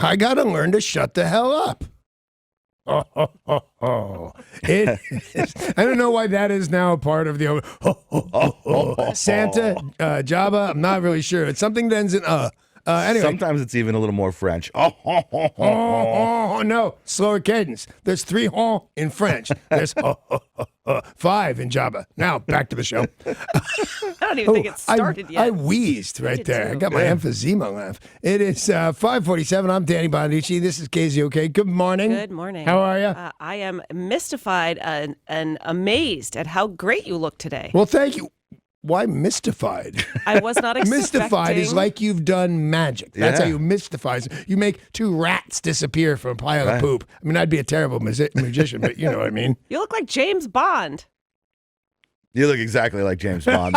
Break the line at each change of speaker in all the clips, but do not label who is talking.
I got to learn to shut the hell up. It is, I don't know why that is now a part of the Santa, Jabba. I'm not really sure. It's something that ends in anyway.
Sometimes it's even a little more French.
No, slower cadence. There's 3 in French. There's 5 in Jabba. Now back to the show.
I don't even think it started yet.
I wheezed right there.
too.
I got my emphysema laugh. It is 5:47. I'm Danny Bonaduce. This is KZOK. Good morning.
Good morning.
How are you?
I am mystified and amazed at how great you look today.
Well, thank you. Why mystified?
I was not expecting.
Mystified is like you've done magic. That's how you mystify. You make 2 rats disappear from a pile of poop. I mean, I'd be a terrible magician, but you know what I mean.
You look like James Bond.
You look exactly like James Bond.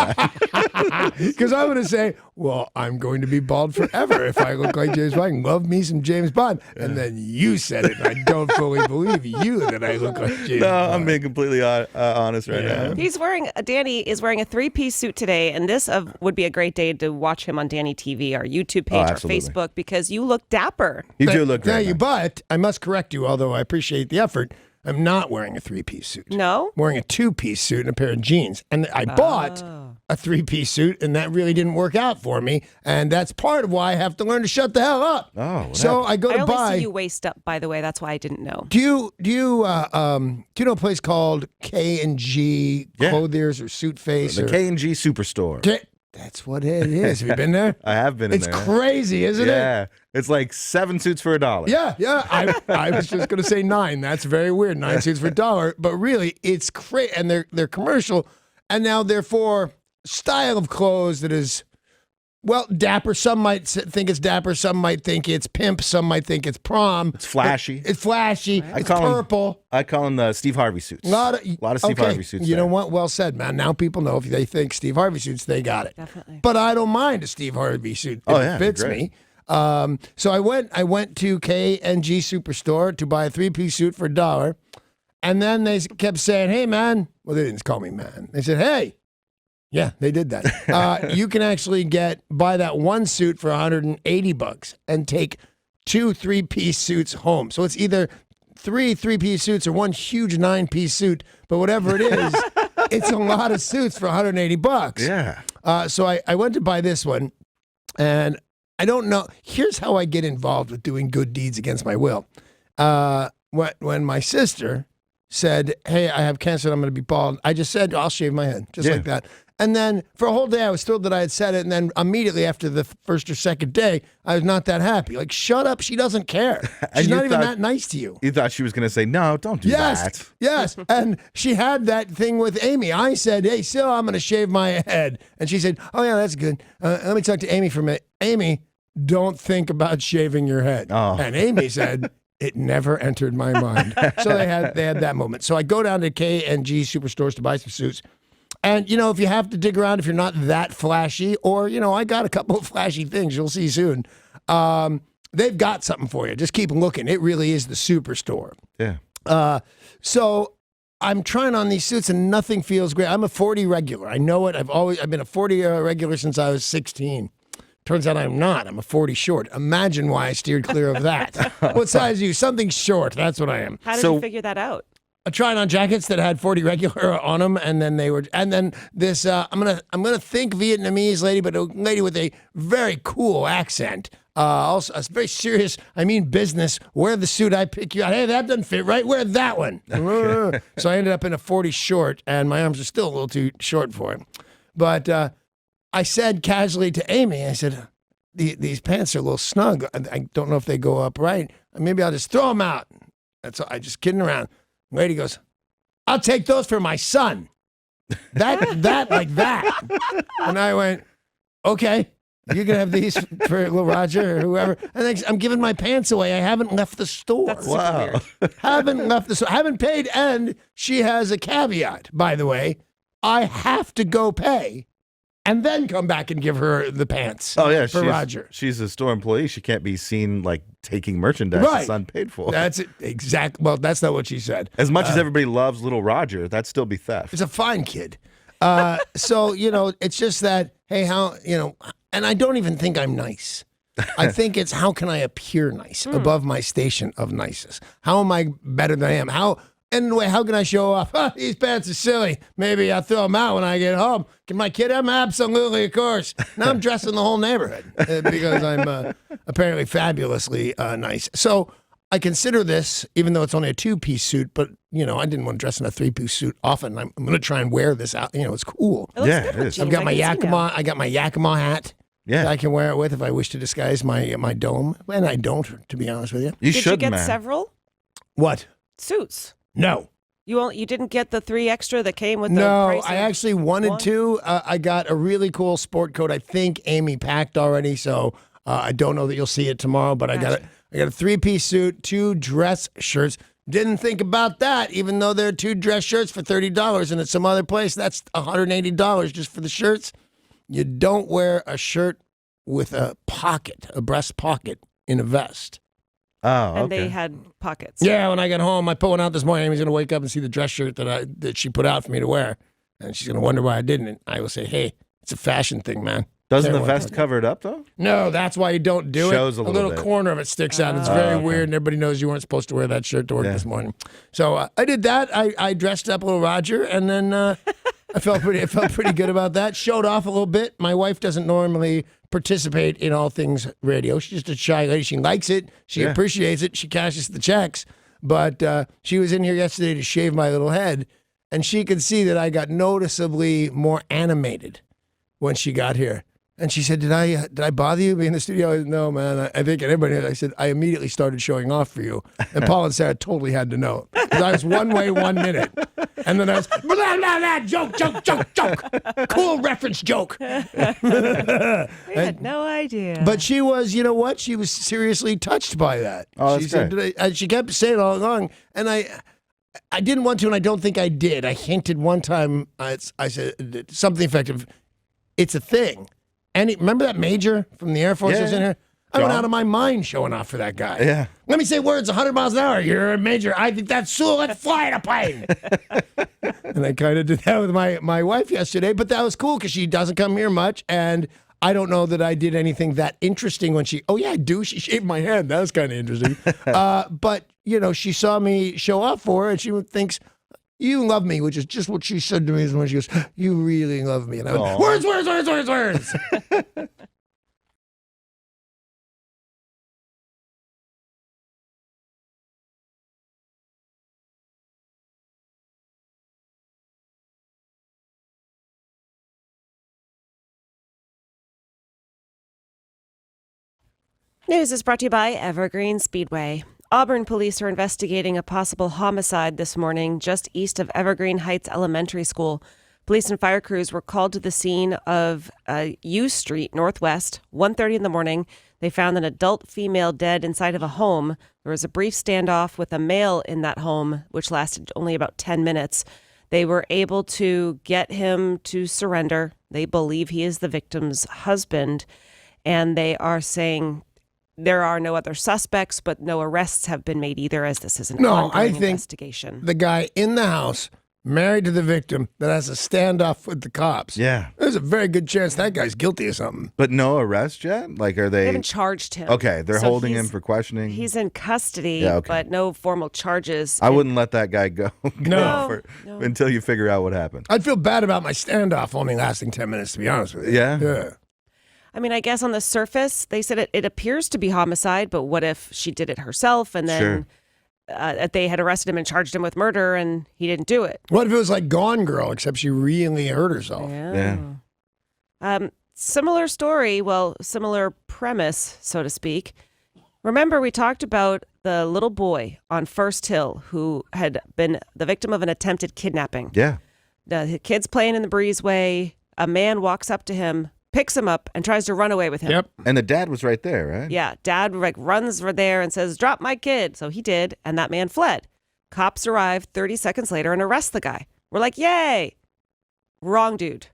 Because I'm going to say, well, I'm going to be bald forever if I look like James Bond. Love me some James Bond. And then you said it. And I don't fully believe you that I look like James Bond.
I'm being completely honest right now.
Danny is wearing a 3-piece suit today, and this would be a great day to watch him on Danny TV, our YouTube page, or Facebook, because you look dapper.
You do look great.
Thank you, but I must correct you, although I appreciate the effort. I'm not wearing a 3-piece suit.
No?
I'm wearing a 2-piece suit and a pair of jeans. And I bought a 3-piece suit, and that really didn't work out for me. And that's part of why I have to learn to shut the hell up.
Oh,
so I go to
I
buy.
only see you waist up, by the way. That's why I didn't know.
Do you know a place called K&G Clothiers or Suit Face?
The K&G Superstore.
That's what it is. Have you been there?
I have been in there.
It's crazy, isn't it?
Yeah. It's like 7 suits for $1.
Yeah. I was just going to say 9. That's very weird. 9 suits for $1. But really, it's crazy. And they're commercial. And now they're for style of clothes that is, well, dapper. Some might think it's dapper. Some might think it's pimp. Some might think it's prom.
It's flashy.
It's flashy.
Right.
It's purple.
I call them the Steve Harvey suits. A lot of Steve Harvey suits.
You know what? Well said, man. Now people know if they think Steve Harvey suits, they got it.
Definitely.
But I don't mind a Steve Harvey suit if it fits me. So I went to K&G Superstore to buy a 3-piece suit for $1. And then they kept saying, hey, man. Well, they didn't call me man. They said, hey. Yeah, they did that. You can actually buy that 1 suit for $180 and take 2 3-piece suits home. So it's either 3 3-piece suits or 1 huge 9-piece suit. But whatever it is, it's a lot of suits for $180.
Yeah.
So I went to buy this one, and I don't know. Here's how I get involved with doing good deeds against my will. When my sister said, hey, I have cancer, I'm going to be bald, I just said, I'll shave my head, just like that. And then for a whole day, I was thrilled that I had said it. And then immediately after the first or second day, I was not that happy. Like, shut up. She doesn't care. She's not even that nice to you.
You thought she was going to say, no, don't do that.
Yes. And she had that thing with Amy. I said, hey, Sil, I'm going to shave my head. And she said, oh, yeah, that's good. Let me talk to Amy for a minute. Amy, don't think about shaving your head.
Oh.
And Amy said, it never entered my mind. So they had that moment. So I go down to K&G Superstores to buy some suits. And, you know, if you have to dig around, if you're not that flashy, or, you know, I got a couple of flashy things you'll see soon, they've got something for you. Just keep looking. It really is the superstore.
Yeah.
So I'm trying on these suits and nothing feels great. I'm a 40 regular. I know it. I've been a 40 regular since I was 16. Turns out I'm not. I'm a 40 short. Imagine why I steered clear of that. What size are you? Something short. That's what I am.
How did you figure that out?
Trying on jackets that had 40 regular on them, and then this I'm gonna think Vietnamese lady, but a lady with a very cool accent. Also a very serious, I mean business. Wear the suit, I pick you out. Hey, that doesn't fit right. Wear that one. So I ended up in a 40 short, and my arms are still a little too short for it. But I said casually to Amy, I said, these pants are a little snug. I don't know if they go up right. Maybe I'll just throw them out. That's all. I just kidding around. Lady goes, I'll take those for my son. That like that. And I went, okay, you're going to have these for little Roger or whoever. And I'm giving my pants away. I haven't left the store.
That's wow.
Haven't left the store. Haven't paid. And she has a caveat, by the way. I have to go pay and then come back and give her the pants.
Oh, yeah.
For Roger.
She's a store employee. She can't be seen like taking merchandise that's unpaid for.
That's it. Exactly. Well, that's not what she said.
As much as everybody loves little Roger, that'd still be theft.
He's a fine kid. So, you know, it's just that, hey, how, you know, and I don't even think I'm nice. I think it's how can I appear nice above my station of niceness? How am I better than I am? How can I show off? These pants are silly. Maybe I'll throw them out when I get home. Can my kid have them? Absolutely, of course. Now I'm dressing the whole neighborhood because I'm apparently fabulously nice. So I consider this, even though it's only a 2-piece suit, but, I didn't want to dress in a 3-piece suit often. I'm going to try and wear this out. It's cool.
It looks good with jeans.
I've got my Yakima. I got my Yakima hat. Yeah, I can wear it with if I wish to disguise my dome, and I don't, to be honest with you.
Did you get several?
What?
Suits.
No.
You didn't get the 3 extra that came with the
No, I actually wanted to. I got a really cool sport coat. I think Amy packed already, so I don't know that you'll see it tomorrow. But I got a 3-piece suit, 2 dress shirts. Didn't think about that, even though there are 2 dress shirts for $30, and at some other place that's $180 just for the shirts. You don't wear a shirt with a breast pocket in a vest.
Oh, okay.
And they had pockets.
Yeah, when I got home, I put one out this morning. Amy's going to wake up and see the dress shirt that she put out for me to wear. And she's going to wonder why I didn't. And I will say, hey, it's a fashion thing, man.
Doesn't the vest cover it up, though?
No, that's why you don't do it.
Shows a little bit.
Corner of it sticks out. It's very weird, and everybody knows you weren't supposed to wear that shirt to work this morning. So I did that. I dressed up little Roger, and then I felt pretty good about that. Showed off a little bit. My wife doesn't normally participate in all things radio. She's just a shy lady. She likes it. She appreciates it. She cashes the checks. But she was in here yesterday to shave my little head, and she could see that I got noticeably more animated when she got here. And she said, did I bother you being in the studio? I said, no, man. I think everybody, I said, I immediately started showing off for you. And Paul and Sara totally had to know. Because I was one way, 1 minute. And then I was, blah, blah, blah, joke. Cool reference joke.
We had no idea.
But she was, you know what? She was seriously touched by that.
Oh,
she said, she kept saying it all along. And I didn't want to, and I don't think I did. I hinted one time, I said something effective. It's a thing. And remember that major from the Air Force was in here? I went out of my mind showing off for that guy.
Yeah.
Let me say words 100 miles an hour. You're a major. I think that's cool. Let's fly in a plane. And I kind of did that with my wife yesterday, but that was cool because she doesn't come here much. And I don't know that I did anything that interesting when she shaved my head. That was kind of interesting. But, she saw me show off for her, and she thinks, you love me, which is just what she said to me when she goes, you really love me. And I went, words.
News is brought to you by Evergreen Speedway. Auburn police are investigating a possible homicide this morning just east of Evergreen Heights Elementary School. Police and fire crews were called to the scene of U Street Northwest, 1:30 in the morning. They found an adult female dead inside of a home. There was a brief standoff with a male in that home, which lasted only about 10 minutes. They were able to get him to surrender. They believe he is the victim's husband, and they are saying there are no other suspects, but no arrests have been made either, as this is an ongoing investigation.
The guy in the house, married to the victim, that has a standoff with the cops.
Yeah.
There's a very good chance that guy's guilty of something.
But no arrest yet? Like, are they?
They haven't charged him.
Okay, they're holding him for questioning.
He's in custody, but no formal charges.
I wouldn't let that guy go.
No.
Until you figure out what happened.
I'd feel bad about my standoff only lasting 10 minutes, to be honest with you.
Yeah?
I mean, I guess on the surface, they said it appears to be homicide, but what if she did it herself and then they had arrested him and charged him with murder and he didn't do it?
What if it was like Gone Girl, except she really hurt herself?
Yeah. Similar story, similar premise, so to speak. Remember, we talked about the little boy on First Hill who had been the victim of an attempted kidnapping.
Yeah.
The kid's playing in the breezeway. A man walks up to him, picks him up, and tries to run away with him.
Yep.
And the dad was right there, right?
Yeah. Dad runs there and says, drop my kid. So he did, and that man fled. Cops arrive 30 seconds later and arrest the guy. We're like, yay. Wrong dude.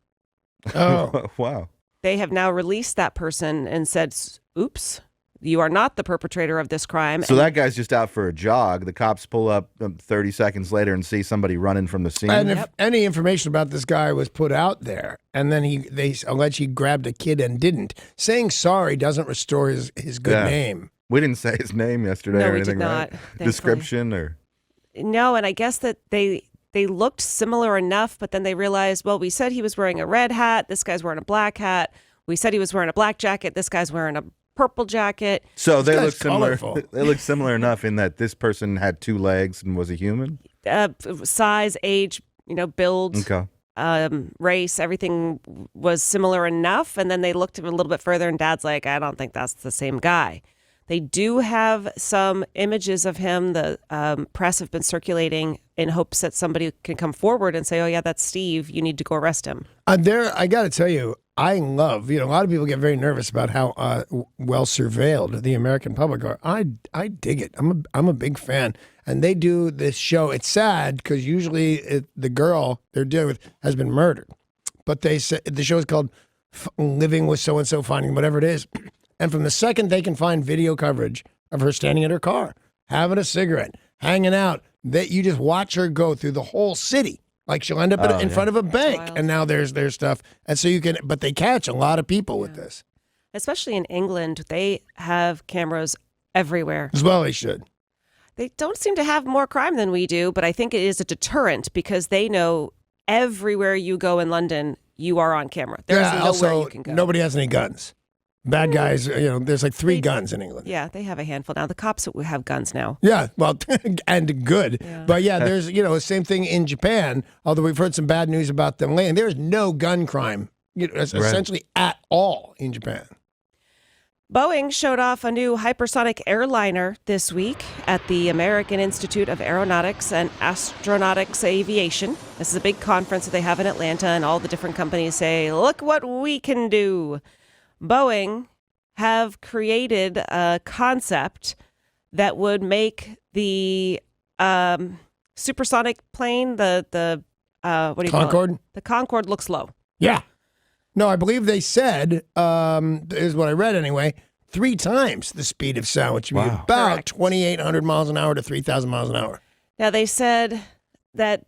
Oh.
Wow.
They have now released that person and said, oops, You are not the perpetrator of this crime.
So that guy's just out for a jog. The cops pull up 30 seconds later and see somebody running from the scene.
And if any information about this guy was put out there, and then they allege he grabbed a kid and didn't, saying sorry doesn't restore his good name.
We didn't say his name yesterday
No,
or
we
anything,
did not,
right? Description or...
No, and I guess that they looked similar enough, but then they realized, well, we said he was wearing a red hat. This guy's wearing a black hat. We said he was wearing a black jacket. This guy's wearing a purple jacket.
So they look similar.
Colorful.
They look similar enough in that this person had 2 legs and was a human.
Size, age, build,
Okay.
race, everything was similar enough. And then they looked a little bit further, and Dad's like, I don't think that's the same guy. They do have some images of him. The press have been circulating in hopes that somebody can come forward and say, oh, yeah, that's Steve. You need to go arrest him.
I got to tell you, I love, a lot of people get very nervous about how well surveilled the American public are. I dig it. I'm a big fan. And they do this show. It's sad because usually the girl they're dealing with has been murdered. But they say the show is called Living with So-and-so, Finding whatever it is. And from the second they can find video coverage of her standing at her car, having a cigarette, hanging out, that you just watch her go through the whole city. Like she'll end up in front of a bank, and now there's stuff. And so but they catch a lot of people with this.
Especially in England, they have cameras everywhere.
As well they should.
They don't seem to have more crime than we do, but I think it is a deterrent because they know everywhere you go in London, you are on camera. There's nowhere
also,
you can go.
Nobody has any guns. Bad guys, there's like 3 guns in England.
Yeah, they have a handful now. The cops have guns now.
Yeah, well, and good.
Yeah.
But yeah, there's, the same thing in Japan, although we've heard some bad news about them lately. There's no gun crime, essentially at all in Japan.
Boeing showed off a new hypersonic airliner this week at the American Institute of Aeronautics and Astronautics Aviation. This is a big conference that they have in Atlanta, and all the different companies say, look what we can do. Boeing have created a concept that would make the supersonic plane, the what do you
Concorde?
call it? The Concorde looks low.
Yeah. No, I believe they said, is what I read anyway, 3 times the speed of sound, which would be about
Correct.
2,800 miles an hour to 3,000 miles an hour.
Now, they said that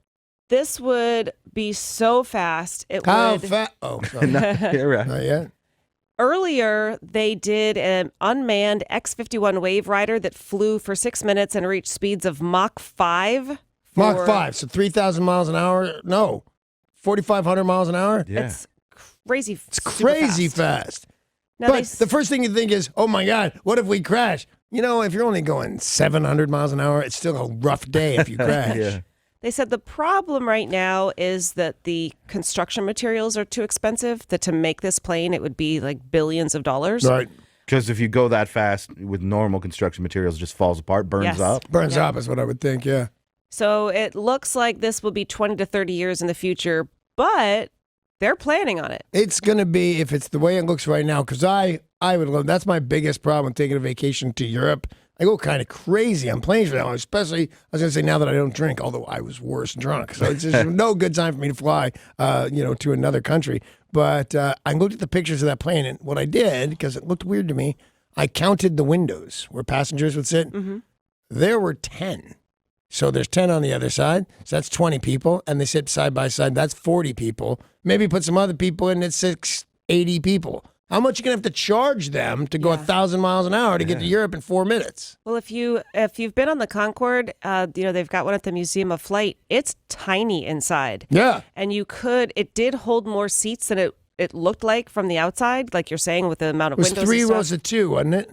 this would be so fast.
How fast? Oh, sorry.
You're right.
Not yet.
Earlier, they did an unmanned X-51 Wave Rider that flew for 6 minutes and reached speeds of Mach 5.
Mach 5, so 3,000 miles an hour? No, 4,500 miles an hour?
Yeah.
It's crazy.
It's crazy fast.
Now
But the first thing you think is, oh my God, what if we crash? If you're only going 700 miles an hour, it's still a rough day if you crash.
Yeah.
They said the problem right now is that the construction materials are too expensive. That to make this plane, it would be like billions of dollars.
Right.
Because if you go that fast with normal construction materials, it just falls apart, burns
Yes.
up.
Burns up is what I would think, yeah.
So it looks like this will be 20 to 30 years in the future, but they're planning on it.
It's going to be, if it's the way it looks right now, because I would love, that's my biggest problem with taking a vacation to Europe. I go kind of crazy on planes right now, especially, I was going to say now that I don't drink, although I was worse drunk. So it's just no good time for me to fly, to another country. But I looked at the pictures of that plane, and what I did, because it looked weird to me, I counted the windows where passengers would sit.
Mm-hmm.
There were 10. So there's 10 on the other side. So that's 20 people. And they sit side by side. That's 40 people. Maybe put some other people in, it's 80 people. How much you going to have to charge them to go 1,000 miles an hour to get to Europe in 4 minutes?
Well, if you've been on the Concorde, they've got one at the Museum of Flight. It's tiny inside.
Yeah.
And it did hold more seats than it looked like from the outside, like you're saying, with the amount of
It was
windows.
3
and stuff.
rows of 2, wasn't it?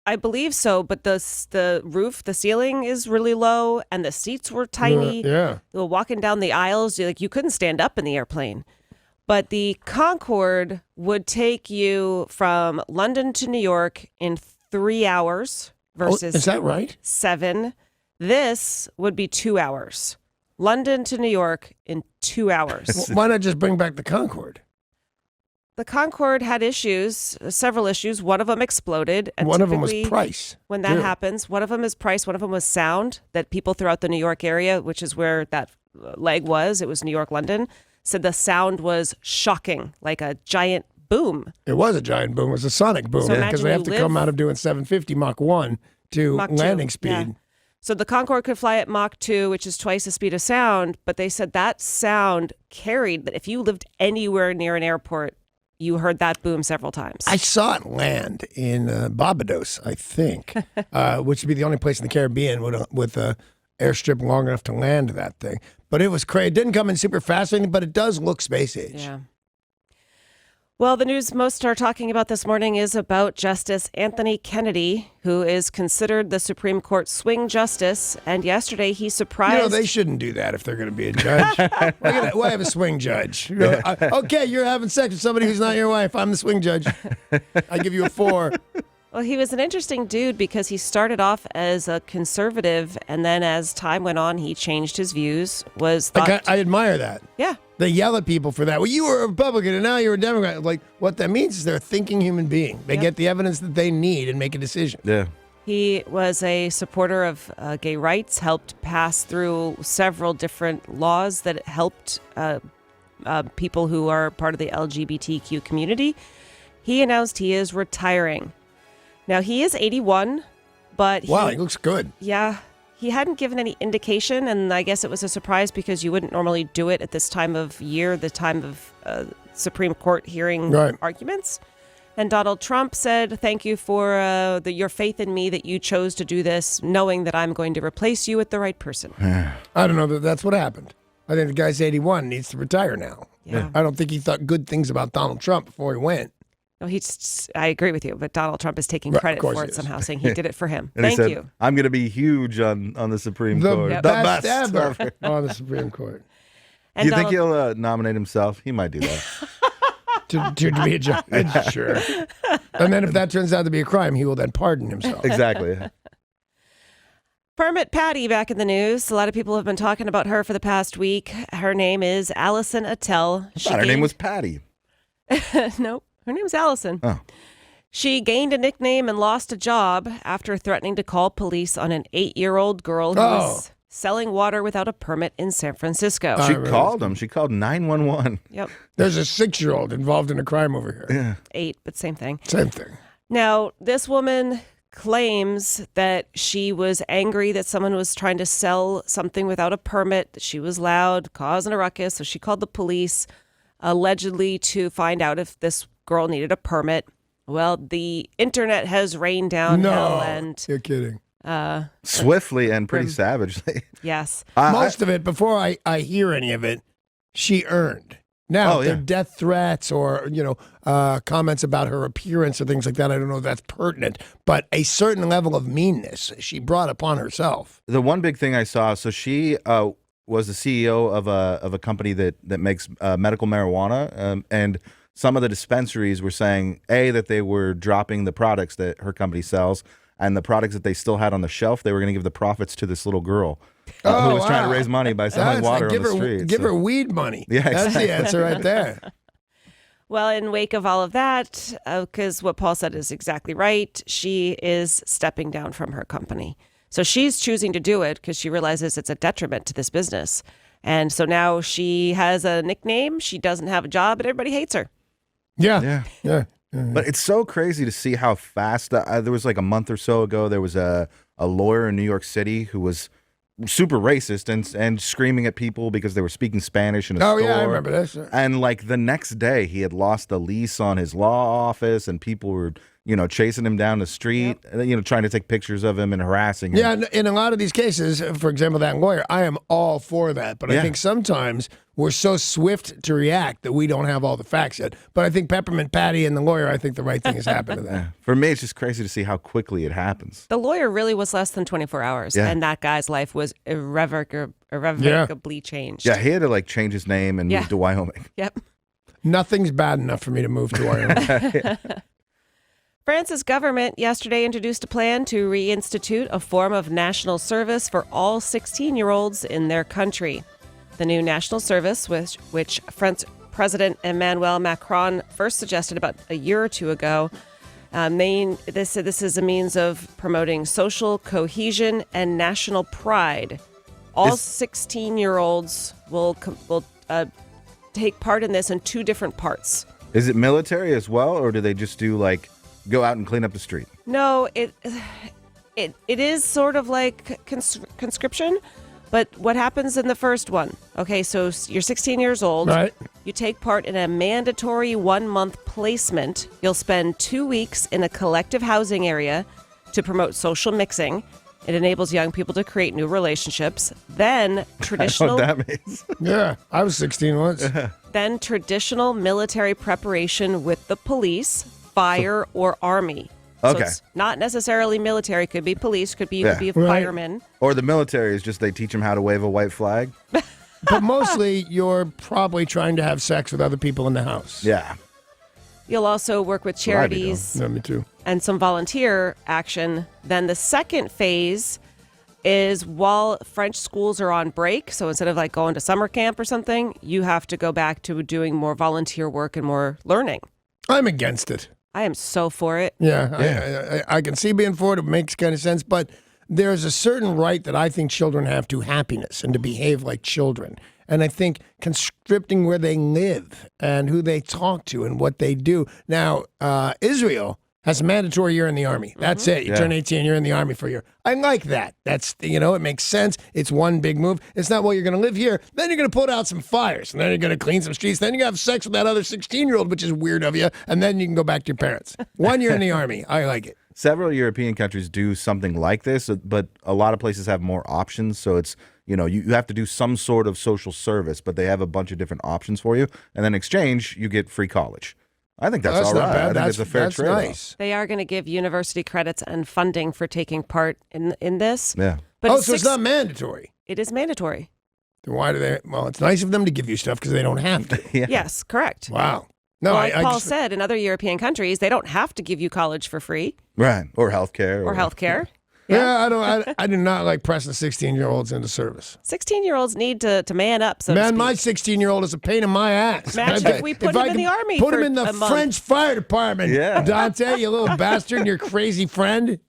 I believe so, but the roof, the ceiling is really low, and the seats were tiny.
Yeah.
Walking down the aisles, you couldn't stand up in the airplane. But the Concorde would take you from London to New York in 3 hours versus
is that right?
7. This would be 2 hours. London to New York in 2 hours.
Why not just bring back the Concorde?
The Concorde had issues, several issues. One of them exploded. And
One of them was
typically,
price.
When that
Yeah.
happens, one of them is price, one of them was sound, that people throughout the New York area, which is where that leg was, it was New York, London, said the sound was shocking, like a giant boom.
It was a giant boom. It was a sonic boom
So
because
imagine
they have
you
to come
live-
out of doing 750 Mach 1 to
Mach 2,
landing speed.
yeah. So the Concorde could fly at Mach 2, which is twice the speed of sound, but they said that sound carried, that if you lived anywhere near an airport, you heard that boom several times.
I saw it land in Barbados, I think, which would be the only place in the Caribbean with a airstrip long enough to land that thing. But it was crazy. It didn't come in super fast or anything, but it does look space age.
Yeah. Well, the news most are talking about this morning is about Justice Anthony Kennedy, who is considered the Supreme Court swing justice. And yesterday he surprised...
They shouldn't do that if they're going to be a judge. Why have a swing judge? Okay, you're having sex with somebody who's not your wife. I'm the swing judge. I give you a 4.
Well, he was an interesting dude because he started off as a conservative, and then as time went on, he changed his views.
I admire that.
Yeah.
They yell at people for that. Well, you were a Republican and now you're a Democrat. Like, what that means is they're a thinking human being. They get the evidence that they need and make a decision.
Yeah.
He was a supporter of gay rights, helped pass through several different laws that helped people who are part of the LGBTQ community. He announced he is retiring. Now, he is 81, but
he looks good.
Yeah. He hadn't given any indication, and I guess it was a surprise because you wouldn't normally do it at this time of year, the time of Supreme Court hearing arguments. And Donald Trump said, thank you for your faith in me that you chose to do this, knowing that I'm going to replace you with the right person.
I don't know that that's what happened. I think the guy's 81, needs to retire now.
Yeah.
I don't think he thought good things about Donald Trump before he went.
No, I agree with you, but Donald Trump is taking credit for it somehow, saying he did it for him. Thank you.
I'm going to be huge on the Supreme Court.
The best ever on the Supreme Court.
Do you think he'll nominate himself? He might do that.
to be a judge? Sure. And then if that turns out to be a crime, he will then pardon himself.
Exactly.
Permit Patty back in the news. A lot of people have been talking about her for the past week. Her name is Allison Attell.
I thought her name was Patty.
Nope. Her name's Allison.
Oh.
She gained a nickname and lost a job after threatening to call police on an 8-year-old girl who was selling water without a permit in San Francisco.
She called him. She called 911.
Yep.
There's a 6-year-old involved in a crime over here.
Yeah.
8, but same thing.
Same thing.
Now, this woman claims that she was angry that someone was trying to sell something without a permit. She was loud, causing a ruckus, so she called the police, allegedly to find out if this girl needed a permit. Well, the internet has rained down hell and
you're kidding.
Swiftly and pretty savagely.
Yes.
Most of it, before I hear any of it, she earned. Now, if they're death threats or, comments about her appearance or things like that, I don't know if that's pertinent, but a certain level of meanness she brought upon herself.
The one big thing I saw, so she was the CEO of a company that makes medical marijuana, and some of the dispensaries were saying, that they were dropping the products that her company sells, and the products that they still had on the shelf, they were going to give the profits to this little girl who was trying to raise money by selling water on the street.
Give her weed money.
Yeah,
That's
exactly.
the answer right there.
Well, in wake of all of that, because what Paul said is exactly right, she is stepping down from her company. So she's choosing to do it because she realizes it's a detriment to this business. And so now she has a nickname, she doesn't have a job, and everybody hates her.
Yeah.
But it's so crazy to see how fast. There was like a month or so ago, there was a lawyer in New York City who was super racist and screaming at people because they were speaking Spanish in a store.
Oh, yeah, I remember this.
And like the next day, he had lost a lease on his law office, and people were, chasing him down the street, trying to take pictures of him and harassing him.
Yeah, in a lot of these cases, for example, that lawyer, I am all for that. But I think sometimes we're so swift to react that we don't have all the facts yet. But I think Peppermint Patty and the lawyer, I think the right thing has happened to that.
For me, it's just crazy to see how quickly it happens.
The lawyer really was less than 24 hours, and that guy's life was irrevocably changed.
Yeah, he had to change his name and move to Wyoming.
Yep.
Nothing's bad enough for me to move to Wyoming.
France's government yesterday introduced a plan to reinstitute a form of national service for all 16-year-olds in their country. The new national service, which French President Emmanuel Macron first suggested about a year or two ago, this is a means of promoting social cohesion and national pride. All 16-year-olds will take part in this in 2 different parts.
Is it military as well, or do they just do like go out and clean up the street?
No, it is sort of like conscription, but what happens in the first one? Okay, so you're 16 years old.
Right.
You take part in a mandatory 1-month placement. You'll spend 2 weeks in a collective housing area to promote social mixing. It enables young people to create new relationships. Then
I
traditional
know what that means.
Yeah, I was 16 once.
then traditional military preparation with the police, fire, or army.
Okay.
So it's not necessarily military. Could be police. Could be you could be a
Right.
fireman.
Or the military is just they teach them how to wave a white flag.
But mostly, you're probably trying to have sex with other people in the house.
Yeah.
You'll also work with
what I'd be doing.
charities
Yeah, me too.
and some volunteer action. Then the second phase is while French schools are on break. So instead of like going to summer camp or something, you have to go back to doing more volunteer work and more learning.
I'm against it.
I am so for it.
Yeah, I can see being for it. It makes kind of sense. But there's a certain right that I think children have to happiness and to behave like children. And I think conscripting where they live and who they talk to and what they do. Now, Israel has a mandatory year in the Army. That's it. You turn 18, you're in the Army for a year. I like that. That's, it makes sense. It's one big move. It's not, well, you're going to live here. Then you're going to put out some fires. And then you're going to clean some streets. Then you're going to have sex with that other 16-year-old, which is weird of you. And then you can go back to your parents. 1 year in the Army. I like it.
Several European countries do something like this, but a lot of places have more options. So it's, you have to do some sort of social service, but they have a bunch of different options for you. And then in exchange, you get free college. I think that's all
not
right.
bad.
I think it's a fair trade.
Nice.
They are going to give university credits and funding for taking part in this.
Yeah.
But
So it's not mandatory.
It is mandatory.
Then why do they? Well, it's nice of them to give you stuff because they don't have to.
Yeah.
Yes, correct.
Wow. No,
Well, like
I
Paul
just,
said, in other European countries, they don't have to give you college for free
Right. Or healthcare.
or health care.
I do not like pressing 16-year-olds into service.
16-year-olds need to man up, so
Man,
to
my
speak.
16-year-old is a pain in my ass.
Imagine if we put him
I
in the
could
Army
Put
for
him in the
a month.
French fire department.
Yeah.
Dante, you little bastard, and your crazy friend.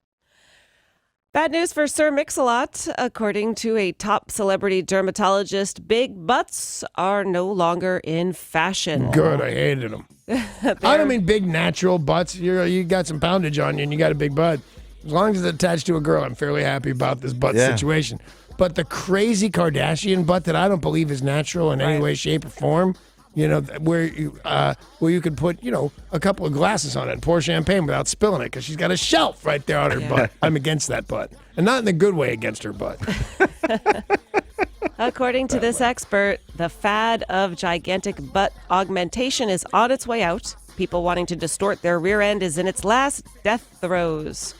Bad news for Sir Mix-a-Lot. According to a top celebrity dermatologist, big butts are no longer in fashion.
Good, I hated them. I don't mean big natural butts. You got some poundage on you and you got a big butt. As long as it's attached to a girl, I'm fairly happy about this butt situation. But the crazy Kardashian butt that I don't believe is natural in any way, shape, or form, where you could put, a couple of glasses on it and pour champagne without spilling it because she's got a shelf right there on her butt. I'm against that butt. And not in the good way against her butt.
According to this expert, the fad of gigantic butt augmentation is on its way out. People wanting to distort their rear end is in its last death throes.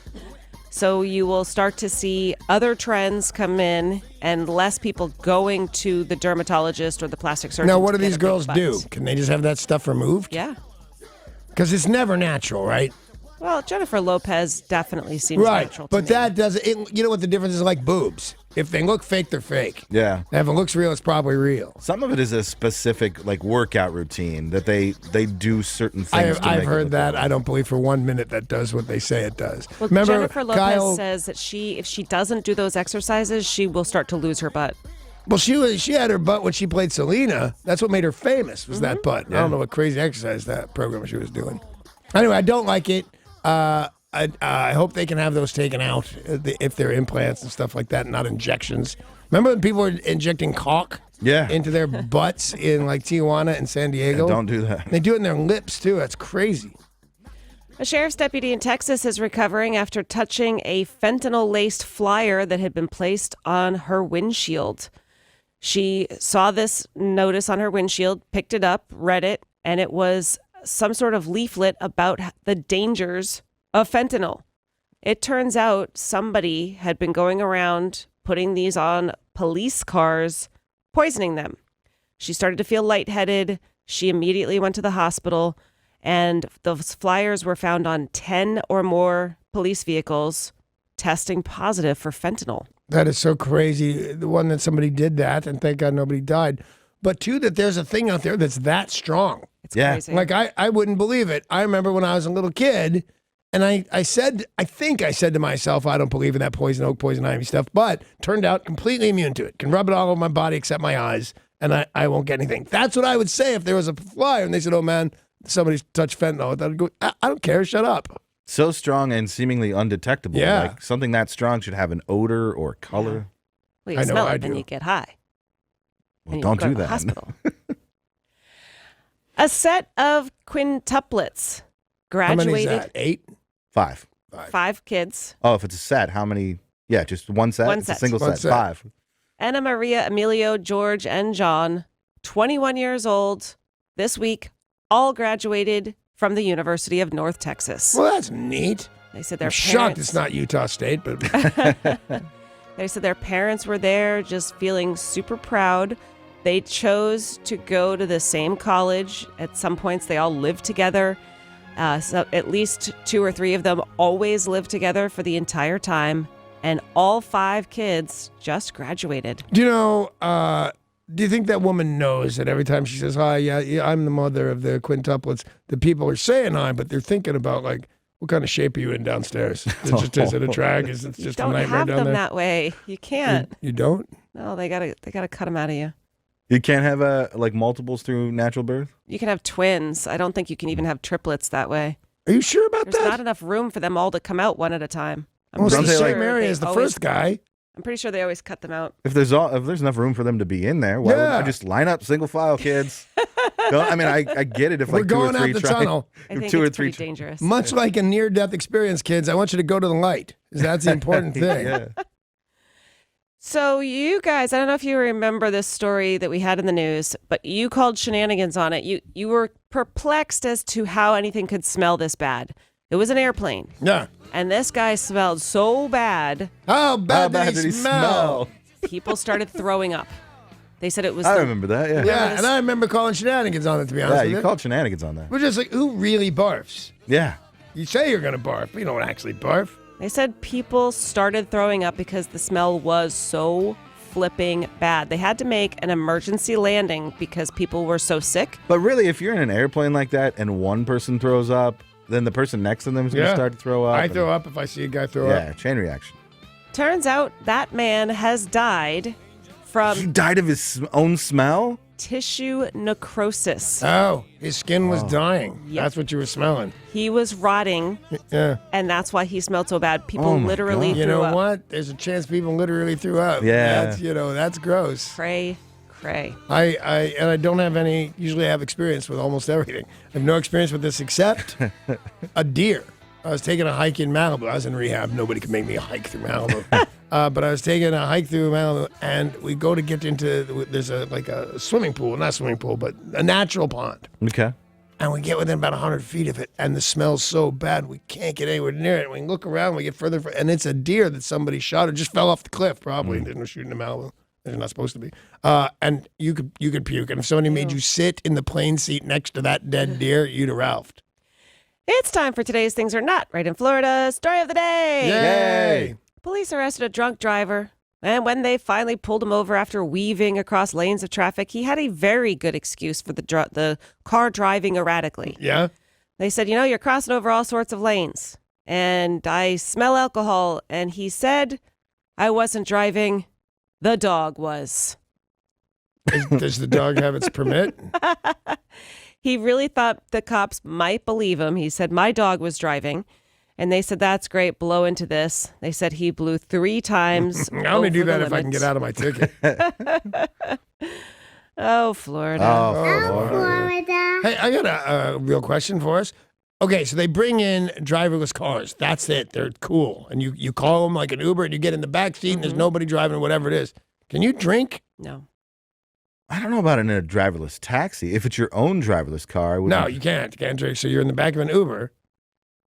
So you will start to see other trends come in and less people going to the dermatologist or the plastic surgeon.
Now, what
to
do
get
these
a big
girls
butt.
do? Can they just have that stuff removed?
Yeah.
Because it's never natural, right?
Well, Jennifer Lopez definitely seems
Right.
natural to
But
me.
that doesn't, you know what the difference is like boobs? If they look fake, they're fake.
Yeah.
If it looks real, it's probably real.
Some of it is a specific workout routine that they do certain things.
I've heard that. I don't believe for 1 minute that does what they say it does.
Well,
Remember,
Jennifer Lopez
Kyle,
says that if she doesn't do those exercises, she will start to lose her butt.
well, she had her butt when she played Selena. That's what made her famous, was that butt. I don't know what crazy exercise that program she was doing. Anyway, I don't like it. I hope they can have those taken out if they're implants and stuff like that, not injections. Remember when people were injecting caulk into their butts in Tijuana and San Diego?
Don't do that.
They do it in their lips, too. That's crazy.
A sheriff's deputy in Texas is recovering after touching a fentanyl-laced flyer that had been placed on her windshield. She saw this notice on her windshield, picked it up, read it, and it was some sort of leaflet about the dangers of fentanyl. It turns out somebody had been going around putting these on police cars, poisoning them. She started to feel lightheaded. She immediately went to the hospital, and those flyers were found on 10 or more police vehicles testing positive for fentanyl.
That is so crazy. The one that somebody did that, and thank God nobody died. But two, that there's a thing out there that's that strong.
It's crazy.
I wouldn't believe it. I remember when I was a little kid, and I think I said to myself, I don't believe in that poison oak, poison ivy stuff, but turned out completely immune to it. Can rub it all over my body except my eyes, and I won't get anything. That's what I would say if there was a flyer and they said, oh man, somebody's touched fentanyl, I'd go, I don't care, shut up.
So strong and seemingly undetectable.
Yeah.
Like something that strong should have an odor or color.
Well, you
I know
smell
I
it, then
do.
you get high.
Well,
And you
don't
go to
do
the
that.
hospital. A set of quintuplets
How many is
graduated.
that? 8?
5.
5 kids.
Oh, if it's a set, how many? Yeah, just one set?
One
It's
set.
a single
One
set.
set.
5.
Anna Maria, Emilio, George, and John, 21 years old, this week, all graduated from the University of North Texas.
Well, that's neat.
They said their
I'm shocked
parents.
it's not Utah State, but
They said their parents were there, just feeling super proud. They chose to go to the same college. At some points, they all lived together. So at least 2 or 3 of them always lived together for the entire time. And all 5 kids just graduated.
do you think that woman knows that every time she says, hi, yeah, I'm the mother of the quintuplets, the people are saying hi, but they're thinking about, like, what kind of shape are you in downstairs? Is it a drag? Is it
You
just a
don't
nightmare
have
down
them
there?
that way. You can't.
You don't?
No, they gotta cut them out of you.
You can't have like multiples through natural birth?
You can have twins. I don't think you can even have triplets that way.
Are you sure about
There's
that?
not enough room for them all to come out one at a time.
Well, it's the
Don't they,
same
like-
area as the first guy.
I'm pretty sure they always cut them out.
If there's enough room for them to be in there, why wouldn't I
Yeah.
just line up single file, kids? I mean, I get it if
We're
like 2 or
going
3
out the
try.
tunnel.
I think
2 or
it's
3
pretty dangerous.
Much like a near-death experience, kids, I want you to go to the light. 'Cause that's the important thing.
Yeah.
So you guys, I don't know if you remember this story that we had in the news, but you called shenanigans on it. You were perplexed as to how anything could smell this bad. It was an airplane,
Yeah.
and this guy smelled so bad,
How bad,
How bad
did he smell?
people started throwing up. They said it was
I
the-
remember that, yeah.
Yeah, and I remember calling shenanigans on it, to be honest
Yeah,
with
you
you.
called shenanigans on that.
We're just like, who really barfs?
Yeah.
You say you're going to barf, but you don't actually barf.
They said people started throwing up because the smell was so flipping bad. They had to make an emergency landing because people were so sick.
But really, if you're in an airplane like that and one person throws up, then the person next to them is going to
Yeah.
start to throw up.
I
and-
throw up if I see a guy throw
Yeah,
up.
chain reaction.
Turns out that man has died
He
from
died of his own smell?
tissue necrosis.
Oh, his skin was dying.
Yep.
That's what you were smelling.
He was rotting,
Yeah.
and that's why he smelled so bad. People
Oh my
literally
God.
threw
You know
up.
what? There's a chance people literally threw up.
Yeah.
That's gross.
Cray.
I don't have any, usually I have experience with almost everything. I have no experience with this except a deer. I was taking a hike in Malibu. I was in rehab. Nobody could make me hike through Malibu. But I was taking a hike through Malibu, and we go to get into, there's a swimming pool, not swimming pool, but a natural pond.
Okay.
And we get within about 100 feet of it, and the smell's so bad we can't get anywhere near it. We look around, we get further, and it's a deer that somebody shot or just fell off the cliff, probably. They didn't shoot in the Malibu. They're not supposed to be. And you could puke. And if somebody made you sit in the plane seat next to that dead deer, you'd have ralphed.
It's time for today's Things Are Not Right in Florida. Story of the day.
Yay!
Police arrested a drunk driver, and when they finally pulled him over after weaving across lanes of traffic, he had a very good excuse for the car driving erratically.
Yeah?
They said, you're crossing over all sorts of lanes, and I smell alcohol. And he said, I wasn't driving, the dog was.
Does the dog have its permit?
He really thought the cops might believe him. He said, my dog was driving. And they said, that's great, blow into this. They said he blew 3 times.
I only do
over the
that if I can
limit.
get out of my ticket.
Oh, Florida.
Oh,
Florida.
Hey, I got a real question for us. Okay, so they bring in driverless cars. That's it. They're cool. And you call them like an Uber, and you get in the back seat, and there's nobody driving or whatever it is. Can you drink?
No.
I don't know about in a driverless taxi. If it's your own driverless car, I wouldn't.
No, you can't. You can't drink. So you're in the back of an Uber,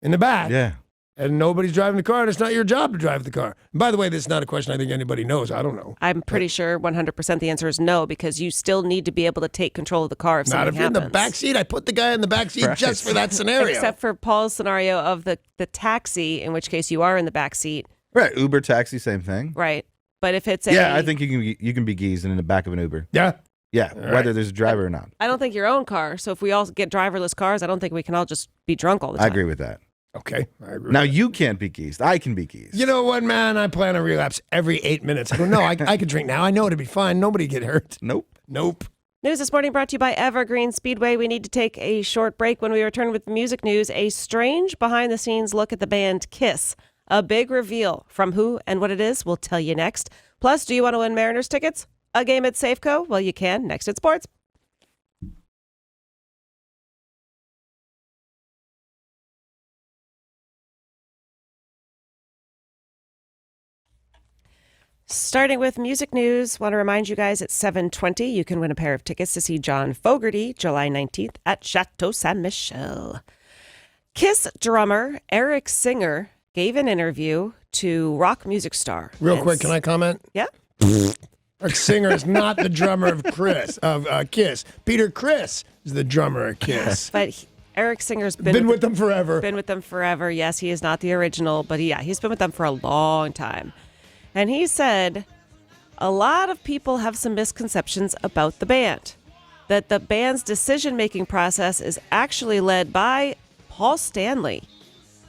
in the back,
Yeah.
and nobody's driving the car, and it's not your job to drive the car. And by the way, this is not a question I think anybody knows. I don't know.
I'm pretty sure 100% the answer is no, because you still need to be able to take control of the car if
Not
something
if you're in
happens.
the back seat. I put the guy in the back seat
Right.
just for that scenario.
Except for Paul's scenario of the taxi, in which case you are in the back seat.
Right. Uber, taxi, same thing.
Right. But if it's a...
Yeah, I think you can be geezed in the back of an Uber.
Yeah.
Yeah,
All right.
whether there's a driver or not.
I don't think your own car. So if we all get driverless cars, I don't think we can all just be drunk all the
I
time.
agree with that.
Okay. I agree.
Now you can't be geezed. I can be geezed.
You know what, man? I plan a relapse every 8 minutes. I don't know. I could drink now. I know it'd be fine. Nobody get hurt.
Nope.
Nope.
News this morning brought to you by Evergreen Speedway. We need to take a short break. When we return with music news, a strange behind-the-scenes look at the band Kiss. A big reveal from who and what it is, we'll tell you next. Plus, do you want to win Mariners tickets? A game at Safeco? Well, you can. Next at Sports. Starting with music news, want to remind you guys at 7:20, you can win a pair of tickets to see John Fogerty, July 19th at Chateau Saint-Michel. Kiss drummer Eric Singer gave an interview to rock music star.
Real quick, can I comment?
Yeah.
Eric Singer is not the drummer of Kiss. Peter Criss is the drummer of Kiss.
But Eric Singer's
been with them forever.
Been with them forever. Yes, he is not the original, but he's been with them for a long time. And he said a lot of people have some misconceptions about the band, that the band's decision-making process is actually led by Paul Stanley.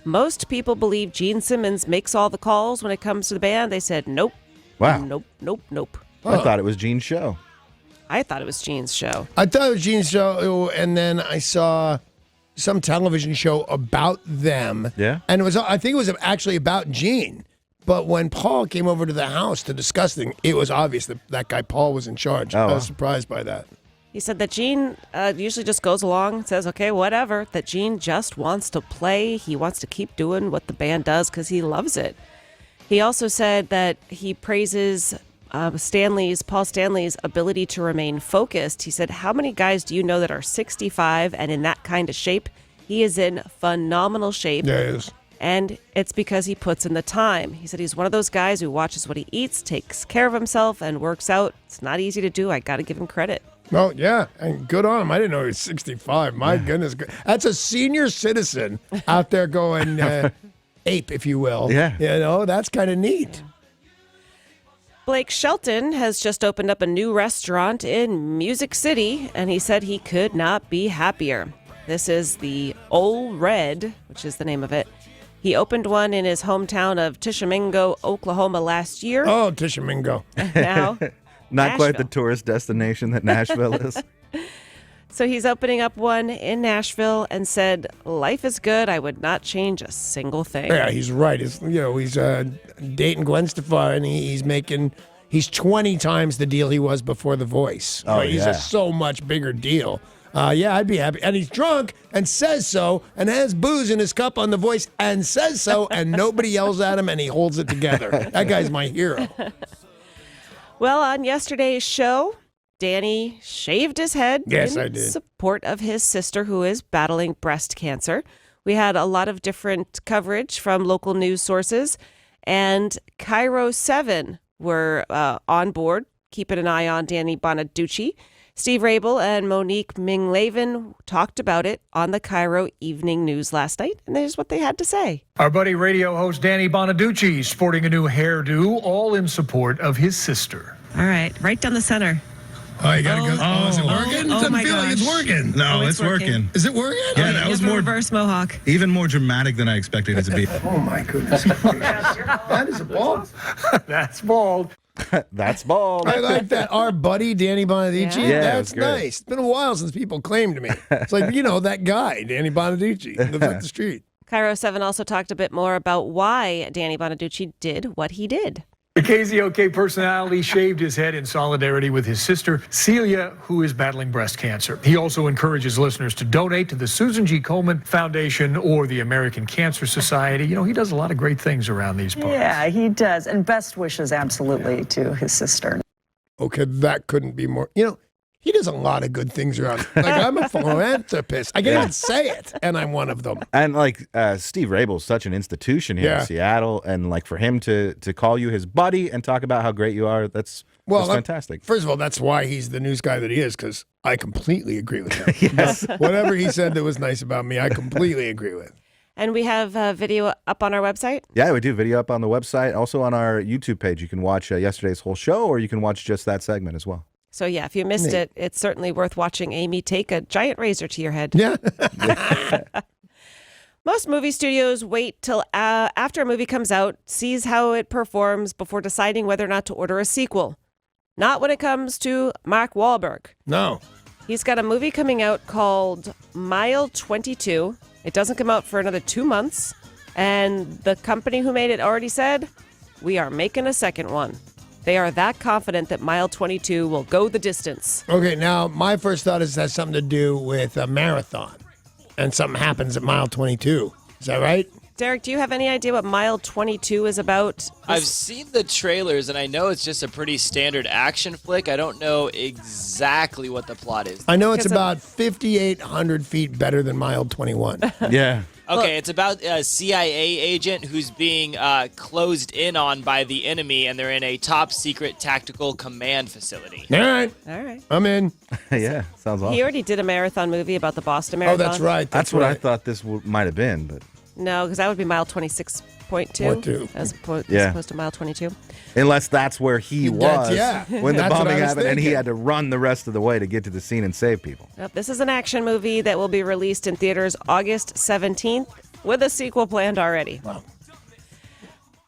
Most people believe Gene Simmons makes all the calls when it comes to the band. They said, nope.
Wow.
Nope.
I thought it was Gene's show.
I thought it was Gene's show.
I thought it was Gene's show, and then I saw some television show about them.
Yeah.
And I think it was actually about Gene. But when Paul came over to the house to discuss things, it was obvious that guy Paul was in charge. I was surprised by that.
He said that Gene usually just goes along and says, okay, whatever, that Gene just wants to play. He wants to keep doing what the band does because he loves it. He also said that he praises Paul Stanley's ability to remain focused. He said, how many guys do you know that are 65 and in that kind of shape? He is in phenomenal shape.
Yeah, he is.
And it's because he puts in the time. He said he's one of those guys who watches what he eats, takes care of himself, and works out. It's not easy to do. I got to give him credit.
Well, yeah, and good on him. I didn't know he was 65. My goodness. That's a senior citizen out there going ape, if you will.
Yeah.
You know, that's kind of neat.
Blake Shelton has just opened up a new restaurant in Music City, and he said he could not be happier. This is the Ole Red, which is the name of it. He opened one in his hometown of Tishomingo, Oklahoma last year.
Oh, Tishomingo.
Now,
Not quite the
Nashville.
tourist destination that Nashville is.
So he's opening up one in Nashville and said, life is good. I would not change a single thing.
Yeah, he's right. He's dating Gwen Stefani. He's 20 times the deal he was before The Voice.
Oh,
He's
yeah.
a so much bigger deal. Yeah, I'd be happy. And he's drunk and says so and has booze in his cup on The Voice and says so, and nobody yells at him and he holds it together. That guy's my hero.
Well, on yesterday's show, Danny shaved his head
Yes,
in
I did.
support of his sister who is battling breast cancer. We had a lot of different coverage from local news sources, and Cairo 7 were on board, keeping an eye on Danny Bonaduce. Steve Rabel and Monique Minglavin talked about it on the Cairo Evening News last night, and here's what they had to say.
Our buddy radio host Danny Bonaduce sporting a new hairdo, all in support of his sister.
All right, right down the center.
Oh, you gotta go. Oh, is it working?
oh
Doesn't
my
feel like it's
gosh.
working.
No,
it's
it's working.
Is it working?
Yeah, that was more,
reverse mohawk.
even more dramatic than I expected it to be.
Oh my goodness. That is a ball.
That's bald.
That's bald.
I like that. Our buddy, Danny Bonaduce.
Yeah.
Yeah, it
That's
was great.
nice. It's been a while since people claimed me. It's like, that guy, Danny Bonaduce, lives up the street.
Cairo 7 also talked a bit more about why Danny Bonaduce did what he did.
The KZOK personality shaved his head in solidarity with his sister, Celia, who is battling breast cancer. He also encourages listeners to donate to the Susan G. Komen Foundation or the American Cancer Society. He does a lot of great things around these parts.
Yeah, he does. And best wishes absolutely to his sister.
Okay, that couldn't be more. He does a lot of good things around. Like, I'm a philanthropist. I can't even say it, and I'm one of them.
And Steve Rabel's such an institution here in Seattle, and for him to call you his buddy and talk about how great you are, that's fantastic.
First of all, that's why he's the news guy that he is, because I completely agree with him. Yes. Whatever he said that was nice about me, I completely agree with.
And we have a video up on our website.
Yeah, we do video up on the website. Also on our YouTube page, you can watch yesterday's whole show, or you can watch just that segment as well.
So, yeah, if you missed it, it's certainly worth watching Amy take a giant razor to your head.
Yeah.
Most movie studios wait till after a movie comes out, sees how it performs before deciding whether or not to order a sequel. Not when it comes to Mark Wahlberg.
No.
He's got a movie coming out called Mile 22. It doesn't come out for another 2 months. And the company who made it already said, we are making a second one. They are that confident that Mile 22 will go the distance.
Okay, now my first thought is it has something to do with a marathon. And something happens at mile 22. Is that right?
Derek, do you have any idea what Mile 22 is about?
I've seen the trailers, and I know it's just a pretty standard action flick. I don't know exactly what the plot is.
I know it's
Because
about 5,800 feet better than mile 21.
Yeah.
Okay, it's about a CIA agent who's being closed in on by the enemy, and they're in a top-secret tactical command facility.
All right.
All right.
I'm in.
Yeah. Sounds awesome.
He already did a marathon movie about the Boston
Oh,
Marathon.
that's right.
That's what I thought this might have been, but
No, because that would be Mile 26.2 as opposed to Mile 22.
unless that's where he was
yeah.
when the
That's what I
bombing
was
happened, and he
thinking.
had to run the rest of the way to get to the scene and save people.
Yep, this is an action movie that will be released in theaters August 17th with a sequel planned already.
Wow.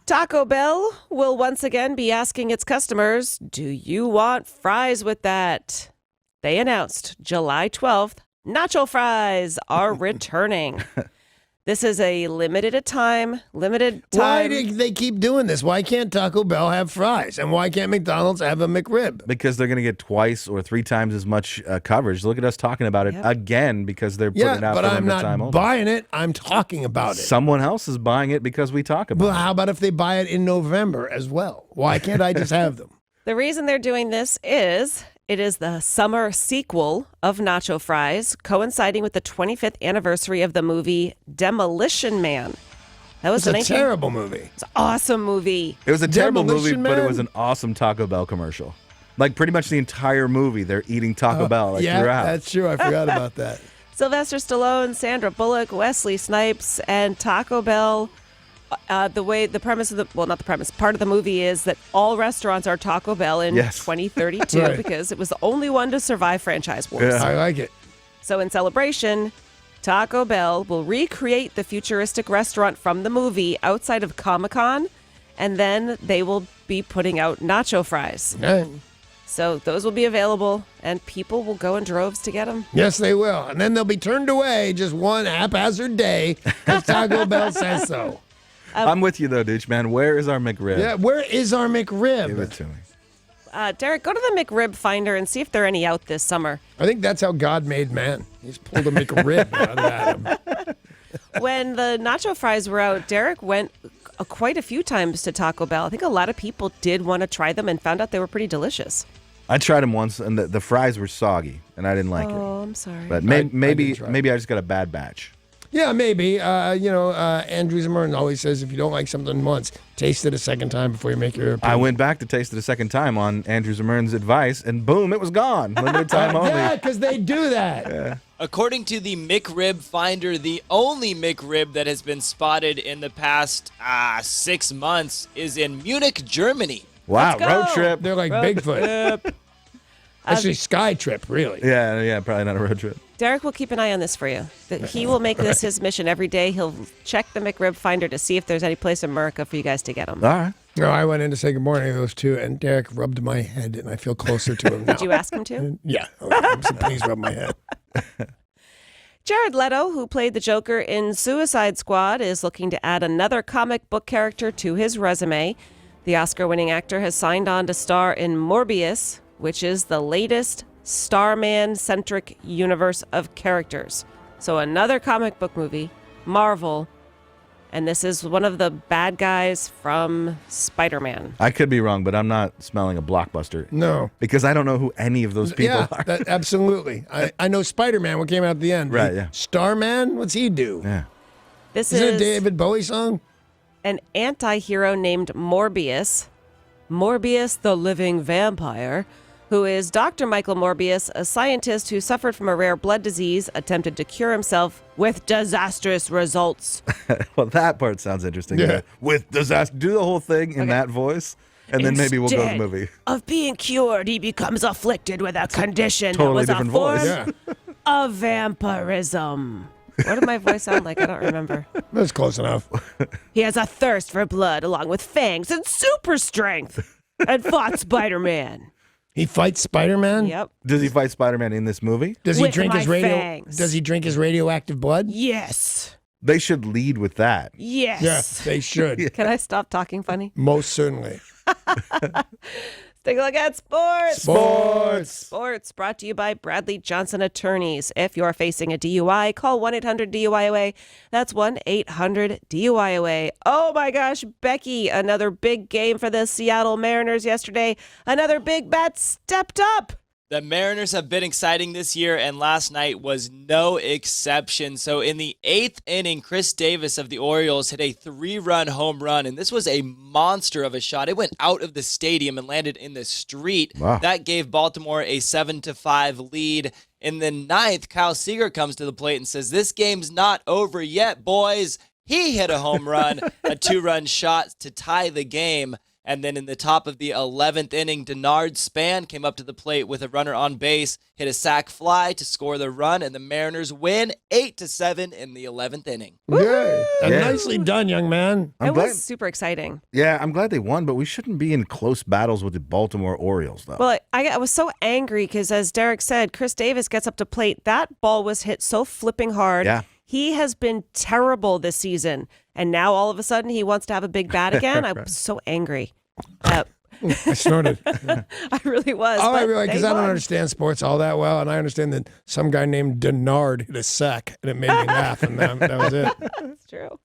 Taco Bell will once again be asking its customers, do you want fries with that? They announced July 12th, nacho fries are returning. This is a limited time.
Why do they keep doing this? Why can't Taco Bell have fries? And why can't McDonald's have a McRib?
Because they're going to get twice or 3 times as much coverage. Look at us talking about it
Yep.
again because they're putting
Yeah,
it out
but
for
I'm
limited time
not
only.
buying it. I'm talking about it.
Someone else is buying it because we talk about
Well, how about if they buy it in November as well? Why can't I just have them?
The reason they're doing this is it is the summer sequel of Nacho Fries, coinciding with the 25th anniversary of the movie Demolition Man. That was
It's a terrible movie.
It's an awesome movie.
it. It was a terrible movie,
Demolition
but it
Man?
was an awesome Taco Bell commercial. Like pretty much the entire movie, they're eating Taco Bell
yeah,
throughout.
that's true. I forgot about that.
Sylvester Stallone, Sandra Bullock, Wesley Snipes, and Taco Bell. Part of the movie is that all restaurants are Taco Bell in
Yes.
2032
Right.
because it was the only one to survive franchise wars.
Yeah.
I like it.
So in celebration, Taco Bell will recreate the futuristic restaurant from the movie outside of Comic-Con, and then they will be putting out nacho fries.
Right.
So those will be available, and people will go in droves to get them.
Yes, they will. And then they'll be turned away just one haphazard day because Taco Bell says so.
I'm with you though, Dooch, man. Where is our McRib?
Yeah, where is our McRib?
Give it to me.
Derek, go to the McRib Finder and see if there are any out this summer.
I think that's how God made man. He's pulled a McRib out of Adam.
When the nacho fries were out, Derek went quite a few times to Taco Bell. I think a lot of people did want to try them and found out they were pretty delicious.
I tried them once, and the fries were soggy, and I didn't like it.
Oh, I'm sorry.
But
I
maybe
did try it.
maybe I just got a bad batch.
Yeah, maybe. Andrew Zimmern always says if you don't like something once, taste it a second time before you make your opinion.
I went back to taste it a second time on Andrew Zimmern's advice, and boom, it was gone. Limited time only.
Yeah, because they do that.
According to the McRib Finder, the only McRib that has been spotted in the past 6 months is in Munich, Germany.
Wow,
Let's go.
road trip.
They're like Bigfoot. Actually, Sky Trip, really.
Yeah, probably not a road trip.
Derek will keep an eye on this for you. He will make this his mission every day. He'll check the McRib Finder to see if there's any place in America for you guys to get them.
All right.
No, I went in to say good morning to those two, and Derek rubbed my head, and I feel closer to him now.
Did you ask him to?
Yeah. So please rub my head.
Jared Leto, who played the Joker in Suicide Squad, is looking to add another comic book character to his resume. The Oscar-winning actor has signed on to star in Morbius, which is the latest Starman-centric universe of characters. So another comic book movie, Marvel, and this is one of the bad guys from Spider-Man.
I could be wrong, but I'm not smelling a blockbuster.
No.
Because I don't know who any of those people
Yeah,
are.
absolutely. I know Spider-Man, what came out at the end.
Right, yeah.
Starman, what's he do?
Yeah.
This
Isn't it a
is
David Bowie song?
an anti-hero named Morbius, the living vampire, who is Dr. Michael Morbius, a scientist who suffered from a rare blood disease, attempted to cure himself with disastrous results.
Well, that part sounds interesting.
Yeah.
With disaster. Do the whole thing in that voice, and then maybe we'll go to the
Instead
movie.
of being cured, he becomes afflicted with a condition
totally
that was a
different
form
voice.
Yeah.
of vampirism. What did my voice sound like? I don't remember.
That's close enough.
He has a thirst for blood along with fangs and super strength and fought Spider-Man.
He fights Spider-Man?
Yep.
Does he fight Spider-Man in this movie?
Does he
With
drink his
my
radio?
fangs.
Does he drink his radioactive blood?
Yes.
They should lead with that.
Yes.
Yes, they should.
Can I stop talking funny?
Most certainly.
Take a look at sports.
Sports.
Sports brought to you by Bradley Johnson Attorneys. If you're facing a DUI, call 1-800-DUI-AWAY. That's 1-800-DUI-AWAY. Oh my gosh, Becky, another big game for the Seattle Mariners yesterday. Another big bat stepped up.
The Mariners have been exciting this year, and last night was no exception. So in the 8th inning, Chris Davis of the Orioles hit a 3-run home run, and this was a monster of a shot. It went out of the stadium and landed in the street.
Wow.
That gave Baltimore a 7-5 lead. In the 9th, Kyle Seager comes to the plate and says, "This game's not over yet, boys." He hit a home run, a 2-run shot to tie the game. And then in the top of the 11th inning, Denard Span came up to the plate with a runner on base, hit a sac fly to score the run, and the Mariners win 8-7 in the 11th inning.
Yay.
Yeah.
Nicely done, young man.
It was super exciting.
Yeah, I'm glad they won, but we shouldn't be in close battles with the Baltimore Orioles, though.
Well, I was so angry because, as Derek said, Chris Davis gets up to plate. That ball was hit so flipping hard.
Yeah.
He has been terrible this season. And now all of a sudden he wants to have a big bat again. I was so angry.
I snorted.
I really was.
Oh, I
but
realize because
they
I don't
won.
understand sports all that well, and I understand that some guy named Denard hit a sack, and it made me laugh, and that was it.
That's true.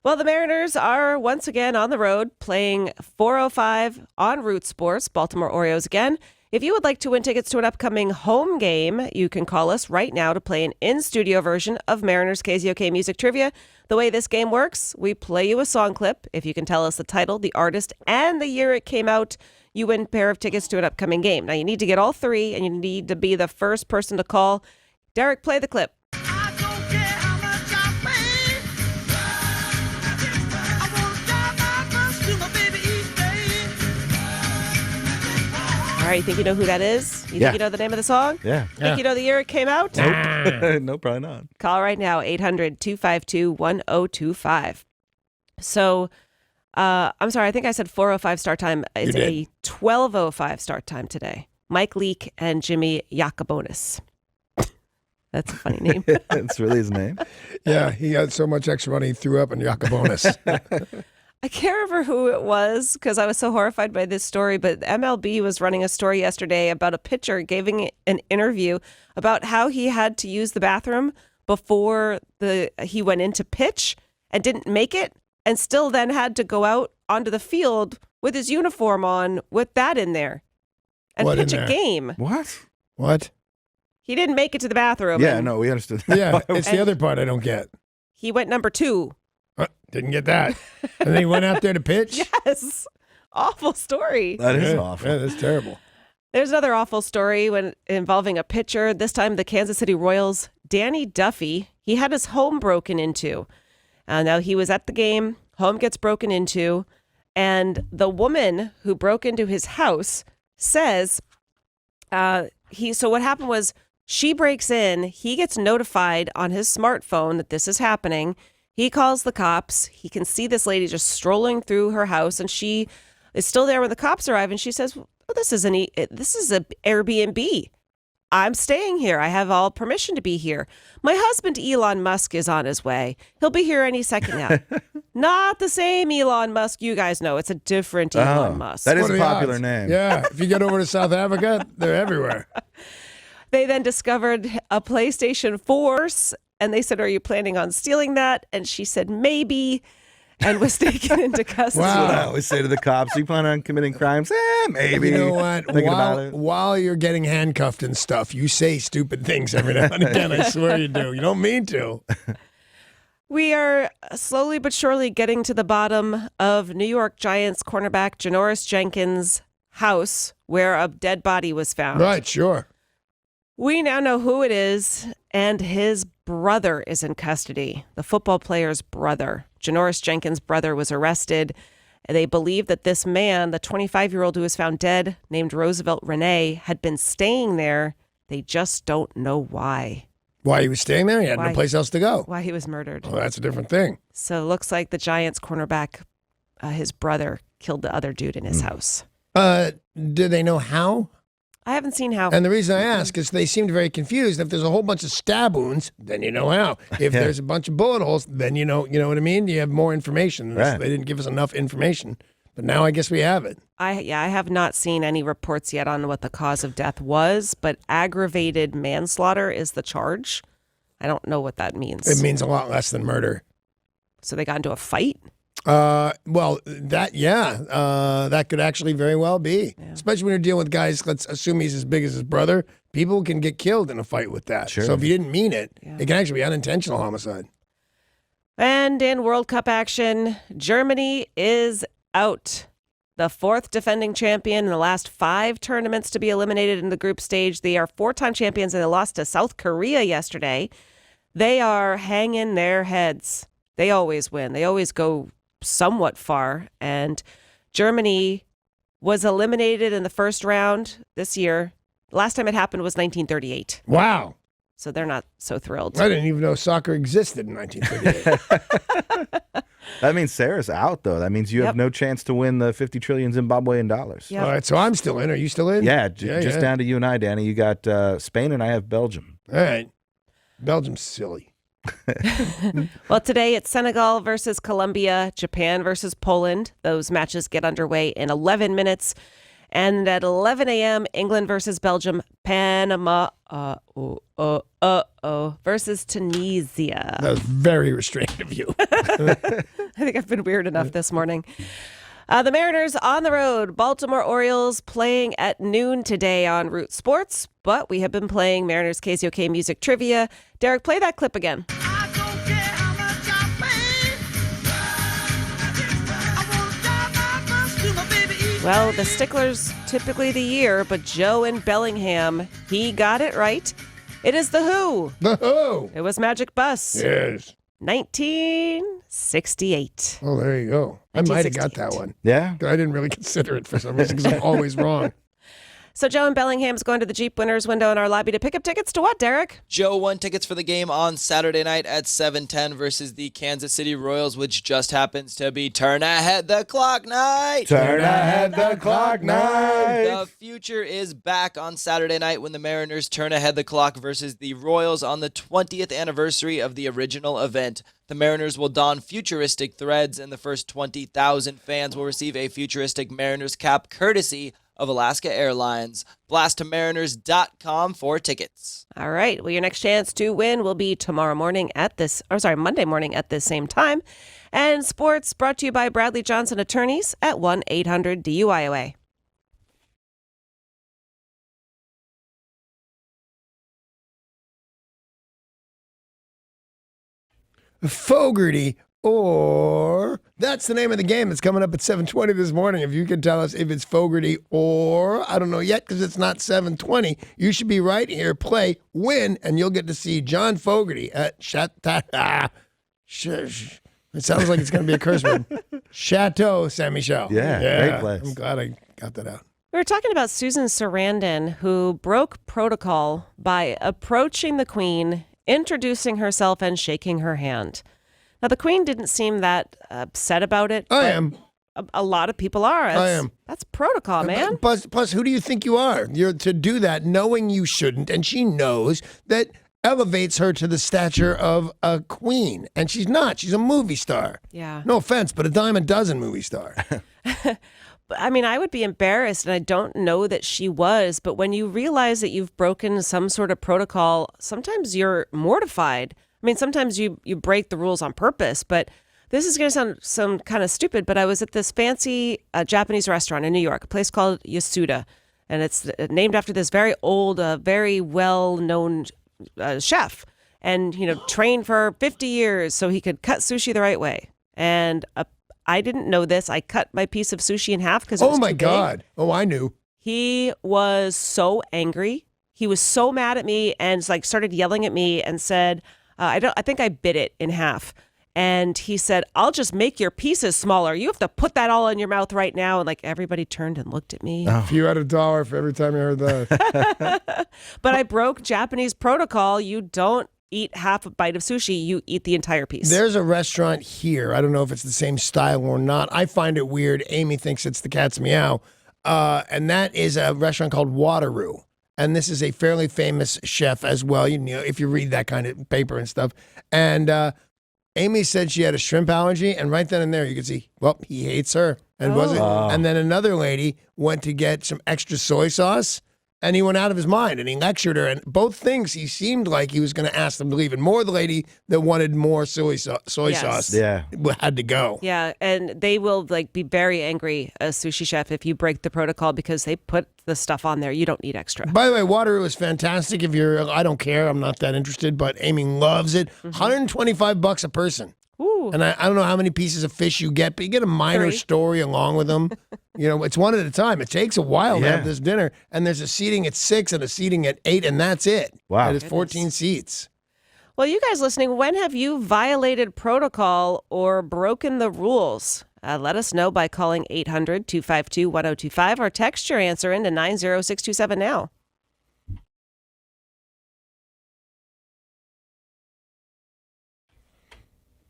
Well, the Mariners are once again on the road playing 4:05 on Root Sports, Baltimore Orioles again. If you would like to win tickets to an upcoming home game, you can call us right now to play an in-studio version of Mariners KZOK Music Trivia. The way this game works, we play you a song clip. If you can tell us the title, the artist, and the year it came out, you win a pair of tickets to an upcoming game. Now, you need to get all three, and you need to be the first person to call. Derek, play the clip. All right, you think you know who that is? You
Yeah.
think you know the name of the song?
Yeah.
Think you know the year it came out?
No, probably not.
Call right now, 800-252-1025. So, I'm sorry, I think I said 4:05 start time. It's a 12:05 start time today. Mike Leake and Jimmy Yacobonis. That's a funny name.
That's really his name.
Yeah, he had so much extra money he threw up in Yacobonis.
I can't remember who it was because I was so horrified by this story, but MLB was running a story yesterday about a pitcher giving an interview about how he had to use the bathroom before he went in to pitch and didn't make it, and still then had to go out onto the field with his uniform on with that in there and
What in
pitch a
there?
game.
What?
What?
He didn't make it to the bathroom.
Yeah,
and
no, we understood.
Yeah, it's the
And-
other part I don't get.
He went number 2.
Didn't get that. And then he went out there to pitch?
Yes. Awful story.
That is
Yeah,
awful.
Yeah, that's terrible.
There's another awful story involving a pitcher, this time the Kansas City Royals, Danny Duffy. He had his home broken into. Now he was at the game, home gets broken into, and the woman who broke into his house says so what happened was she breaks in, he gets notified on his smartphone that this is happening. He calls the cops. He can see this lady just strolling through her house, and she is still there when the cops arrive. And she says, "Oh, this is an Airbnb. I'm staying here. I have all permission to be here. My husband, Elon Musk, is on his way. He'll be here any second now." Not the same Elon Musk you guys know. It's a different Elon Musk.
That is
What
a
are the
popular
odds?
name.
Yeah, if you get over to South Africa, they're everywhere.
They then discovered a PlayStation 4, and they said, "Are you planning on stealing that?" And she said, "Maybe," and was taken into custody.
That's what I
Wow.
always say to the cops. You plan on committing crimes? Maybe.
You know what?
Thinking about it.
While you're getting handcuffed and stuff, you say stupid things every now and again. I swear you do. You don't mean to.
We are slowly but surely getting to the bottom of New York Giants cornerback Janoris Jenkins' house where a dead body was found.
Right, sure.
We now know who it is, and his brother is in custody. The football player's brother. Janoris Jenkins' brother was arrested. They believe that this man, the 25-year-old who was found dead, named Roosevelt Renee, had been staying there. They just don't know why.
Why he was staying there? He had
Why?
no place else to go.
Why he was murdered.
Well, that's a different thing.
So it looks like the Giants cornerback, his brother, killed the other dude in his house.
Do they know how?
I haven't seen how.
And the reason I ask is they seemed very confused. If there's a whole bunch of stab wounds, then you know how. If there's a bunch of bullet holes, then you know what I mean? You have more information.
Right.
They didn't give us enough information. But now I guess we have it.
I have not seen any reports yet on what the cause of death was, but aggravated manslaughter is the charge. I don't know what that means.
It means a lot less than murder.
So they got into a fight?
Well, that could actually very well be. Yeah. Especially when you're dealing with guys, let's assume he's as big as his brother. People can get killed in a fight with that.
Sure.
So if you didn't mean it, it can actually be unintentional homicide.
And in World Cup action, Germany is out. The fourth defending champion in the last 5 tournaments to be eliminated in the group stage. They are 4-time champions and they lost to South Korea yesterday. They are hanging their heads. They always win. They always go somewhat far. And Germany was eliminated in the first round this year. Last time it happened was 1938.
Wow.
So they're not so thrilled.
I didn't even know soccer existed in 1938.
That means Sarah's out, though. That means you have no chance to win the 50 trillion Zimbabwean dollars.
Yep.
All right, so I'm still in. Are you still in?
Yeah, just down to you and I, Danny. You got Spain and I have Belgium.
All right. Belgium's silly.
Well, today it's Senegal versus Colombia, Japan versus Poland. Those matches get underway in 11 minutes. And at 11 a.m., England versus Belgium, Panama versus Tunisia.
That was very restrained of you.
I think I've been weird enough this morning. The Mariners on the road. Baltimore Orioles playing at noon today on Root Sports. But we have been playing Mariners KZOK music trivia. Derek, play that clip again. Well, the stickler's typically the year, but Joe in Bellingham, he got it right. It is The Who.
The Who.
It was Magic Bus.
Yes.
1968.
Oh, there you go. I might have got that one.
Yeah?
I didn't really consider it for some reason because I'm always wrong.
So Joe in Bellingham's going to the Jeep winners window in our lobby to pick up tickets to what, Derek?
Joe won tickets for the game on Saturday night at 7:10 versus the Kansas City Royals, which just happens to be Turn Ahead the Clock night.
Turn ahead the clock night.
The future is back on Saturday night when the Mariners turn ahead the clock versus the Royals on the 20th anniversary of the original event. The Mariners will don futuristic threads, and the first 20,000 fans will receive a futuristic Mariners cap courtesy of Alaska Airlines. Blast to mariners.com for tickets.
All right. Well, your next chance to win will be Monday morning at this same time. And sports brought to you by Bradley Johnson Attorneys at 1-800-DUIOA.
Fogarty, or that's the name of the game that's coming up at 7:20 this morning. If you can tell us if it's Fogarty or I don't know yet because it's not 7:20, you should be right here. Play, win, and you'll get to see John Fogarty at It sounds like it's going to be a curse word. Chateau Saint Michel.
Yeah, great place.
I'm glad I got that out.
We were talking about Susan Sarandon, who broke protocol by approaching the Queen, introducing herself, and shaking her hand. Now, the Queen didn't seem that upset about it.
I am.
A lot of people are.
I am.
That's protocol, man.
Plus, who do you think you are? You're to do that knowing you shouldn't, and she knows that elevates her to the stature of a queen, and she's not. She's a movie star.
Yeah.
No offense, but a dime a dozen movie star.
I mean, I would be embarrassed, and I don't know that she was, but when you realize that you've broken some sort of protocol, sometimes you're mortified. I mean, sometimes you break the rules on purpose, but this is going to sound kind of stupid, but I was at this fancy Japanese restaurant in New York, a place called Yasuda, and it's named after this very old, very well-known chef, and, trained for 50 years so he could cut sushi the right way. And I didn't know this. I cut my piece of sushi in half because it was
Oh my
too big.
God. Oh, I knew.
He was so angry. He was so mad at me and started yelling at me and said, I think I bit it in half. And he said, I'll just make your pieces smaller. You have to put that all in your mouth right now. And everybody turned and looked at me.
If you had $1 for every time you heard that.
But I broke Japanese protocol. You don't eat half a bite of sushi. You eat the entire piece.
There's a restaurant here. I don't know if it's the same style or not. I find it weird. Amy thinks it's the Cat's Meow. and that is a restaurant called Wateroo. And this is a fairly famous chef as well, you know, if you read that kind of paper and stuff. And Amy said she had a shrimp allergy, and right then and there you could see, well, he hates her. And wasn't. And then another lady went to get some extra soy sauce, and he went out of his mind, and he lectured her. And both things, he seemed like he was going to ask them to leave. And more the lady that wanted more soy sauce had to go.
Yeah, and they will like be very angry as sushi chef if you break the protocol because they put the stuff on there. You don't need extra.
By the way, Wateroo is fantastic. If you're, I don't care. I'm not that interested, but Amy loves it. $125 a person.
Ooh.
And I don't know how many pieces of fish you get, but you get a minor
3.
story along with them. You know, it's one at a time. It takes a while to have this dinner. And there's a seating at 6 and a seating at 8, and that's it.
Wow.
It is 14 seats.
Well, you guys listening, when have you violated protocol or broken the rules? Let us know by calling 800-252-1025 or text your answer into 90627 now.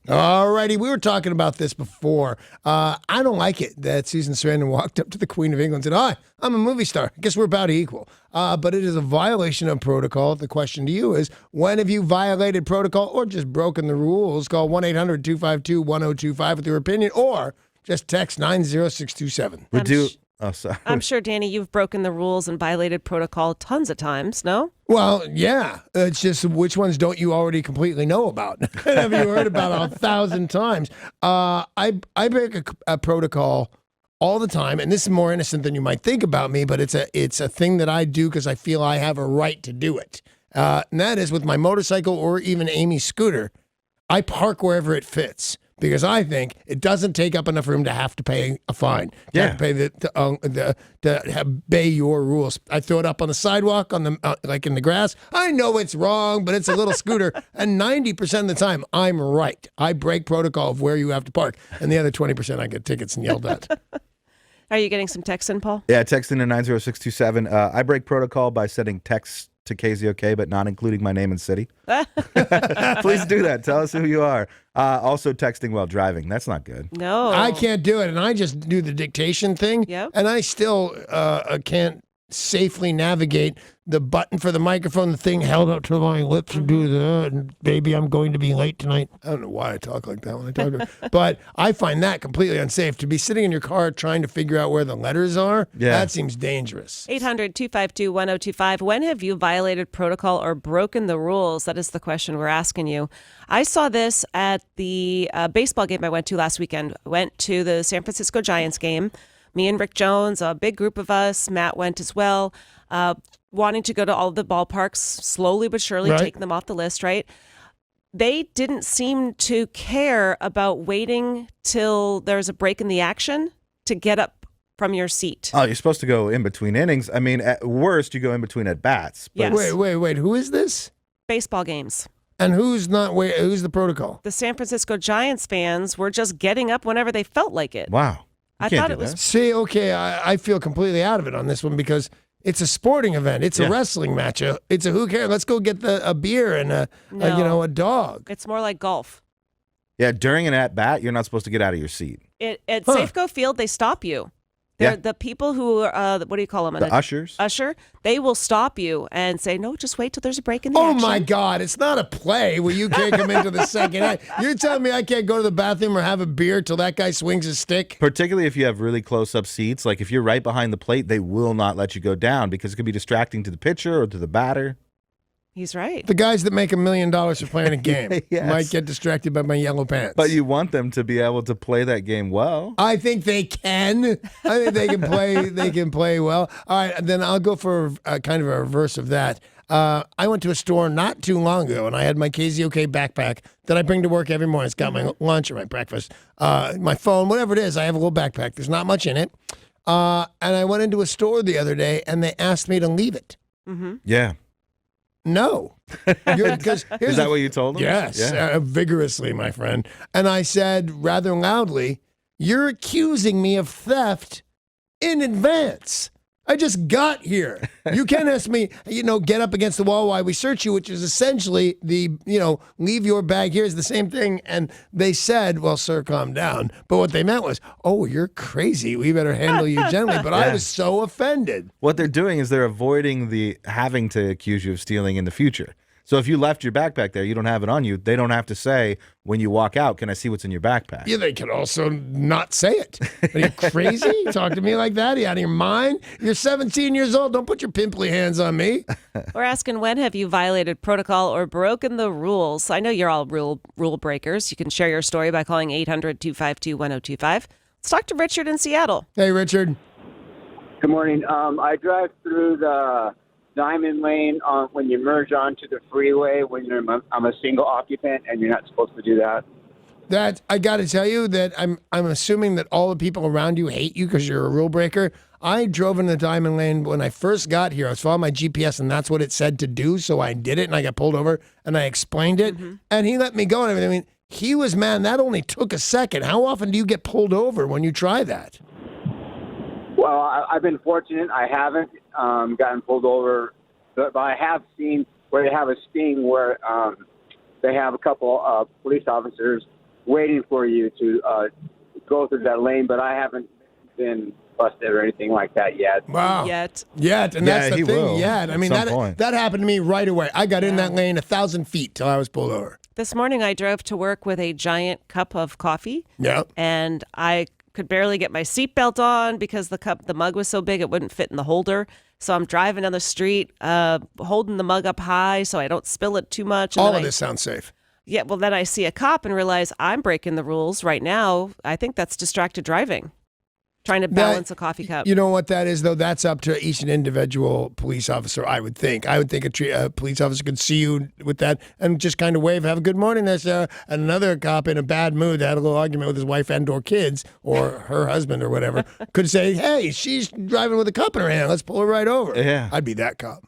All righty, we were talking about this before. I don't like it that Susan Sarandon walked up to the Queen of England and said, "Hi, I'm a movie star. I guess we're about equal." But it is a violation of protocol. The question to you is, when have you violated protocol or just broken the rules? Call 1-800-252-1025 with your opinion, or just text 90627.
I'm sure, Danny, you've broken the rules and violated protocol tons of times, no?
Well, yeah. It's just which ones don't you already completely know about? Have you heard about 1,000 times? I break a protocol all the time, and this is more innocent than you might think about me, but it's a thing that I do because I feel I have a right to do it. And that is with my motorcycle or even Amy's scooter. I park wherever it fits. Because I think it doesn't take up enough room to have to pay a fine. To have to pay to obey your rules. I throw it up on the sidewalk, on the like in the grass. I know it's wrong, but it's a little scooter, and 90% of the time I'm right. I break protocol of where you have to park, and the other 20% I get tickets and yelled at.
Are you getting some text in, Paul?
Yeah, text in to 90627. I break protocol by sending texts to KZOK, but not including my name and city. Please do that. Tell us who you are. Also texting while driving. That's not good.
No.
I can't do it, and I just do the dictation thing, and I still can't safely navigate the button for the microphone, the thing held up to my lips and do that, and baby, I'm going to be late tonight. I don't know why I talk like that when I talk to her, but I find that completely unsafe. To be sitting in your car trying to figure out where the letters are, that seems dangerous.
800-252-1025. When have you violated protocol or broken the rules? That is the question we're asking you. I saw this at the baseball game I went to last weekend. I went to the San Francisco Giants game. Me and Rick Jones, a big group of us. Matt went as well. Wanting to go to all of the ballparks, slowly but surely taking them off the list, right? They didn't seem to care about waiting till there's a break in the action to get up from your seat.
Oh, you're supposed to go in between innings. I mean, at worst, you go in between at bats.
Yes.
Wait. Who is this?
Baseball games.
And who's the protocol?
The San Francisco Giants fans were just getting up whenever they felt like it.
Wow.
I thought it was.
See, okay, I feel completely out of it on this one because it's a sporting event. It's a wrestling match. It's a who cares? Let's go get a beer and a dog.
It's more like golf.
Yeah, during an at-bat, you're not supposed to get out of your seat.
At Safeco Field, they stop you. They're the people who are, what do you call them?
The ushers.
Usher. They will stop you and say, no, just wait till there's a break in the action.
Oh, my God. It's not a play where you can't come into the second act. You're telling me I can't go to the bathroom or have a beer till that guy swings his stick?
Particularly if you have really close-up seats. Like if you're right behind the plate, they will not let you go down because it could be distracting to the pitcher or to the batter.
He's right.
The guys that make $1 million for playing a game might get distracted by my yellow pants.
But you want them to be able to play that game well.
I think they can. I think they can play. They can play well. All right, then I'll go for kind of a reverse of that. I went to a store not too long ago, and I had my KZOK backpack that I bring to work every morning. It's got my lunch or my breakfast, my phone, whatever it is. I have a little backpack. There's not much in it. And I went into a store the other day, and they asked me to leave it.
Mm-hmm.
Yeah.
No. Is
that what you told them?
Yes, vigorously, my friend. And I said rather loudly, "You're accusing me of theft in advance." I just got here. You can't ask me, get up against the wall while we search you, which is essentially leave your bag here is the same thing. And they said, well, sir, calm down. But what they meant was, oh, you're crazy. We better handle you gently. But I was so offended.
What they're doing is they're avoiding the having to accuse you of stealing in the future. So if you left your backpack there, you don't have it on you, they don't have to say when you walk out, can I see what's in your backpack?
Yeah, they can also not say it. Are you crazy? Talk to me like that? Are you out of your mind? You're 17 years old. Don't put your pimply hands on me.
We're asking, when have you violated protocol or broken the rules? I know you're all rule breakers. You can share your story by calling 800-252-1025. Let's talk to Richard in Seattle.
Hey, Richard.
Good morning. I drive through the Diamond Lane when you merge onto the freeway when I'm a single occupant, and you're not supposed to do that.
That I got to tell you that I'm assuming that all the people around you hate you because you're a rule breaker. I drove in the Diamond Lane when I first got here. I was following my GPS, and that's what it said to do, so I did it, and I got pulled over, and I explained it, and he let me go and everything. I mean, he was mad. That only took a second. How often do you get pulled over when you try that?
Well, I've been fortunate. I haven't gotten pulled over, but I have seen where they have a sting where they have a couple police officers waiting for you to go through that lane, but I haven't been busted or anything like that yet.
Wow.
Yet.
And that's the
he
thing.
will
Yet. I mean,
at some point.
that happened to me right away. I got in that lane 1,000 feet till I was pulled over.
This morning I drove to work with a giant cup of coffee.
Yeah.
And I could barely get my seatbelt on because the mug was so big it wouldn't fit in the holder. So I'm driving down the street, holding the mug up high so I don't spill it too much. And
All
then
of this sounds safe.
Yeah, well, then I see a cop and realize I'm breaking the rules right now. I think that's distracted driving, trying to balance a coffee cup.
You know what that is, though? That's up to each and individual police officer, I would think. I would think a police officer could see you with that and just kind of wave, have a good morning there, Sarah. And another cop in a bad mood that had a little argument with his wife and or kids or her husband or whatever could say, hey, she's driving with a cup in her hand. Let's pull her right over.
Yeah.
I'd be that cop.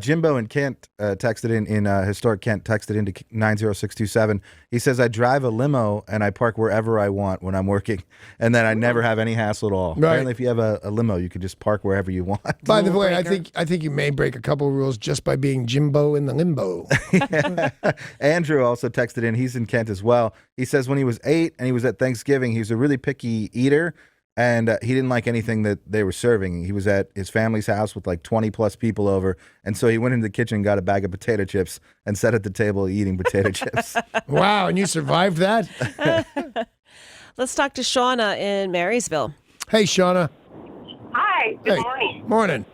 Jimbo in Kent texted in historic Kent, texted into 90627. He says, I drive a limo and I park wherever I want when I'm working, and then I never have any hassle at all.
Right.
Apparently, if you have a limo, you can just park wherever you want.
By the
Rule
way,
breaker.
I think you may break a couple of rules just by being Jimbo in the limbo.
Andrew also texted in. He's in Kent as well. He says when he was 8 and he was at Thanksgiving, he was a really picky eater. And he didn't like anything that they were serving. He was at his family's house with like 20 plus people over. And so he went into the kitchen, got a bag of potato chips, and sat at the table eating potato chips.
Wow, and you survived that?
Let's talk to Shauna in Marysville.
Hey, Shauna.
Hi, good
Hey.
morning.
Morning.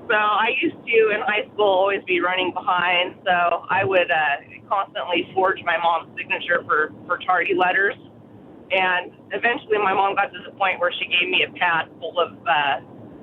So I used to, in high school, always be running behind. So I would constantly forge my mom's signature for tardy letters. And eventually my mom got to the point where she gave me a pad full of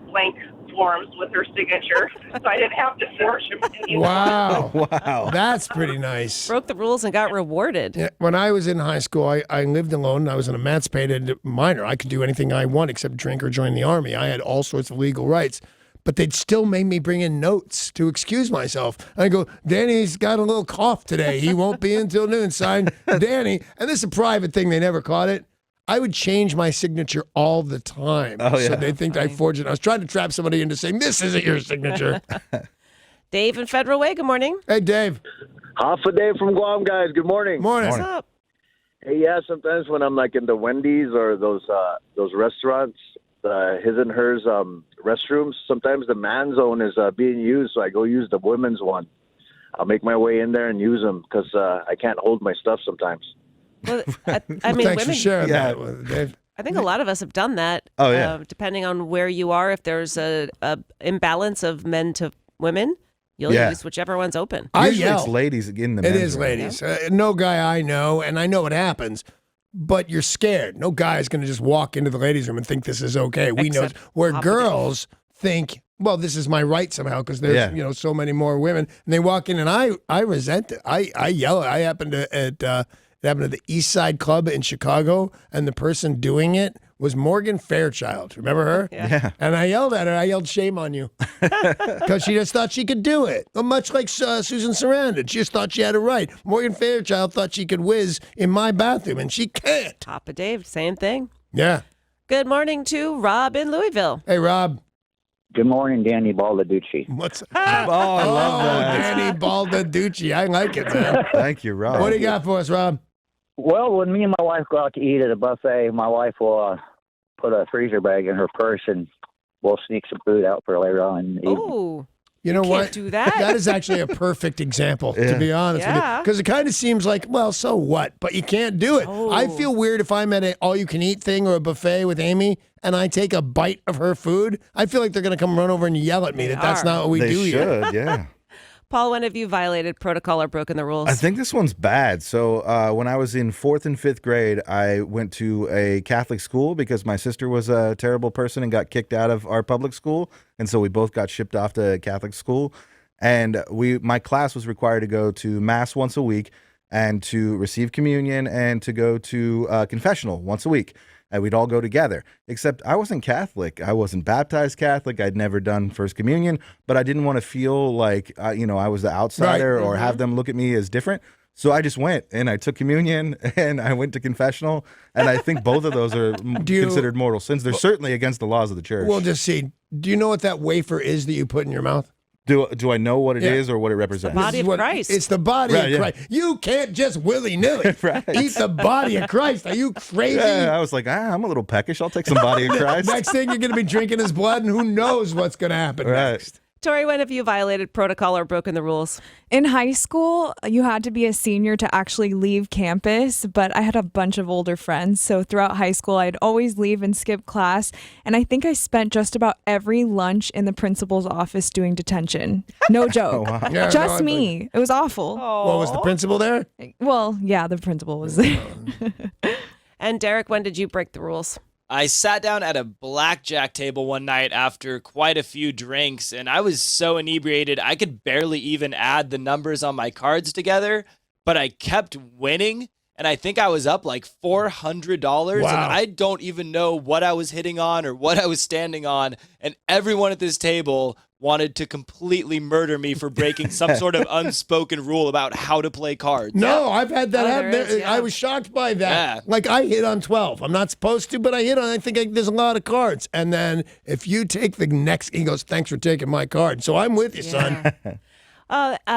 blank forms with her signature. So I didn't have to forge them anymore.
Wow.
Wow.
That's pretty nice.
Broke the rules and got rewarded.
Yeah, when I was in high school, I lived alone. I was an emancipated minor. I could do anything I want except drink or join the army. I had all sorts of legal rights. But they'd still make me bring in notes to excuse myself. I go, Danny's got a little cough today. He won't be in till noon. Signed, Danny. And this is a private thing. They never caught it. I would change my signature all the time.
Oh, yeah.
So they think I forged it. I was trying to trap somebody into saying, this isn't your signature.
Dave in Federal Way, good morning.
Hey, Dave.
Half a day from Guam, guys. Good morning.
Morning.
What's up?
Hey, yeah, sometimes when I'm like in the Wendy's or those restaurants, his and hers restrooms, sometimes the man zone is being used, so I go use the women's one. I'll make my way in there and use them because I can't hold my stuff sometimes.
Well, I mean,
Thanks for
women,
sharing
Yeah.
that with Dave.
I think a lot of us have done that.
Oh, yeah.
Depending on where you are, if there's a imbalance of men to women, you'll
Yeah.
use whichever one's open.
I
Usually
yell.
it's ladies in the
It
men's
is
room.
ladies. No guy I know, and I know it happens, but you're scared. No guy is going to just walk into the ladies' room and think this is okay. We know
Except
where
opposite.
girls think, well, this is my right somehow because there's
Yeah.
so many more women, and they walk in, and I resent it. I yell. I happened to it happened at the East Side Club in Chicago, and the person doing it was Morgan Fairchild. Remember her?
Yeah.
And I yelled at her. I yelled, shame on you. Because she just thought she could do it. Well, much like Susan Sarandon. She just thought she had it right. Morgan Fairchild thought she could whiz in my bathroom, and she can't.
Papa Dave, same thing.
Yeah.
Good morning to Rob in Louisville.
Hey, Rob.
Good morning, Danny Baldaducci.
What's
I love that.
Danny Baldaducci. I like it, man.
Thank you, Rob.
What do you got for us, Rob?
Well, when me and my wife go out to eat at a buffet, my wife will put a freezer bag in her purse and we'll sneak some food out for later on in the evening.
Oh,
You know
can't
what?
do that.
That is actually a perfect example, to
Yeah.
be honest with you.
Yeah.
Because it kind of seems like, well, so what? But you can't do it.
Oh.
I feel weird if I'm at an all-you-can-eat thing or a buffet with Amy and I take a bite of her food. I feel like they're going to come run over and yell at me that that's
are.
not what we
They
do here.
should, yeah.
Paul, when have you violated protocol or broken the rules?
I think this one's bad. So when I was in 4th and 5th grade, I went to a Catholic school because my sister was a terrible person and got kicked out of our public school. And so we both got shipped off to Catholic school. And my class was required to go to Mass once a week and to receive communion and to go to confessional once a week. And we'd all go together. Except I wasn't Catholic. I wasn't baptized Catholic. I'd never done First Communion. But I didn't want to feel like, I was the outsider or have them look at me as different. So I just went and I took communion and I went to confessional. And I think both of those are considered mortal sins. They're certainly against the laws of the church.
We'll just see. Do you know what that wafer is that you put in your mouth?
Do I know what it
Yeah.
is or what it represents?
body
This is
of
what-
Christ.
It's the body
Right,
of
yeah.
Christ. You can't just willy-nilly
Right.
eat the body of Christ. Are you crazy?
Yeah, I was like, I'm a little peckish. I'll take some body of Christ.
Next thing, you're going to be drinking his blood, and who knows what's going to happen
Right.
next.
Tori, when have you violated protocol or broken the rules?
In high school, you had to be a senior to actually leave campus, but I had a bunch of older friends. So throughout high school, I'd always leave and skip class. And I think I spent just about every lunch in the principal's office doing detention. No joke.
wow.
Yeah,
Just
no,
me. It was awful.
Well, was the principal there?
Well, yeah, the principal was there.
And Derek, when did you break the rules?
I sat down at a blackjack table one night after quite a few drinks, and I was so inebriated I could barely even add the numbers on my cards together, but I kept winning, and I think I was up like $400,
Wow.
and I don't even know what I was hitting on or what I was standing on, and everyone at this table wanted to completely murder me for breaking some sort of unspoken rule about how to play cards.
No, I've had that
Oh,
happen.
there is, yeah.
I was shocked by that.
Yeah.
Like, I hit on 12. I'm not supposed to, but I hit on, I think there's a lot of cards. And then if you take the next, he goes, thanks for taking my card. So I'm with you, son.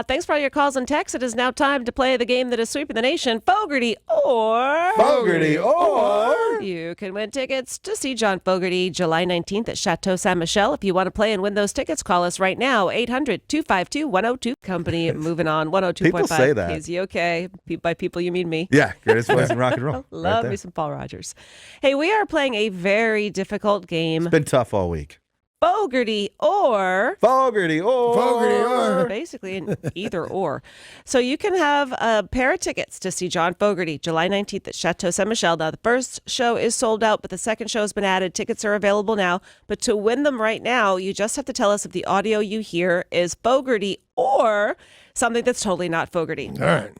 Thanks for all your calls and texts. It is now time to play the game that is sweeping the nation, Fogarty or...
Fogarty or...
You can win tickets to see John Fogarty July 19th at Chateau Saint Michel. If you want to play and win those tickets, call us right now, 800-252-102. Company moving on 102.5
People say that.
KZOK. By people, you mean me.
Yeah, greatest voice in rock and roll.
Love
right
me some Paul Rogers. Hey, we are playing a very difficult game,
It's been tough all week.
Fogarty or...
Fogarty or...
Fogarty or...
Basically an either or. So you can have a pair of tickets to see John Fogarty July 19th at Chateau Saint Michel. Now, the first show is sold out, but the second show has been added. Tickets are available now. But to win them right now, you just have to tell us if the audio you hear is Fogarty or something that's totally not Fogarty.
All right.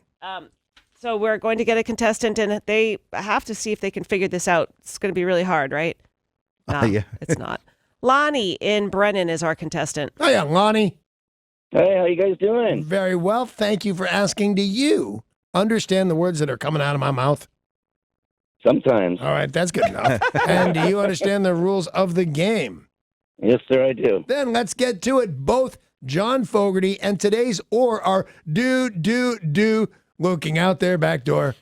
So we're going to get a contestant, and they have to see if they can figure this out. It's going to be really hard, right? No,
Yeah.
it's not. Lonnie in Brennan is our contestant.
Oh, yeah, Lonnie.
Hey, how you guys doing?
Very well. Thank you for asking. Do you understand the words that are coming out of my mouth?
Sometimes.
All right, that's good enough. And do you understand the rules of the game?
Yes, sir, I do.
Then let's get to it. Both John Fogarty and today's or are do looking out their back door.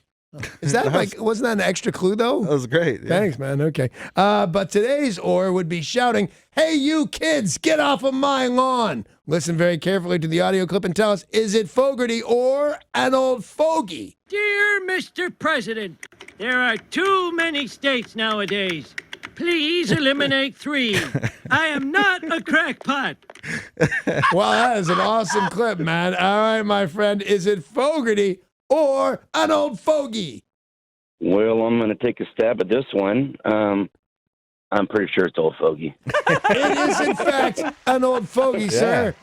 Is that like, wasn't that an extra clue though?
That was great. Yeah.
Thanks, man. Okay. But today's or would be shouting, "Hey, you kids, get off of my lawn." Listen very carefully to the audio clip and tell us, is it Fogarty or an old fogey?
Dear Mr. President, there are too many states nowadays. Please eliminate 3. I am not a crackpot.
Well, that is an awesome clip, man. All right, my friend, is it Fogarty or an old fogey?
Well, I'm going to take a stab at this one. I'm pretty sure it's old fogey.
It is, in fact, an old fogey, sir.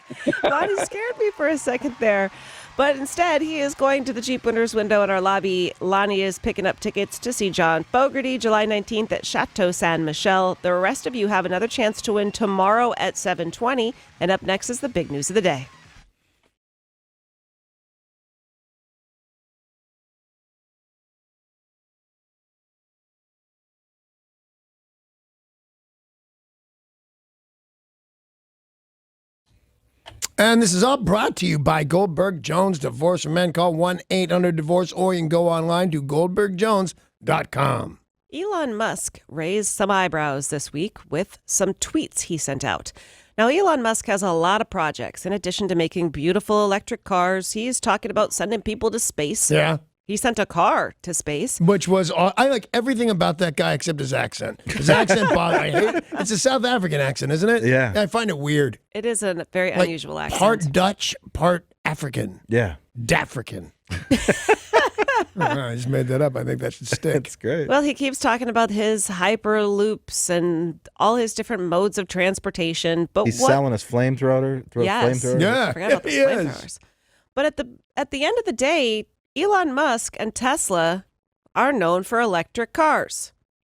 Lonnie scared me for a second there. But instead, he is going to the Jeep winner's window in our lobby. Lonnie is picking up tickets to see John Fogarty July 19th at Chateau Saint Michel. The rest of you have another chance to win tomorrow at 7:20. And up next is the big news of the day.
And this is all brought to you by Goldberg Jones Divorce for Men. Call 1-800-DIVORCE, or you can go online to goldbergjones.com.
Elon Musk raised some eyebrows this week with some tweets he sent out. Now, Elon Musk has a lot of projects. In addition to making beautiful electric cars, he's talking about sending people to space.
Yeah.
He sent a car to space.
Which was, I like everything about that guy except his accent. His accent bothers me. I hate it. It's a South African accent, isn't it?
Yeah.
I find it weird.
It is a very
Like,
unusual accent.
Part Dutch, part African.
Yeah.
Dafrican. I just made that up. I think that should stick.
That's great.
Well, he keeps talking about his hyperloops and all his different modes of transportation. But
He's selling us flamethrower.
Yes.
Flamethrower.
Yeah,
Forgot about the
he is.
flamethrowers. But at the end of the day, Elon Musk and Tesla are known for electric cars.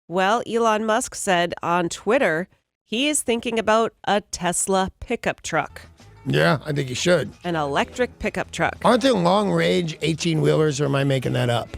Well, Elon Musk said on Twitter he is thinking about a Tesla pickup truck,
Yeah, I think you should.
an electric pickup truck.
Aren't there long-range 18-wheelers, or am I making that up?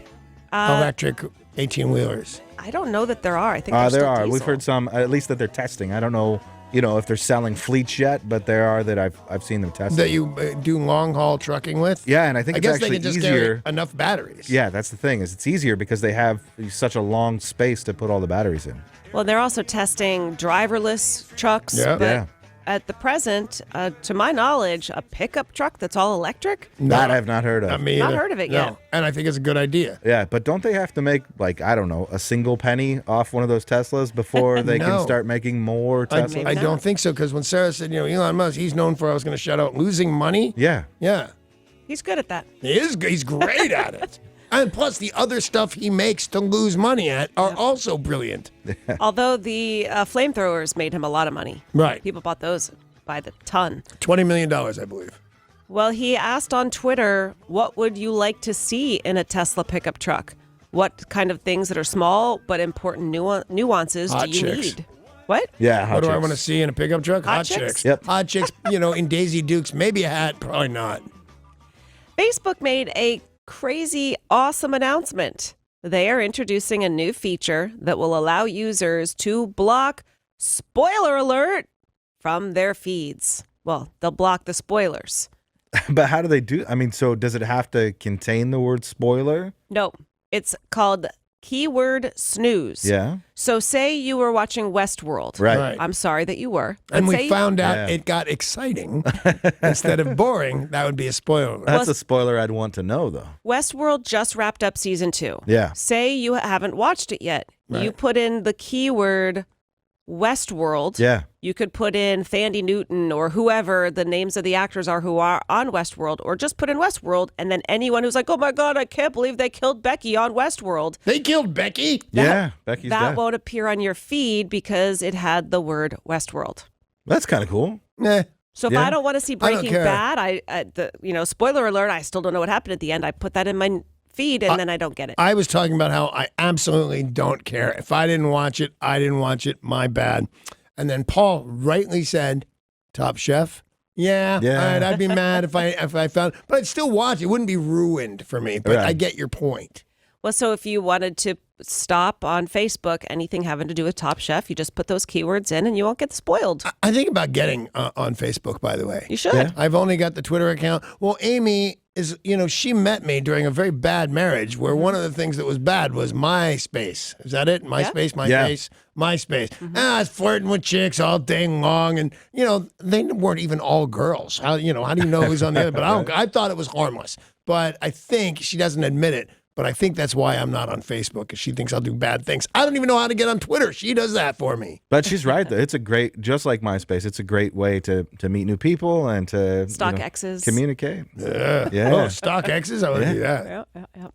Electric 18-wheelers.
I don't know that there are. I think
There
still
are.
diesel.
We've heard some, at least that they're testing. I don't know, if they're selling fleets yet, but there are that I've seen them testing.
That you do long-haul trucking with?
Yeah, and I think it's
guess
actually
they can just
easier.
carry enough batteries.
Yeah, that's the thing. Is it's easier because they have such a long space to put all the batteries in.
Well, they're also testing driverless trucks.
Yeah.
But
Yeah.
at the present, to my knowledge, a pickup truck that's all electric?
That I've not heard of.
Not me
Not
either.
heard of it
No.
yet.
And I think it's a good idea.
Yeah, but don't they have to make, like, I don't know, a single penny off one of those Teslas before they
No.
can start making more Teslas?
I don't think so, because when Sarah said, Elon Musk, he's known for, I was going to shout out, losing money.
Yeah.
Yeah.
He's good at that.
He's great at it. And plus, the other stuff he makes to lose money at are also brilliant.
Although the flamethrowers made him a lot of money.
Right.
People bought those by the ton.
$20 million, I believe.
Well, he asked on Twitter, what would you like to see in a Tesla pickup truck? What kind of things that are small but important nuances
Hot
do you
chicks.
need? What?
Yeah, hot
What do I
chicks.
want to see in a pickup truck?
Hot chicks?
Yep.
Hot chicks, in Daisy Dukes. Maybe a hat, probably not.
Facebook made a crazy, awesome announcement. They are introducing a new feature that will allow users to block, spoiler alert, from their feeds. Well, they'll block the spoilers.
But how do they do? I mean, so does it have to contain the word spoiler?
No, it's called keyword snooze.
Yeah.
So say you were watching Westworld.
Right.
I'm sorry that you were.
And
But
we
say-
found out
Yeah.
it got exciting instead of boring. That would be a spoiler.
That's a spoiler I'd want to know, though.
Westworld just wrapped up season 2.
Yeah.
Say you haven't watched it yet. You
Right.
put in the keyword Westworld.
Yeah.
You could put in Thandie Newton or whoever the names of the actors are who are on Westworld, or just put in Westworld, and then anyone who's like, oh my God, I can't believe they killed Becky on Westworld.
They killed Becky?
Yeah, Becky's
That
dead.
won't appear on your feed because it had the word Westworld.
That's kind of cool.
Nah.
So if
Yeah.
I don't want to see
I don't
Breaking
care.
Bad, spoiler alert, I still don't know what happened at the end. I put that in my feed and then I don't get it.
I was talking about how I absolutely don't care. If I didn't watch it, I didn't watch it. My bad. And then Paul rightly said, Top Chef. Yeah.
Yeah.
All right, I'd be mad if I found, but I'd still watch it. It wouldn't be ruined for me. But
Right.
I get your point.
Well, so if you wanted to stop on Facebook anything having to do with Top Chef, you just put those keywords in and you won't get spoiled.
I think about getting on Facebook, by the way.
You should.
Yeah.
I've only got the Twitter account. Well, Amy is, she met me during a very bad marriage where one of the things that was bad was MySpace. Is that it? MySpace,
Yeah.
MySpace. I was flirting with chicks all day long, and they weren't even all girls. How do you know who's on the other? But I thought it was harmless. But I think she doesn't admit it. But I think that's why I'm not on Facebook, because she thinks I'll do bad things. I don't even know how to get on Twitter. She does that for me.
But she's right, though. It's a great, just like MySpace, it's a great way to meet new people and to
Stalk exes.
communicate.
Yeah.
Yeah.
Oh, stock X's? I want to do that.
Yeah.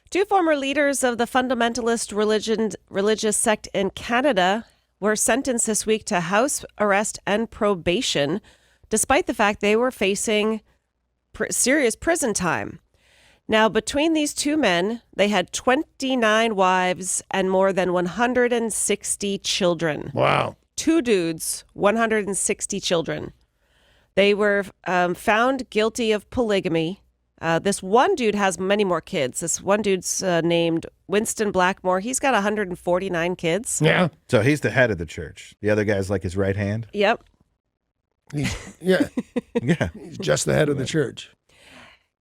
Two former leaders of the fundamentalist religious sect in Canada were sentenced this week to house arrest and probation, despite the fact they were facing serious prison time. Now, between these two men, they had 29 wives and more than 160 children.
Wow.
Two dudes, 160 children. They were found guilty of polygamy. This one dude has many more kids. This one dude's named Winston Blackmore. He's got 149 kids.
Yeah.
So he's the head of the church. The other guy's like his right hand.
Yep.
Yeah,
Yeah.
he's just the head of the church.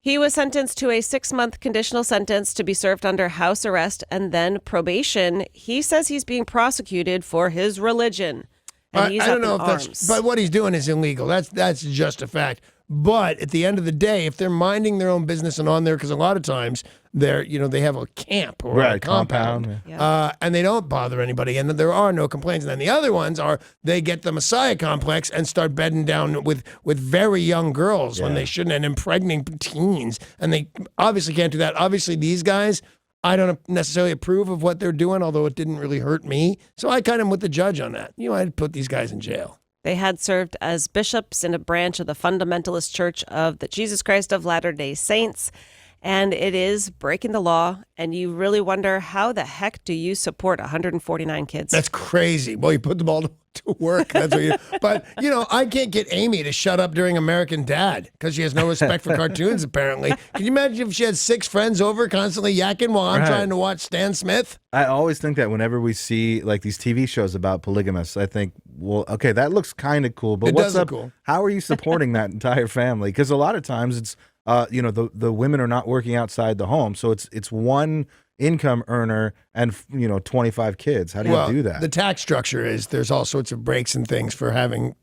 He was sentenced to a 6-month conditional sentence to be served under house arrest and then probation. He says he's being prosecuted for his religion. And he's
I don't
up
know
in
if
arms.
that's, but what he's doing is illegal. That's just a fact. But at the end of the day, if they're minding their own business and on there, because a lot of times they have a camp or a compound, and they don't bother anybody, and there are no complaints. And then the other ones are they get the Messiah complex and start bedding down with very young girls when they shouldn't, and impregnating teens, and they obviously can't do that. Obviously, these guys, I don't necessarily approve of what they're doing, although it didn't really hurt me. So I kind of am with the judge on that. I'd put these guys in jail.
They had served as bishops in a branch of the Fundamentalist Church of the Jesus Christ of Latter-day Saints, and it is breaking the law, and you really wonder, how the heck do you support 149 kids?
That's crazy. Well, you put them all to work. That's what you. But I can't get Amy to shut up during American Dad because she has no respect for cartoons. Apparently, can you imagine if she had 6 friends over constantly yakking while I'm trying to watch Stan Smith?
I always think that whenever we see like these TV shows about polygamists, I think, well, okay, that looks kind of cool, but
It
what's
does look
up?
cool.
How are you supporting that entire family? Because a lot of times it's, the women are not working outside the home, so it's one income earner and 25 kids. How do you do that?
The tax structure is there's all sorts of breaks and things for having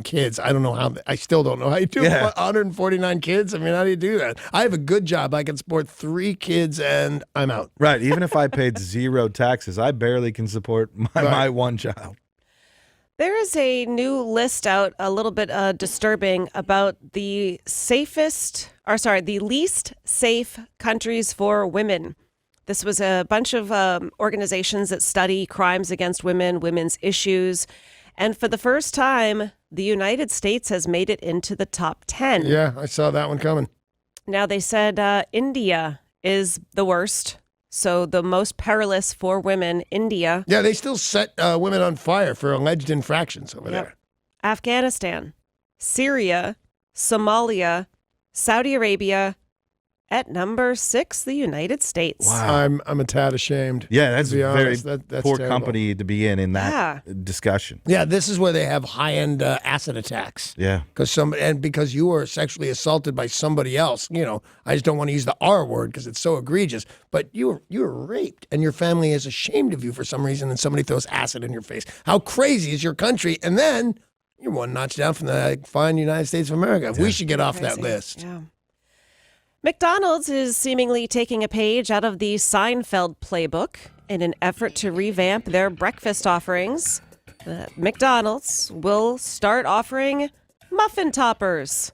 kids. I don't know how. I still don't know how you do it. 149 kids. I mean, how do you do that? I have a good job. I can support 3 kids and I'm out.
Right. Even if I paid 0 taxes, I barely can support my one child.
There is a new list out, a little bit disturbing, about the least safe countries for women. This was a bunch of organizations that study crimes against women, women's issues. And for the first time, the United States has made it into the top 10.
Yeah, I saw that one coming.
Now, they said India is the worst. So the most perilous for women, India.
Yeah, they still set women on fire for alleged infractions over there.
Afghanistan, Syria, Somalia, Saudi Arabia. At number 6, the United States.
Wow.
I'm a tad ashamed.
Yeah, that's
to be
very
honest. That's
poor
terrible.
company to be in that discussion.
Yeah, this is where they have high-end acid attacks.
Yeah.
Because you were sexually assaulted by somebody else. I just don't want to use the R word because it's so egregious. But you were raped, and your family is ashamed of you for some reason, and somebody throws acid in your face. How crazy is your country? And then you're one notch down from the fine United States of America. We should get off that list.
Yeah. McDonald's is seemingly taking a page out of the Seinfeld playbook in an effort to revamp their breakfast offerings. McDonald's will start offering muffin toppers.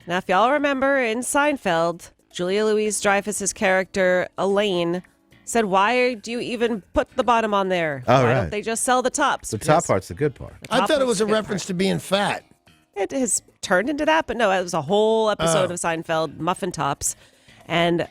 Now, if y'all remember in Seinfeld, Julia Louis-Dreyfus's character, Elaine, said, why do you even put the bottom on there? Why don't they just sell the tops?
The top part's the good part.
I thought it was a reference to being fat.
It has turned into that, but no, it was a whole episode of Seinfeld, muffin tops, and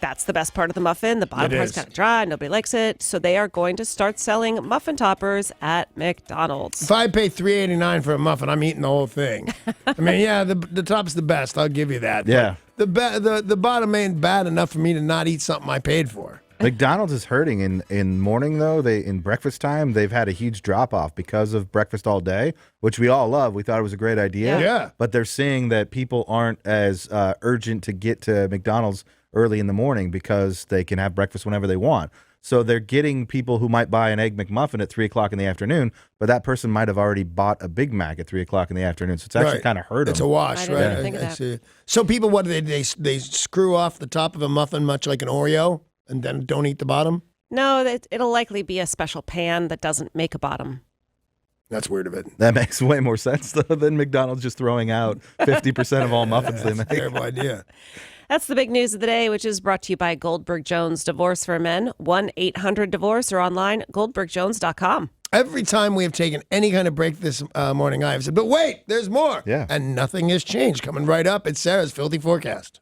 that's the best part of the muffin. The bottom part's kind of dry, nobody likes it, so they are going to start selling muffin toppers at McDonald's.
If I pay $3.89 for a muffin, I'm eating the whole thing. I mean, yeah, the top's the best. I'll give you that.
Yeah.
But the bottom ain't bad enough for me to not eat something I paid for.
McDonald's is hurting in morning though. In breakfast time, they've had a huge drop off because of breakfast all day, which we all love. We thought it was a great idea.
Yeah.
But they're seeing that people aren't as urgent to get to McDonald's early in the morning because they can have breakfast whenever they want. So they're getting people who might buy an Egg McMuffin at 3 o'clock in the afternoon, but that person might have already bought a Big Mac at 3 o'clock in the afternoon. So it's actually kind of hurt them.
It's a wash, right? I see. So people, what do they screw off the top of a muffin much like an Oreo and then don't eat the bottom?
No, it'll likely be a special pan that doesn't make a bottom.
That's weird of it.
That makes way more sense though than McDonald's just throwing out 50% of all muffins they make.
Terrible idea.
That's the big news of the day, which is brought to you by Goldberg Jones Divorce for Men, 1-800-DIVORCE, or online, goldbergjones.com.
Every time we have taken any kind of break this morning, I have said, but wait, there's more.
Yeah.
And nothing has changed. Coming right up, it's Sarah's Filthy Forecast.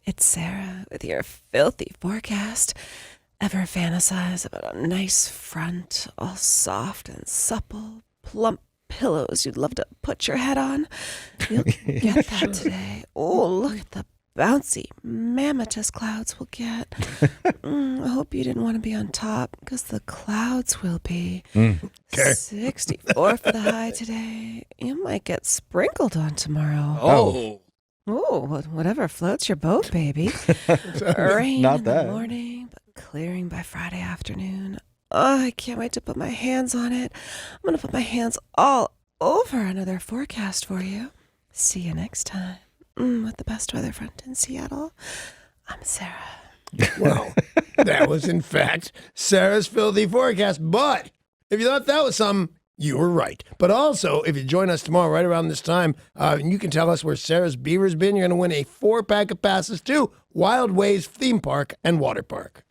It's Sara with your filthy forecast. Ever fantasize about a nice front, all soft and supple, plump pillows you'd love to put your head on? You'll get that today. Oh, look at the bouncy mammotus clouds we'll get. I hope you didn't want to be on top, because the clouds will be.
Okay.
64 for the high today. You might get sprinkled on tomorrow.
Oh.
Oh, whatever floats your boat, baby. Rain
Not
in
that.
the morning, but clearing by Friday afternoon. Oh, I can't wait to put my hands on it. I'm going to put my hands all over another forecast for you. See you next time. With the best weather front in Seattle, I'm Sara.
Well, that was in fact Sarah's filthy forecast. But if you thought that was something, you were right. But also, if you join us tomorrow right around this time, and you can tell us where Sarah's beaver's been, you're going to win a 4-pack of passes to Wild Ways Theme Park and Water Park.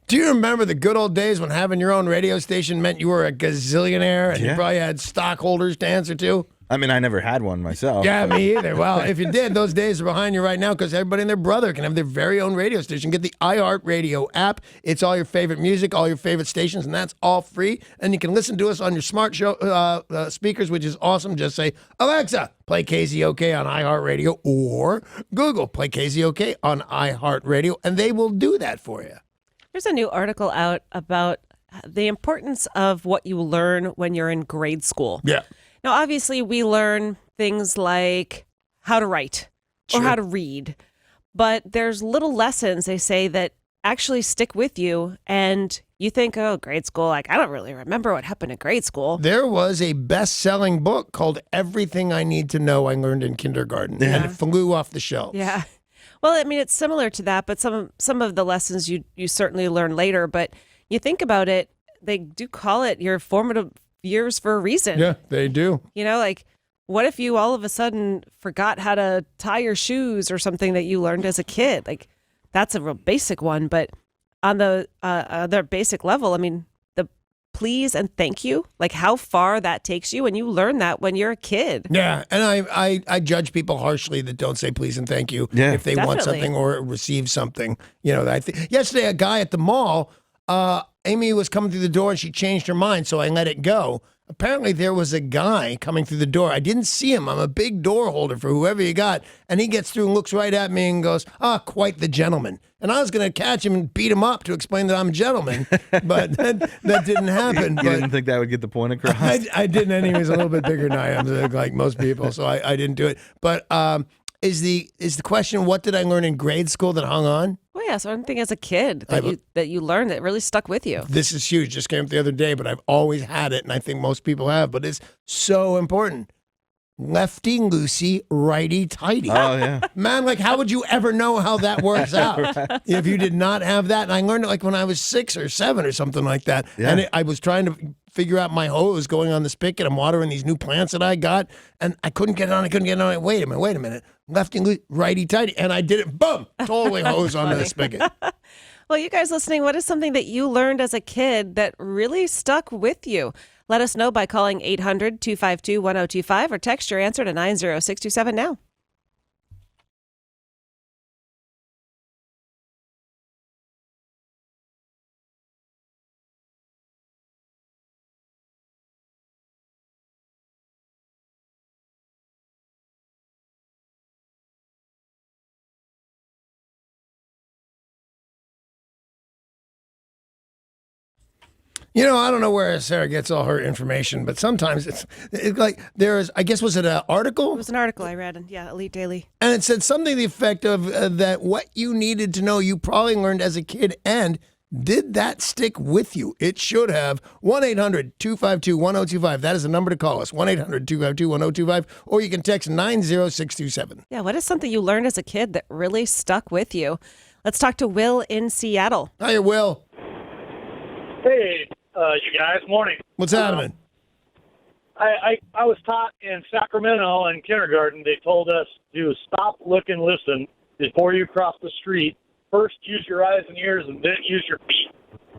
Do you remember the good old days when having your own radio station meant you were a gazillionaire and you probably had stockholders to answer to?
I mean, I never had one myself.
Yeah, me either. Well, if you did, those days are behind you right now, because everybody and their brother can have their very own radio station. Get the iHeartRadio app. It's all your favorite music, all your favorite stations, and that's all free. And you can listen to us on your smart speakers, which is awesome. Just say, Alexa, play KZOK on iHeartRadio, or Google, play KZOK on iHeartRadio, and they will do that for you.
There's a new article out about the importance of what you learn when you're in grade school.
Yeah.
Now, obviously, we learn things like how to write or how to read, but there's little lessons, they say, that actually stick with you, and you think, oh, grade school, like, I don't really remember what happened in grade school.
There was a best-selling book called Everything I Need to Know I Learned in Kindergarten, and it flew off the shelves.
Yeah. Well, I mean, it's similar to that, but some of the lessons you certainly learn later. But you think about it, they do call it your formative years for a reason.
Yeah, they do.
You know, like, what if you all of a sudden forgot how to tie your shoes or something that you learned as a kid? Like, that's a real basic one. But on the other basic level, I mean, the please and thank you, like how far that takes you, and you learn that when you're a kid.
Yeah, and I judge people harshly that don't say please and thank you if they want something or receive something. You know, yesterday a guy at the mall, Amy was coming through the door and she changed her mind, so I let it go. Apparently there was a guy coming through the door. I didn't see him. I'm a big door holder for whoever you got. And he gets through and looks right at me and goes, quite the gentleman. And I was going to catch him and beat him up to explain that I'm a gentleman, but that didn't happen.
You didn't think that would get the point across?
I didn't, and he was a little bit bigger than I am, like most people, so I didn't do it. But is the question, what did I learn in grade school that hung on?
Well, yeah, so anything as a kid that you learned that really stuck with you.
This is huge. Just came up the other day, but I've always had it, and I think most people have, but it's so important. Lefty loosey, righty tighty.
Oh, yeah.
Man, like, how would you ever know how that works out if you did not have that? And I learned it like when I was 6 or 7 or something like that. Yeah. And I was trying to figure out my hose going on the spigot. I'm watering these new plants that I got, and I couldn't get it on. Wait a minute. Lefty loosey, righty tighty. And I did it. Boom. Totally hose onto the spigot.
Well, you guys listening, what is something that you learned as a kid that really stuck with you? Let us know by calling 800-252-1025 or text your answer to 90627 now.
You know, I don't know where Sara gets all her information, but sometimes it's like there's, I guess, was it an article?
It was an article I read in, Elite Daily.
And it said something to the effect of that what you needed to know you probably learned as a kid, and did that stick with you? It should have. 1-800-252-1025. That is the number to call us. 1-800-252-1025. Or you can text 90627.
Yeah, what is something you learned as a kid that really stuck with you? Let's talk to Will in Seattle.
Hiya, Will.
Hey, you guys. Morning.
What's happening?
I was taught in Sacramento in kindergarten, they told us to stop, look, and listen before you cross the street first use your eyes and ears and then use your feet.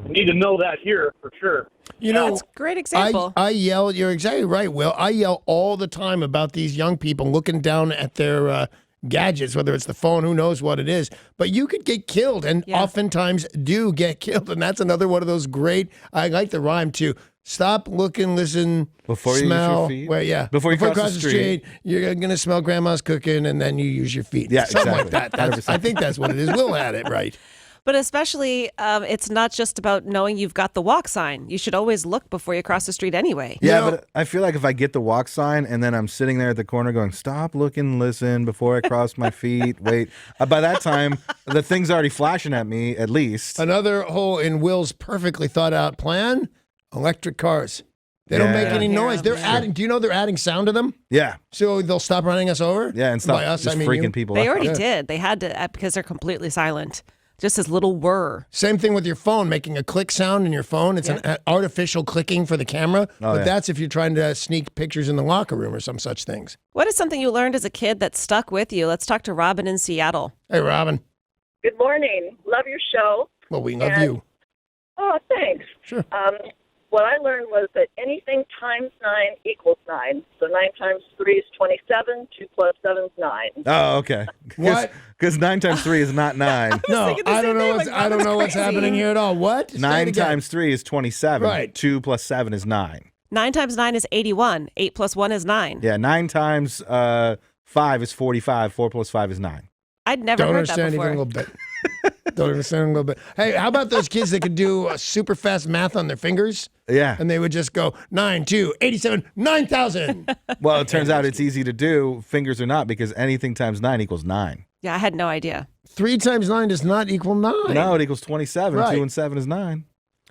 You need to know that here for sure.
You know,
That's a great example.
I yell. You're exactly right, Will. I yell all the time about these young people looking down at their gadgets, whether it's the phone, who knows what it is. But you could get killed, and oftentimes do get killed. And that's another one of those great. I like the rhyme too. Stop, looking, listen,
Before you
smell.
use your feet?
Well, yeah.
Before you cross the street.
you're gonna smell grandma's cooking, and then you use your feet.
Yeah,
Something
exactly.
like that. I think that's what it is. Will had it right.
But especially, it's not just about knowing you've got the walk sign. You should always look before you cross the street anyway.
Yeah, but I feel like if I get the walk sign and then I'm sitting there at the corner going, stop, looking, listen before I cross my feet, wait. By that time, the thing's already flashing at me, at least.
Another hole in Will's perfectly thought out plan, electric cars. They don't make any noise. They're adding. Do you know they're adding sound to them?
Yeah.
So they'll stop running us over?
Yeah, and stop
By us,
just
I mean
freaking
you.
people
They
out.
already did. They had to because they're completely silent. Just this little whir.
Same thing with your phone, making a click sound in your phone. It's an artificial clicking for the camera, but that's if you're trying to sneak pictures in the locker room or some such things.
What is something you learned as a kid that stuck with you? Let's talk to Robin in Seattle.
Hey, Robin.
Good morning. Love your show.
Well, we love you.
Oh, thanks.
Sure.
What I learned was that anything times 9 equals 9. So 9 times 3 is 27. 2 plus 7 is 9.
Oh, okay.
What?
Because 9 times 3 is not 9.
No, I don't know. I don't know what's happening here at all. What? Say it
9
again.
times 3 is 27.
Right.
2 plus 7 is 9.
9 times 9 is 81. 8 plus 1 is 9.
Yeah, 9 times 5 is 45. 4 plus 5 is 9.
I'd never
Don't
heard that
understand even
before.
a little bit. Don't understand a little bit. Hey, how about those kids that could do super fast math on their fingers?
Yeah.
And they would just go 9, 2, 87, 9,000.
Well, it turns out it's easy to do, fingers or not, because anything times 9 equals 9.
Yeah, I had no idea.
3 times 9 does not equal 9.
No, it equals 27.
Right.
2 and 7 is 9.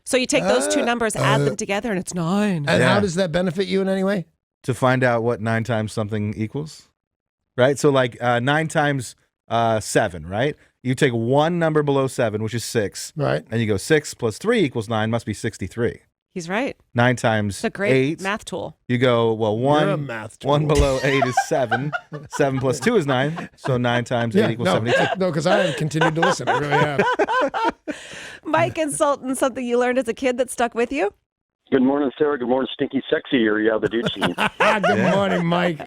So you take those two numbers, add them together, and it's 9.
And how does that benefit you in any way?
To find out what 9 times something equals, right? So like 9 times 7, right? You take one number below 7, which is 6.
Right.
And you go 6 plus 3 equals 9, must be 63.
He's right.
9 times
It's a great
8.
math tool.
You go, well,
You're a
1,
math tool.
1 below 8 is 7. 7 plus 2 is 9. So 9 times 8 equals 72.
No, because I have continued to listen. I really have.
Mike and Sultan, something you learned as a kid that stuck with you?
Good morning, Sarah. Good morning, Stinky Sexy. Or yeah, the dude scene.
Good morning, Mike.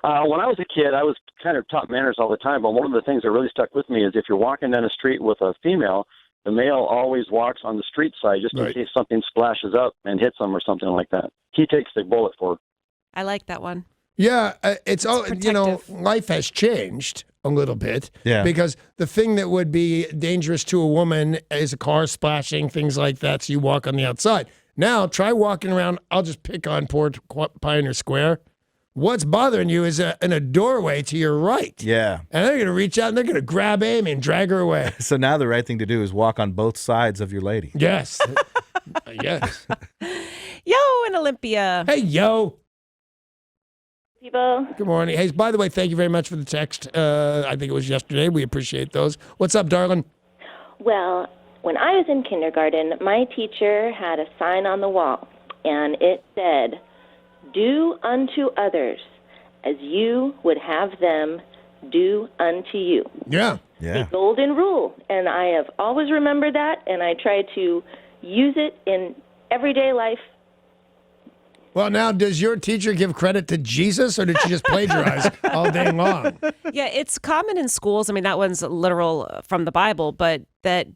When I was a kid, I was kind of taught manners all the time, but one of the things that really stuck with me is if you're walking down the street with a female, the male always walks on the street side just in case something splashes up and hits them or something like that. He takes the bullet for her.
I like that one.
Yeah, it's all, life has changed a little bit.
Yeah.
Because the thing that would be dangerous to a woman is a car splashing, things like that, so you walk on the outside. Now, try walking around, I'll just pick on poor Pioneer Square. What's bothering you is in a doorway to your right.
Yeah.
And they're going to reach out and they're going to grab Amy and drag her away.
So now the right thing to do is walk on both sides of your lady.
Yes. Yes.
Yo in Olympia.
Hey, yo.
People.
Good morning. Hey, by the way, thank you very much for the text. I think it was yesterday. We appreciate those. What's up, darling?
Well, when I was in kindergarten, my teacher had a sign on the wall, and it said, "Do unto others as you would have them do unto you."
Yeah.
The golden rule. And I have always remembered that, and I try to use it in everyday life.
Well, now, does your teacher give credit to Jesus, or did she just plagiarize all day long?
Yeah, it's common in schools. I mean, that one's literal from the Bible, but that,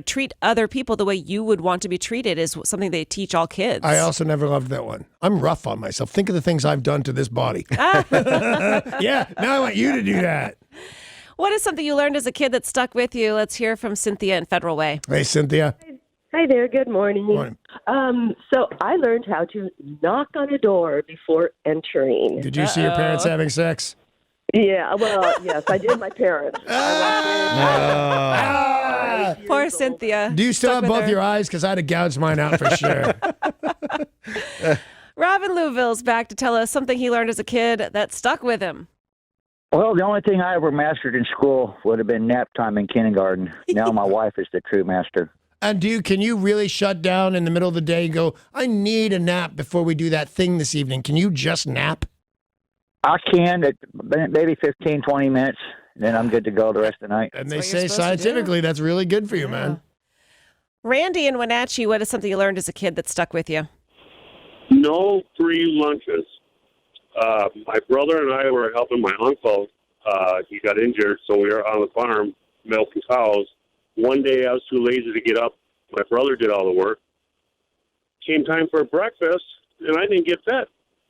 treat other people the way you would want to be treated is something they teach all kids.
I also never loved that one. I'm rough on myself. Think of the things I've done to this body. Yeah, now I want you to do that.
What is something you learned as a kid that stuck with you? Let's hear from Cynthia in Federal Way.
Hey, Cynthia.
Hi there. Good morning.
Morning.
So I learned how to knock on a door before entering.
Did you see your parents having sex?
Yeah. Well, yes, I did. My parents.
Poor Cynthia.
Do you still
Stuck
have
with
both
her.
your eyes? Because I'd have gouged mine out for sure.
Robin Louisville's back to tell us something he learned as a kid that stuck with him.
Well, the only thing I ever mastered in school would have been nap time in kindergarten. Now my wife is the true master.
And can you really shut down in the middle of the day and go, I need a nap before we do that thing this evening? Can you just nap?
I can, maybe 15, 20 minutes. then I'm good to go the rest of the night.
And they say scientifically that's really good for you, man.
Randy in Wenatchee, what is something you learned as a kid that stuck with you?
No free lunches. My brother and I were helping my uncle. He got injured, so we were on the farm milking cows. One day I was too lazy to get up. My brother did all the work. Came time for breakfast, and I didn't get fed.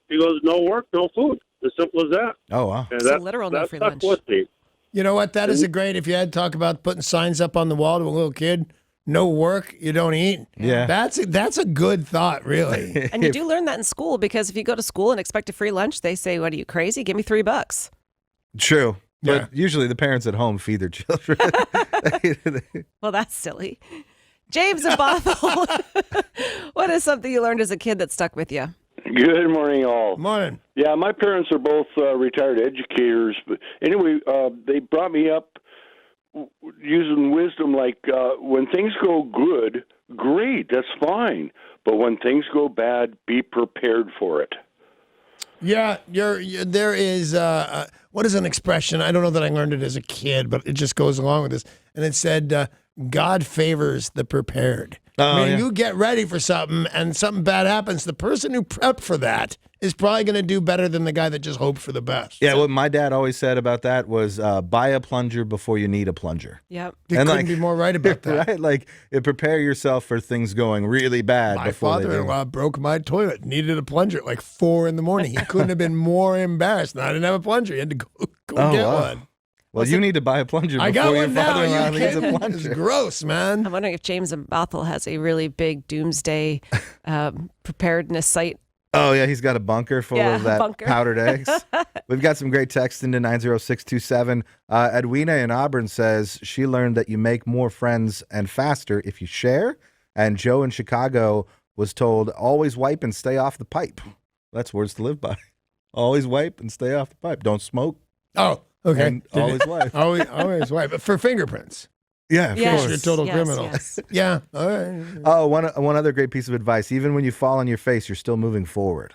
He goes, no work, no food. As simple as that.
Oh, wow.
It's a literal no free lunch.
With me.
You know what? That is a great, if you had to talk about putting signs up on the wall to a little kid, no work, you don't eat.
Yeah.
That's a good thought, really.
And you do learn that in school, because if you go to school and expect a free lunch, they say, what, are you crazy? Give me $3.
True.
Yeah.
But usually the parents at home feed their children.
Well, that's silly. James in Bothell, what is something you learned as a kid that stuck with you?
Good morning, all.
Morning.
Yeah, my parents are both retired educators, but anyway, they brought me up using wisdom like when things go good, great, that's fine. But when things go bad, be prepared for it.
Yeah, there is, what is an expression? I don't know that I learned it as a kid, but it just goes along with this. And it said, God favors the prepared. I mean, you get ready for something and something bad happens. The person who prepped for that is probably going to do better than the guy that just hoped for the best.
Yeah, what my dad always said about that was buy a plunger before you need a plunger.
Yep.
You couldn't be more right about that.
Right? Like, prepare yourself for things going really bad.
My
before they do.
father-in-law broke my toilet, needed a plunger at like 4 a.m. He couldn't have been more embarrassed. No, I didn't have a plunger. He had to go get one.
Well, you need to buy a plunger before
I got
your
one now.
father-in-law
You
needs a
kidding?
plunger.
It's gross, man.
I'm wondering if James in Bothell has a really big doomsday preparedness site.
Oh, yeah, he's got a bunker full of that
bunker.
powdered eggs. We've got some great text into 90627. Edwina in Auburn says she learned that you make more friends and faster if you share. And Joe in Chicago was told, always wipe and stay off the pipe. That's words to live by. Always wipe and stay off the pipe. Don't smoke.
Oh, okay.
And always wipe.
always wipe. But for fingerprints.
Yeah, of course.
You're a total criminal.
Yes.
Yeah. All right.
Oh, one other great piece of advice. Even when you fall on your face, you're still moving forward.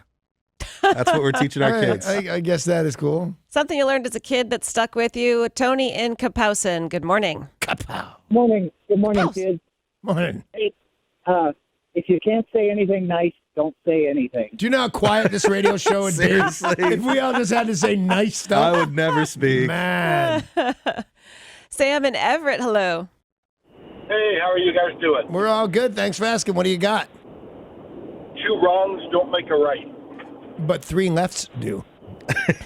That's what we're teaching our
All right,
kids.
I guess that is cool.
Something you learned as a kid that stuck with you. Tony in Kapowson, good morning.
Kapow.
Morning. Good morning,
Kapow.
kids.
Morning.
Hey, if you can't say anything nice, don't say anything.
Do you know how quiet this radio show would be?
Seriously.
If we all just had to say nice stuff.
I would never speak.
Man.
Sam in Everett, hello.
Hey, how are you guys doing?
We're all good. Thanks for asking. What do you got?
2 wrongs don't make a right.
But 3 lefts do.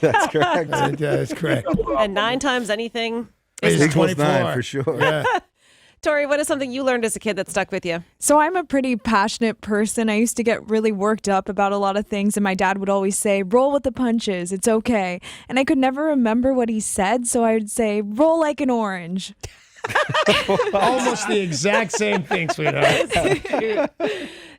That's correct.
That's correct.
And 9 times anything
It's
is
Equals
24.
9 for sure.
Yeah.
Tori, what is something you learned as a kid that stuck with you?
So I'm a pretty passionate person. I used to get really worked up about a lot of things, and my dad would always say, roll with the punches, it's okay. And I could never remember what he said, so I would say, roll like an orange.
Almost the exact same thing, sweetheart.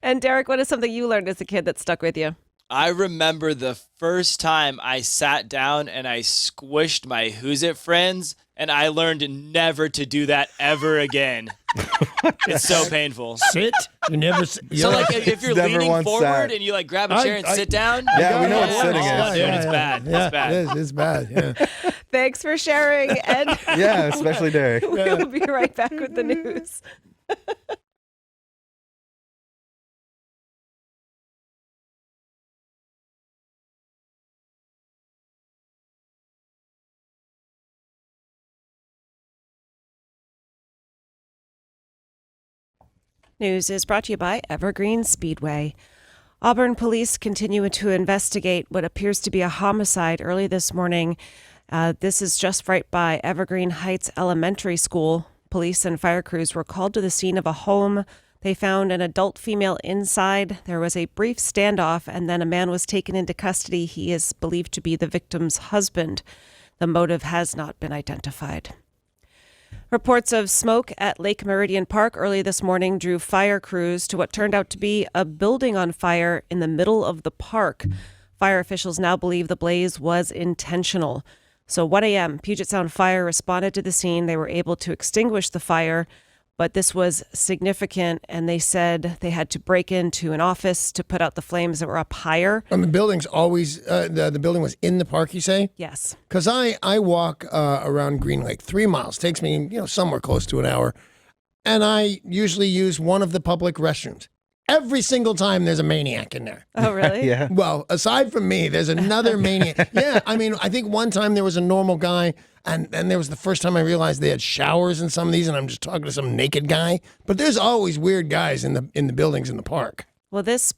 And Derek, what is something you learned as a kid that stuck with you?
I remember the first time I sat down and I squished my Who's It friends, and I learned never to do that ever again. It's so painful.
Sit. You never.
So like if you're
Never
leaning
once
forward
sat.
and you like grab a chair and sit down.
Yeah, we know what sitting is.
Oh, dude, it's bad.
Yeah,
It's bad.
It is. It's bad. Yeah.
Thanks for sharing. And
Yeah, especially Derek.
we'll be right back with the news. News is brought to you by Evergreen Speedway. Auburn police continue to investigate what appears to be a homicide early this morning. This is just right by Evergreen Heights Elementary School. Police and fire crews were called to the scene of a home. They found an adult female inside. There was a brief standoff, and then a man was taken into custody. He is believed to be the victim's husband. The motive has not been identified. Reports of smoke at Lake Meridian Park early this morning drew fire crews to what turned out to be a building on fire in the middle of the park. Fire officials now believe the blaze was intentional. So 1 a.m., Puget Sound Fire responded to the scene. They were able to extinguish the fire, But this was significant, and they said they had to break into an office to put out the flames that were up higher.
And the building's always, the building was in the park, you say?
Yes.
Because I walk around Green Lake 3 miles. Takes me, somewhere close to an hour. And I usually use one of the public restrooms. Every single time there's a maniac in there.
Oh, really?
Yeah.
Well, aside from me, there's another maniac. Yeah, I mean, I think one time there was a normal guy, and there was the first time I realized they had showers in some of these, and I'm just talking to some naked guy. But there's always weird guys in the buildings in the park.
Well, this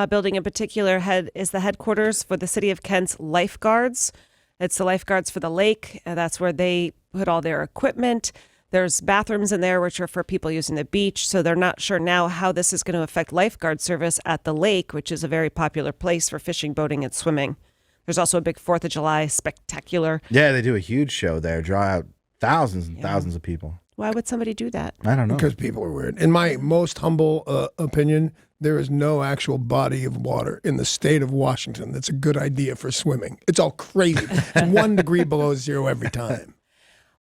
building in particular is the headquarters for the City of Kent's lifeguards. It's the lifeguards for the lake. That's where they put all their equipment. There's bathrooms in there, which are for people using the beach. So they're not sure now how this is going to affect lifeguard service at the lake, which is a very popular place for fishing, boating, and swimming. There's also a big 4th of July spectacular.
Yeah, they do a huge show there, draw out thousands and thousands of people.
Why would somebody do that?
I don't know.
Because people are weird. In my most humble opinion, there is no actual body of water in the state of Washington that's a good idea for swimming. It's all crazy. It's 1 degree below zero every time.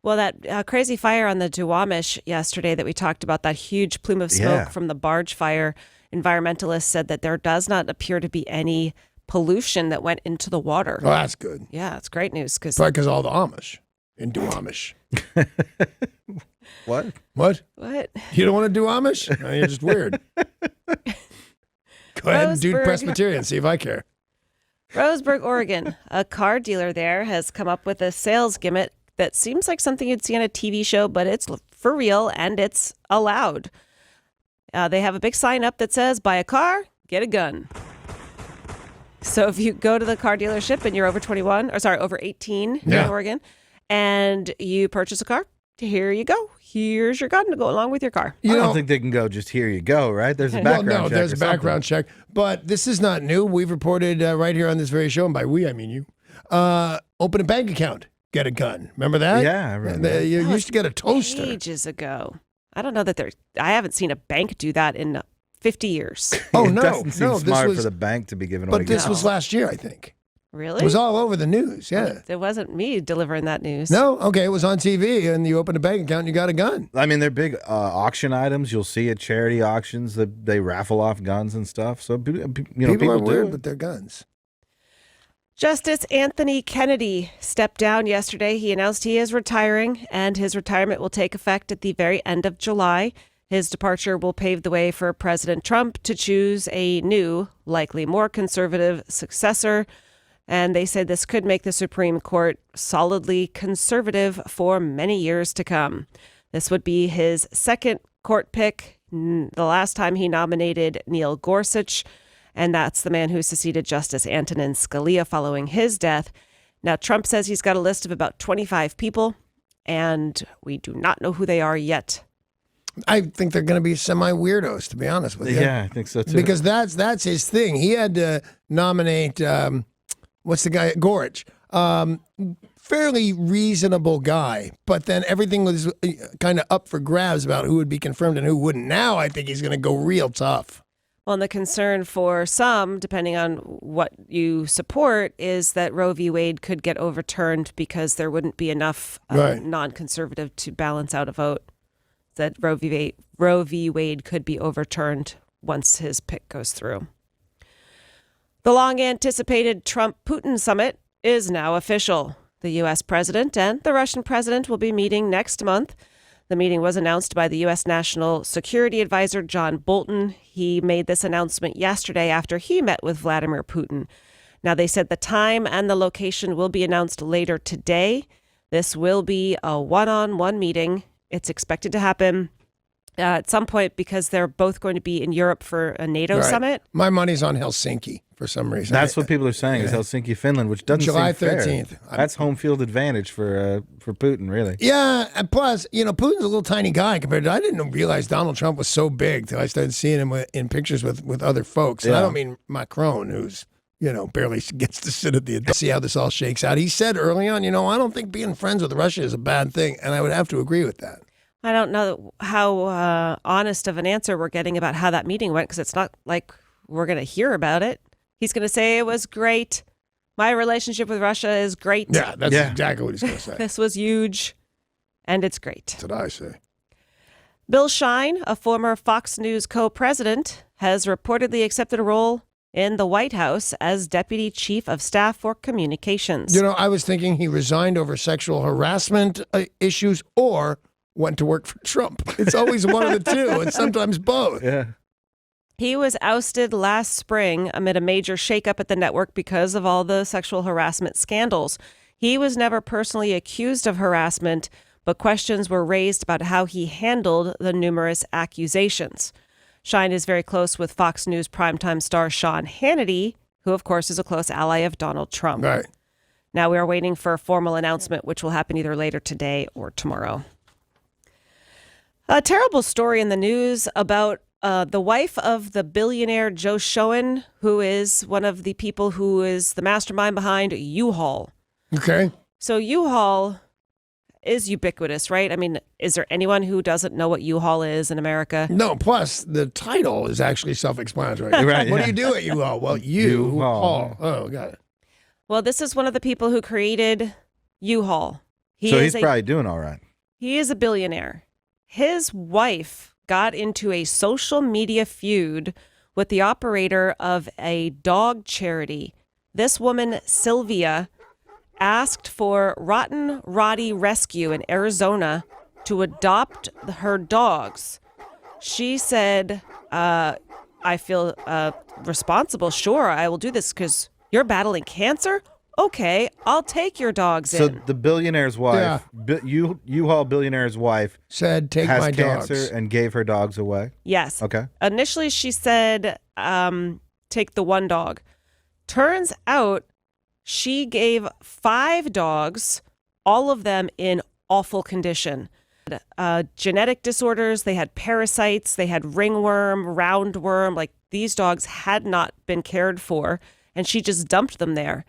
Well, that crazy fire on the Duwamish yesterday that we talked about, that huge plume of smoke from the barge fire, environmentalists said that there does not appear to be any pollution that went into the water.
Oh, that's good.
Yeah, it's great news.
Probably because all the Amish in Duwamish.
What?
What?
What?
You don't want to do Amish? No, you're just weird. Go ahead and do Presbyterian, see if I care.
Roseburg, Oregon. A car dealer there has come up with a sales gimmick that seems like something you'd see on a TV show, but it's for real and it's allowed. They have a big sign up that says, buy a car, get a gun. So if you go to the car dealership and you're over 18 in Oregon, and you purchase a car, here you go. Here's your gun to go along with your car.
I don't think they can go just here you go, right? There's a background check.
There's a background check. But this is not new. We've reported right here on this very show, and by we, I mean you. Open a bank account. Get a gun. Remember that?
Yeah, I remember.
You used to get a toaster.
Ages ago. I don't know that I haven't seen a bank do that in 50 years.
Oh,
It
no.
doesn't seem smart
was,
for the bank to be giving away
But this
guns.
was last year, I think.
Really?
It was all over the news, yeah.
It wasn't me delivering that news.
No? Okay, it was on TV, and you opened a bank account and you got a gun.
I mean, they're big auction items. You'll see at charity auctions that they raffle off guns and stuff. So, people
are
do
weird
it.
with their guns.
Justice Anthony Kennedy stepped down yesterday. He announced he is retiring, and his retirement will take effect at the very end of July. His departure will pave the way for President Trump to choose a new, likely more conservative successor. And they said this could make the Supreme Court solidly conservative for many years to come. This would be his second court pick. The last time he nominated Neil Gorsuch, and that's the man who succeeded Justice Antonin Scalia following his death. Now, Trump says he's got a list of about 25 people, and we do not know who they are yet.
I think they're going to be semi-weirdos, to be honest with you.
Yeah, I think so, too.
Because that's his thing. He had to nominate, what's the guy? Gorsuch. Fairly reasonable guy, but then everything was kind of up for grabs about who would be confirmed and who wouldn't. Now I think he's going to go real tough.
Well, and the concern for some, depending on what you support, is that Roe v. Wade could get overturned because there wouldn't be enough non-conservative to balance out a vote. That Roe v. Wade could be overturned once his pick goes through. The long-anticipated Trump-Putin summit is now official. The U.S. president and the Russian president will be meeting next month. The meeting was announced by the U.S. National Security Advisor John Bolton. He made this announcement yesterday after he met with Vladimir Putin. Now, they said the time and the location will be announced later today. This will be a one-on-one meeting. It's expected to happen at some point because they're both going to be in Europe for a NATO summit.
My money's on Helsinki for some reason.
That's what people are saying is Helsinki, Finland, which doesn't
July
seem fair.
13th.
That's home field advantage for Putin, really.
Yeah, and plus, Putin's a little tiny guy compared to. I didn't realize Donald Trump was so big till I started seeing him in pictures with other folks. And I don't mean Macron, who's barely gets to sit at the. See how this all shakes out. He said early on, I don't think being friends with Russia is a bad thing, and I would have to agree with that.
I don't know how honest of an answer we're getting about how that meeting went because it's not like we're going to hear about it. He's going to say it was great. My relationship with Russia is great.
Yeah, that's exactly what he's going to say.
This was huge, and it's great.
That's what I say.
Bill Shine, a former Fox News co-president, has reportedly accepted a role in the White House as Deputy Chief of Staff for Communications.
You know, I was thinking he resigned over sexual harassment issues or went to work for Trump. It's always one of the two, and sometimes both.
Yeah.
He was ousted last spring amid a major shakeup at the network because of all the sexual harassment scandals. He was never personally accused of harassment, but questions were raised about how he handled the numerous accusations. Shine is very close with Fox News primetime star Sean Hannity, who, of course, is a close ally of Donald Trump.
Right.
Now we are waiting for a formal announcement, which will happen either later today or tomorrow. A terrible story in the news about the wife of the billionaire Joe Schoen, who is one of the people who is the mastermind behind U-Haul.
Okay.
So U-Haul is ubiquitous, right? I mean, is there anyone who doesn't know what U-Haul is in America?
No, plus the title is actually self-explanatory.
Right,
What
yeah.
do you do at U-Haul? Well, U-Haul. Oh, got it.
Well, this is one of the people who created U-Haul.
So he's probably doing all right.
He is a billionaire. His wife got into a social media feud with the operator of a dog charity. This woman, Sylvia, asked for Rotten Roddy Rescue in Arizona to adopt her dogs. She said, I feel responsible. Sure, I will do this because you're battling cancer? Okay, I'll take your dogs
So
in.
the billionaire's wife, U-Haul billionaire's wife,
said, "Take
has
my
cancer
dogs."
and gave her dogs away.
Yes.
Okay.
Initially, she said, take the one dog. Turns out she gave 5 dogs, all of them in awful condition. Genetic disorders, they had parasites, they had ringworm, roundworm. Like, these dogs had not been cared for, and she just dumped them there.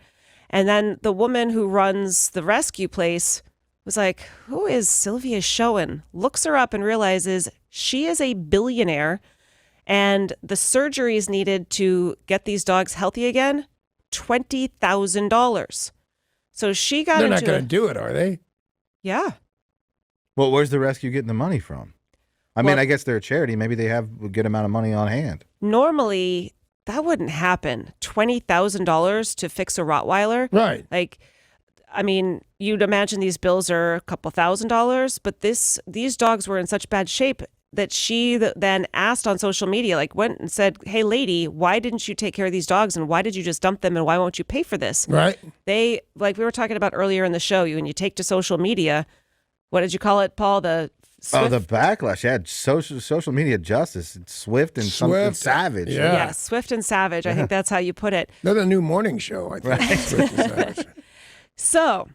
And then the woman who runs the rescue place was like, who is Sylvia Schoen? Looks her up and realizes she is a billionaire, and the surgeries needed to get these dogs healthy again, $20,000. So she got
They're
into
not going to do it, are they?
Yeah.
Well, where's the rescue getting the money from? I mean, I guess they're a charity. Maybe they have a good amount of money on hand.
Normally, that wouldn't happen. $20,000 to fix a Rottweiler.
Right.
Like, I mean, you'd imagine these bills are a couple $1,000s, but these dogs were in such bad shape that she then asked on social media, like went and said, hey, lady, why didn't you take care of these dogs? And why did you just dump them? And why won't you pay for this?
Right.
They, like we were talking about earlier in the show, when you take to social media, what did you call it, Paul? The
backlash. Yeah, social media justice. It's swift and something savage.
Yeah, swift and savage. I think that's how you put it.
They're the new morning show, I think. Swift and savage.
So,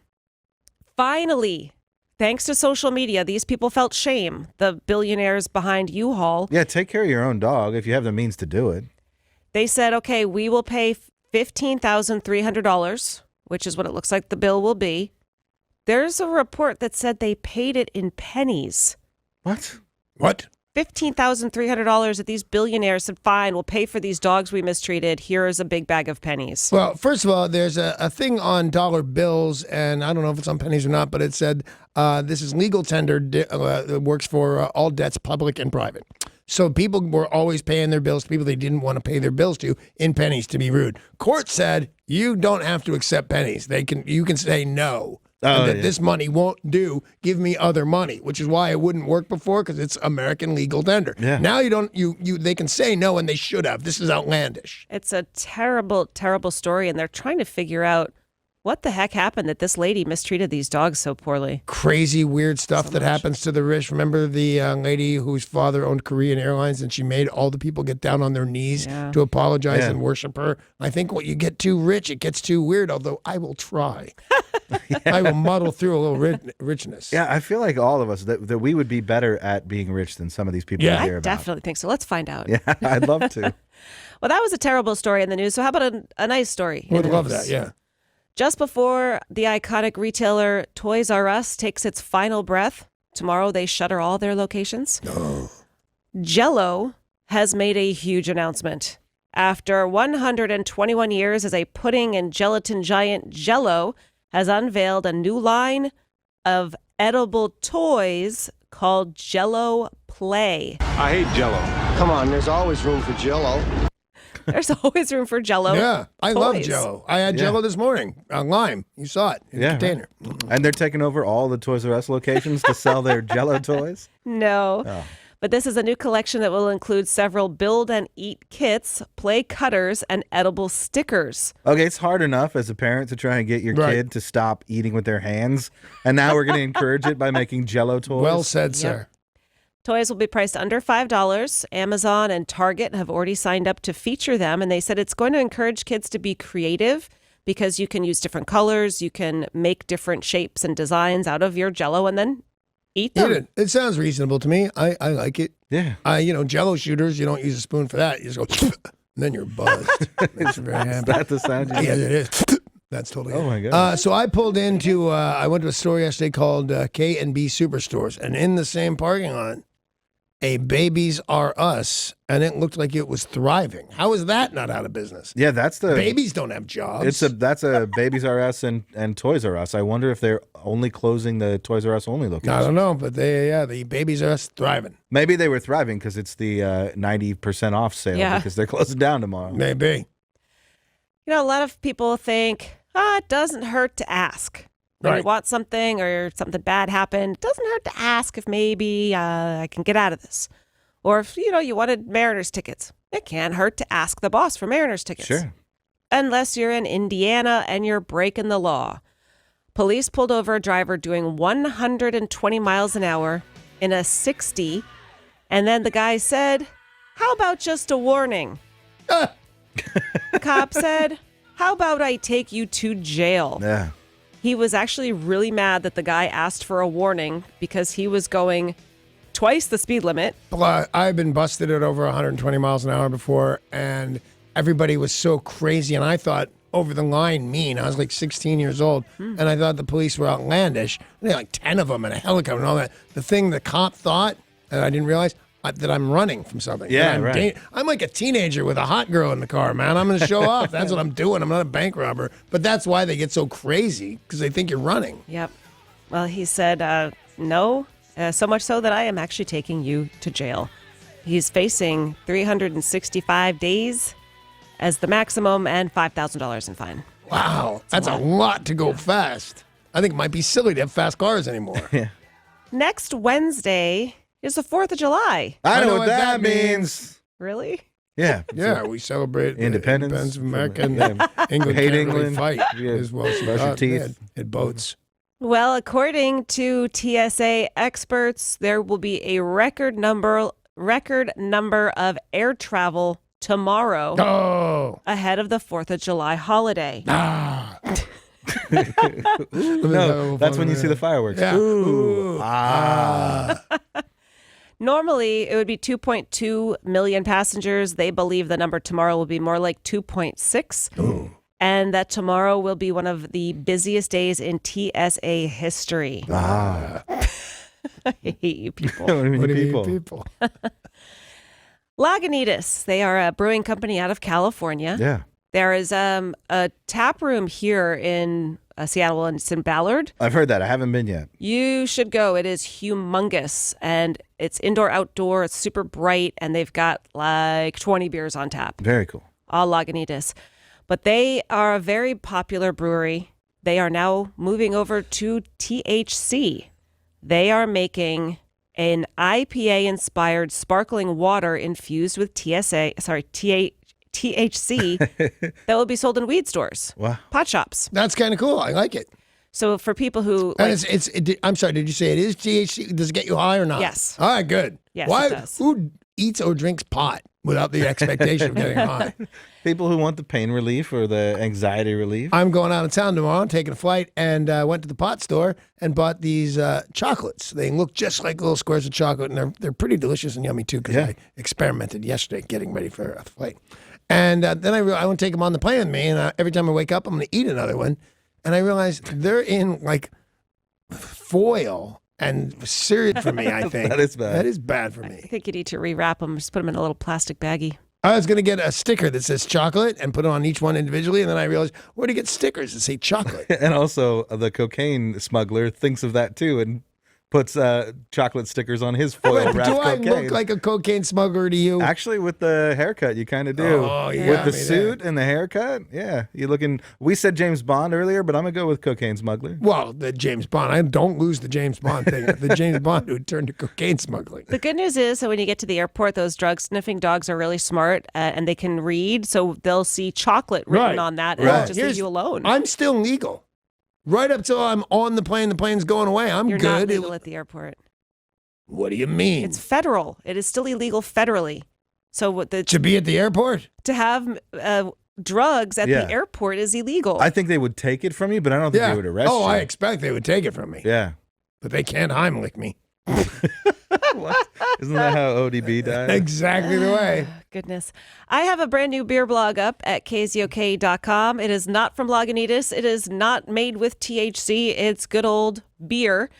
finally, thanks to social media, these people felt shame. The billionaires behind U-Haul.
Yeah, take care of your own dog if you have the means to do it.
They said, okay, we will pay $15,300, which is what it looks like the bill will be. There's a report that said they paid it in pennies.
What?
What?
$15,300 that these billionaires said, fine, we'll pay for these dogs we mistreated. Here is a big bag of pennies.
Well, first of all, there's a thing on dollar bills, and I don't know if it's on pennies or not, but it said this is legal tender that works for all debts, public and private. So people were always paying their bills to people they didn't want to pay their bills to in pennies, to be rude. Court said you don't have to accept pennies. You can say no. This money won't do. Give me other money, which is why it wouldn't work before, because it's American legal tender.
Yeah.
Now they can say no, and they should have. This is outlandish.
It's a terrible, terrible story, and they're trying to figure out what the heck happened that this lady mistreated these dogs so poorly.
Crazy, weird stuff that happens to the rich. Remember the lady whose father owned Korean Airlines, and she made all the people get down on their knees to apologize and worship her? I think when you get too rich, it gets too weird, although I will try. I will muddle through a little richness.
Yeah, I feel like all of us, that we would be better at being rich than some of these people
I
hear about.
definitely think so. Let's find out.
Yeah, I'd love to.
Well, that was a terrible story in the news. So how about a nice story?
Would love that, yeah.
Just before the iconic retailer Toys R Us takes its final breath, tomorrow they shutter all their locations. Jello has made a huge announcement. After 121 years as a pudding and gelatin giant, Jello has unveiled a new line of edible toys called Jello Play.
I hate Jello. Come on, there's always room for Jello.
There's always room for Jello.
Yeah, I love
toys.
Jello. I had Jello this morning on Lime. You saw it in the container.
And they're taking over all the Toys R Us locations to sell their Jello toys?
No.
Oh.
But this is a new collection that will include several build and eat kits, play cutters, and edible stickers.
Okay, it's hard enough as a parent to try and get your kid to stop eating with their hands. And now we're going to encourage it by making Jello toys.
Well said, sir.
Toys will be priced under $5. Amazon and Target have already signed up to feature them, and they said it's going to encourage kids to be creative because you can use different colors, you can make different shapes and designs out of your Jello and then eat them.
It sounds reasonable to me. I like it.
Yeah.
Jello shooters, you don't use a spoon for that. You just go, and then you're buzzed. Makes you very happy.
Is that the sound you
Yes,
make?
it is. That's totally
Oh,
it.
my God.
So I pulled into, I went to a store yesterday called K&B Superstores, and in the same parking lot, a Babies R Us, and it looked like it was thriving. How is that not out of business?
Yeah, that's the...
Babies don't have jobs.
That's a Babies R Us and Toys R Us. I wonder if they're only closing the Toys R Us only location.
I don't know, but the Babies R Us thriving.
Maybe they were thriving because it's the 90% off sale because they're closing down tomorrow.
Maybe.
You know, a lot of people think, it doesn't hurt to ask. When you want something or something bad happened, it doesn't hurt to ask if maybe I can get out of this. Or if, you wanted Mariners tickets. It can't hurt to ask the boss for Mariners tickets.
Sure.
Unless you're in Indiana and you're breaking the law. Police pulled over a driver doing 120 miles an hour in a 60. And then the guy said, "How about just a warning?" The cop said, "How about I take you to jail?"
Yeah.
He was actually really mad that the guy asked for a warning because he was going twice the speed limit.
I've been busted at over 120 miles an hour before, and everybody was so crazy, and I thought over the line mean. I was like 16 years old, and I thought the police were outlandish. They had like 10 of them and a helicopter and all that. The thing the cop thought, and I didn't realize, that I'm running from something.
Yeah,
I'm
right.
I'm like a teenager with a hot girl in the car, man. I'm going to show off. That's what I'm doing. I'm not a bank robber. But that's why they get so crazy, because they think you're running.
Yep. Well, he said, no, so much so that I am actually taking you to jail. He's facing 365 days as the maximum and $5,000 in fine.
Wow. That's a lot to go fast. I think it might be silly to have fast cars anymore.
Yeah.
Next Wednesday is the 4th of July.
I know what that means.
Really?
Yeah.
Yeah, we celebrate
Independence
of America. And
Yeah.
England
Hate
can't really
England.
fight
Yeah.
as well as
Brush your teeth.
It boats.
Well, according to TSA experts, there will be a record number of air travel tomorrow ahead of the 4th of July holiday.
No, that's when you see the fireworks.
Yeah.
Ooh.
Normally, it would be 2.2 million passengers. They believe the number tomorrow will be more like 2.6. And that tomorrow will be one of the busiest days in TSA history. I hate you people.
What do you mean, people?
Lagunitas, they are a brewing company out of California.
Yeah.
There is a tap room here in Seattle, and it's in Ballard.
I've heard that. I haven't been yet.
You should go. It is humongous, and it's indoor, outdoor. It's super bright, and they've got like 20 beers on tap.
Very cool.
All Lagunitas. But they are a very popular brewery. They are now moving over to THC. They are making an IPA-inspired sparkling water infused with THC that will be sold in weed stores, pot shops.
That's kind of cool. I like it.
So for people who...
And I'm sorry, did you say it is THC? Does it get you high or not?
Yes.
All right, good.
Yes,
Why?
it does.
Who eats or drinks pot without the expectation of getting high?
People who want the pain relief or the anxiety relief.
I'm going out of town tomorrow, taking a flight, and went to the pot store and bought these chocolates. They look just like little squares of chocolate, and they're pretty delicious and yummy, too, because I experimented yesterday getting ready for a flight. And then I want to take them on the plane with me, and every time I wake up, I'm going to eat another one. And I realized they're in, like, foil and cereal for me, I think.
That is bad.
That is bad for me.
I think you need to rewrap them. Just put them in a little plastic baggie.
I was going to get a sticker that says chocolate and put it on each one individually, and then I realized, where do you get stickers that say chocolate?
And also, the cocaine smuggler thinks of that too and puts chocolate stickers on his foil
Wait,
wrapped
do I
cocaine.
look like a cocaine smuggler to you?
Actually, with the haircut, you kind of do.
Oh, yeah.
With the
Maybe
suit and the haircut, yeah. You looking. We said James Bond earlier, but I'm gonna go with cocaine smuggler.
Well, the James Bond. I don't lose the James Bond thing. The James Bond who turned to cocaine smuggling.
The good news is that when you get to the airport, those drug sniffing dogs are really smart and they can read, so they'll see chocolate written on that and just leave you alone.
I'm still legal. Right up till I'm on the plane, the plane's going away. I'm
You're
good.
not legal at the airport.
What do you mean?
It's federal. It is still illegal federally. So what
to be at the airport?
To have drugs at the airport is illegal.
I think they would take it from you, but I don't think they would arrest you.
I expect they would take it from me.
Yeah.
But they can't Heimlich me.
What? Isn't that how ODB died?
Exactly the way.
Goodness. I have a brand new beer blog up at KZOK.com. It is not from Lagunitas. It is not made with THC. It's good old beer.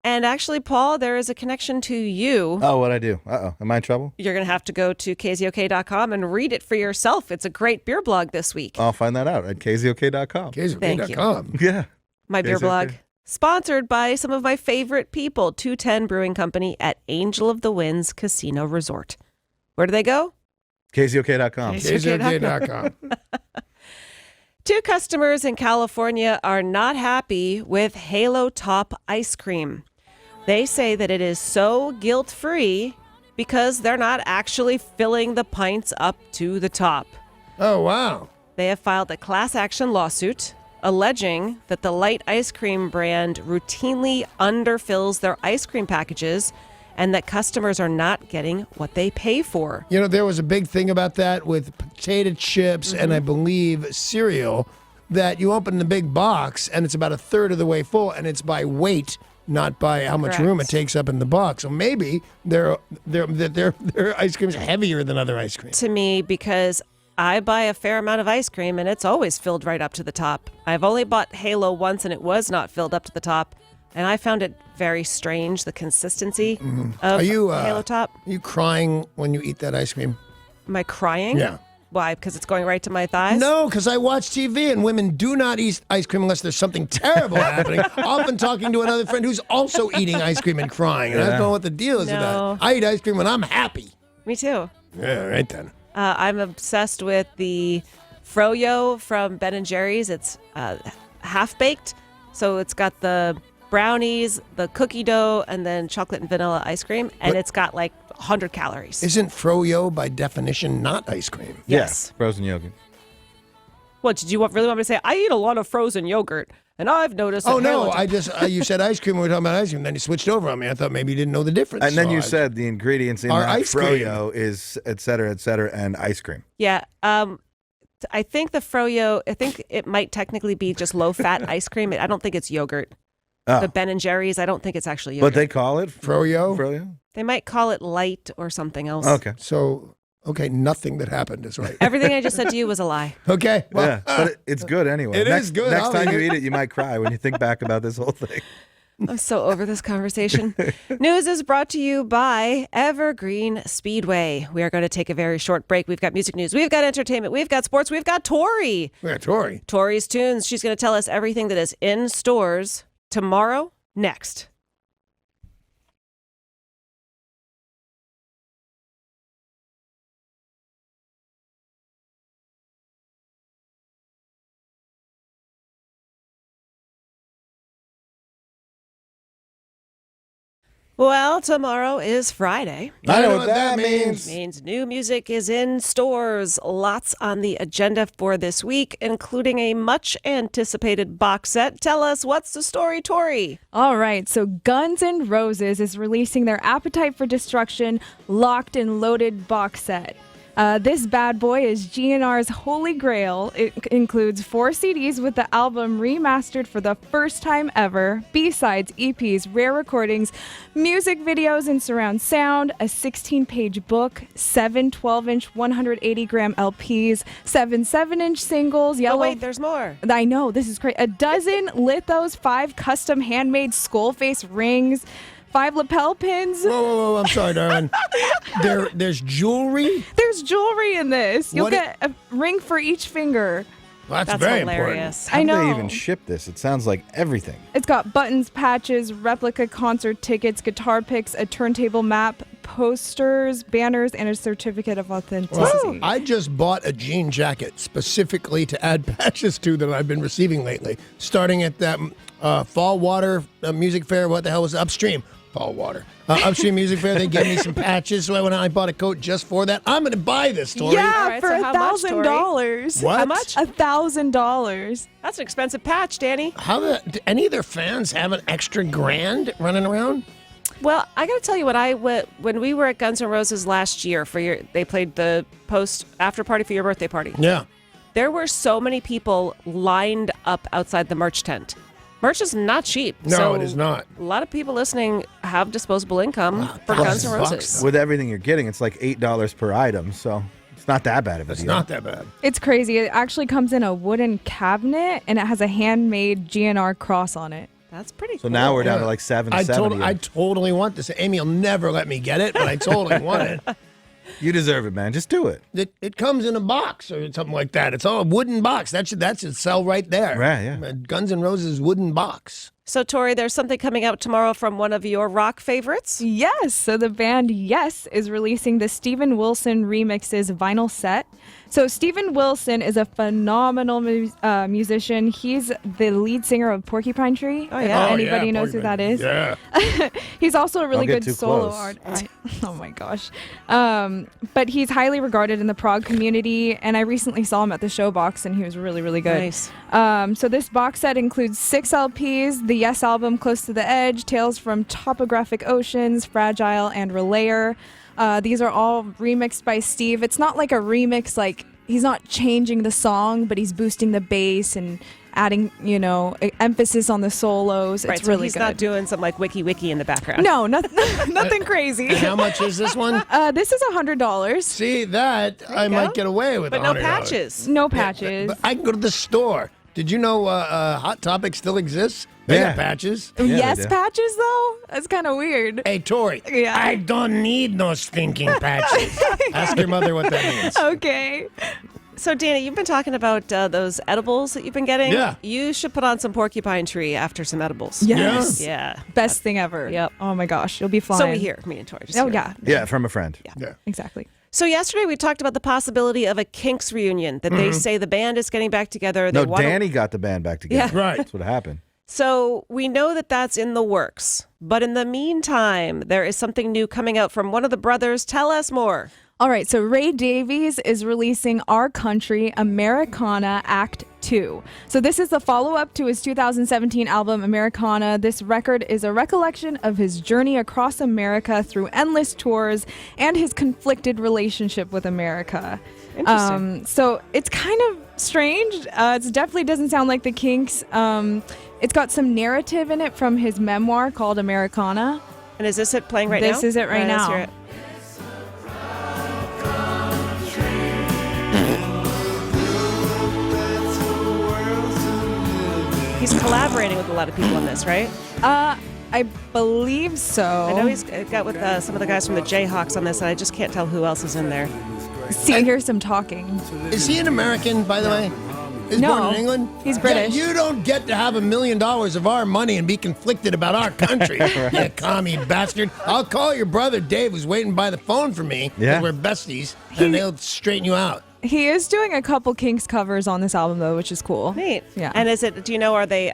And actually, Paul, there is a connection to you.
Oh, what'd I do? Uh-oh. Am I in trouble?
You're going to have to go to KZOK.com and read it for yourself. It's a great beer blog this week.
I'll find that out at KZOK.com.
KZOK.com.
Yeah.
My beer
KZOK.
blog. Sponsored by some of my favorite people, 210 Brewing Company at Angel of the Winds Casino Resort. Where do they go?
KZOK.com.
KZOK.com.
Two customers in California are not happy with Halo Top ice cream. They say that it is so guilt-free because they're not actually filling the pints up to the top.
Oh, wow.
They have filed a class action lawsuit alleging that the light ice cream brand routinely underfills their ice cream packages and that customers are not getting what they pay for.
You know, there was a big thing about that with potato chips and I believe cereal, that you open the big box and it's about a third of the way full and it's by weight, not by how much room it takes up in the box. So maybe their ice cream is heavier than other ice cream.
To me, because I buy a fair amount of ice cream and it's always filled right up to the top. I've only bought Halo once and it was not filled up to the top. And I found it very strange, the consistency of Halo Top.
Are you crying when you eat that ice cream?
Am I crying?
Yeah.
Why? Because it's going right to my thighs?
No, because I watch TV and women do not eat ice cream unless there's something terrible happening. Often talking to another friend who's also eating ice cream and crying. And I don't know what the deal is with that. I eat ice cream when I'm happy.
Me too.
Yeah, right then.
I'm obsessed with the Froyo from Ben & Jerry's. It's half-baked, so it's got the brownies, the cookie dough, and then chocolate and vanilla ice cream, and it's got like 100 calories.
Isn't Froyo by definition not ice cream?
Yes.
Yeah, frozen yogurt.
What, did you really want me to say? I eat a lot of frozen yogurt, and I've noticed that
Oh, no,
Halo Top-
you said ice cream when we were talking about ice cream, then you switched over on me. I thought maybe you didn't know the difference.
And then
So
you
I-
said the ingredients in
Are
that
ice cream.
froyo is et cetera, and ice cream.
Yeah. I think the Froyo, I think it might technically be just low-fat ice cream. I don't think it's yogurt.
Oh.
The Ben & Jerry's, I don't think it's actually yogurt.
But they call it
Froyo?
Froyo?
They might call it light or something else.
Okay.
So, nothing that happened is right.
Everything I just said to you was a lie.
Okay. Well,
yeah, but it's good anyway.
It is good.
Next
I'll
time
eat
you
it.
eat it, you might cry when you think back about this whole thing.
I'm so over this conversation. News is brought to you by Evergreen Speedway. We are going to take a very short break. We've got music news. We've got entertainment. We've got sports. We've got Tori.
We got Tori.
Tori's Tunes. She's going to tell us everything that is in stores tomorrow, next. Well, tomorrow is Friday.
I know what that means.
Means new music is in stores. Lots on the agenda for this week, including a much anticipated box set. Tell us, what's the story, Tori?
All right, so Guns N' Roses is releasing their Appetite for Destruction Locked and Loaded box set. This bad boy is GNR's Holy Grail. It includes 4 CDs with the album remastered for the first time ever, B-sides, EPs, rare recordings, music videos and surround sound, a 16-page book, 7 12-inch 180-gram LPs, 7 7-inch singles, yellow...
Oh, wait, there's more.
I know, this is great. A dozen lithos, 5 custom handmade skull face rings, 5 lapel pins.
Whoa, I'm sorry, darling. There's jewelry?
There's jewelry in this. You'll
What
get a ring for each finger.
Well, that's
That's
very
hilarious.
How
I
do
know.
they even ship this? It sounds like everything.
It's got buttons, patches, replica concert tickets, guitar picks, a turntable map, posters, banners, and a certificate of authenticity.
Well, I just bought a jean jacket specifically to add patches to that I've been receiving lately. Starting at that Fall Water Music Fair. What the hell was it? Upstream? Fall Water. Upstream Music Fair. They gave me some patches, so I went out and I bought a coat just for that. I'm going to buy this, Tori.
Yeah,
All right,
for
so how much,
$1,000.
What?
How much?
$1,000.
That's an expensive patch, Danny.
Do any of their fans have an extra grand running around?
Well, I got to tell you, when we were at Guns N' Roses last year they played the after party for your birthday party.
Yeah.
There were so many people lined up outside the merch tent. Merch is not cheap.
No,
so
it is not.
A lot of people listening have disposable income for Guns N' Roses.
With everything you're getting, it's like $8 per item, so it's not that bad of a deal.
It's not that bad.
It's crazy. It actually comes in a wooden cabinet, and it has a handmade GNR cross on it.
That's pretty
So
cool.
now we're down to like $770.
I totally want this. Amy will never let me get it, but I totally want it.
You deserve it, man. Just do it.
It comes in a box or something like that. It's all a wooden box. That should sell right there.
Right, yeah.
Guns N' Roses wooden box.
So, Tori, there's something coming out tomorrow from one of your rock favorites.
Yes. So the band Yes is releasing the Steven Wilson remixes vinyl set. So Steven Wilson is a phenomenal musician. He's the lead singer of Porcupine Tree.
Oh, yeah.
Anybody knows who that is?
Yeah.
He's also a really
Don't get
good
too
solo
close.
artist. Oh my gosh. But he's highly regarded in the prog community, and I recently saw him at the Showbox, and he was really, really good.
Nice.
So this box set includes 6 LPs, the Yes album Close to the Edge, Tales from Topographic Oceans, Fragile, and Relayer. These are all remixed by Steve. It's not like a remix, like he's not changing the song, but he's boosting the bass and adding, emphasis on the solos.
Right,
It's
so
really
he's
good.
not doing some like wiki in the background.
No, nothing crazy.
And how much is this one?
This is $100.
See, that I might get away with.
But no
$100.
patches.
No patches.
But I can go to the store. Did you know Hot Topic still exists? They got patches.
Yes patches, though? That's kind of weird.
Hey, Tori.
Yeah.
I don't need no stinking patches. Ask your mother what that means.
Okay.
So, Danny, you've been talking about those edibles that you've been getting.
Yeah.
You should put on some Porcupine Tree after some edibles.
Yes.
Yeah.
Best thing ever.
Yep.
Oh my gosh, you'll be flying.
So we hear, me and Tori. Just
Oh
hear.
yeah.
Yeah, from a friend.
Yeah.
Exactly.
So yesterday we talked about the possibility of a Kinks reunion, that they say the band is getting back together. They
No,
wanna-
Danny got the band back together.
Yeah.
Right.
That's what happened.
So we know that that's in the works. But in the meantime, there is something new coming out from one of the brothers. Tell us more.
All right, so Ray Davies is releasing Our Country Americana Act 2. So this is the follow-up to his 2017 album Americana. This record is a recollection of his journey across America through endless tours and his conflicted relationship with America.
Interesting.
So it's kind of strange. It definitely doesn't sound like the Kinks. It's got some narrative in it from his memoir called Americana.
And is this it playing right now?
This is it right
let's
now.
hear it. He's collaborating with a lot of people on this, right?
I believe so.
I know he's got with some of the guys from the Jayhawks on this, and I just can't tell who else is in there.
See, here's some talking.
Is he an American, by the way? He's
No,
born in England?
he's British.
Yeah, you don't get to have $1 million of our money and be conflicted about our country, you commie bastard. I'll call your brother Dave, who's waiting by the phone for me, 'cause
Yeah.
we're besties, and they'll straighten you out.
He is doing a couple Kinks covers on this album, though, which is cool.
Neat.
Yeah.
And do you know, are they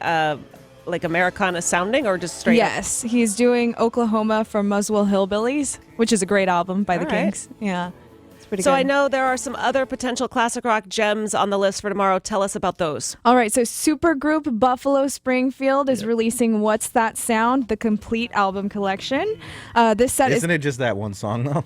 like Americana sounding or just straight up?
Yes, he's doing Oklahoma from Muswell Hillbillies, which is a great album by the
All right.
Kinks. Yeah, it's pretty
So
good.
I know there are some other potential classic rock gems on the list for tomorrow. Tell us about those.
All right, so supergroup Buffalo Springfield is releasing What's That Sound, the complete album collection. This set
Isn't it just that one song, though?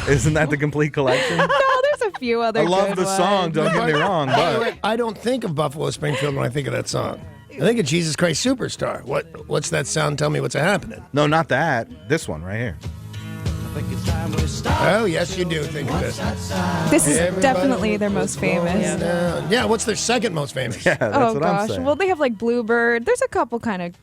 Isn't that the complete collection?
No, there's a few other
I love
good
the song,
ones.
don't get me wrong, but
I don't think of Buffalo Springfield when I think of that song. I think of Jesus Christ Superstar. What's that sound? Tell me what's happening.
no, not that. This one right here.
Oh, yes, you do think of this.
This is
Everybody
definitely their most famous.
Yeah, what's their second most famous?
Yeah, that's
Oh
what I'm
gosh.
saying.
Well, they have like Bluebird. There's a couple kind of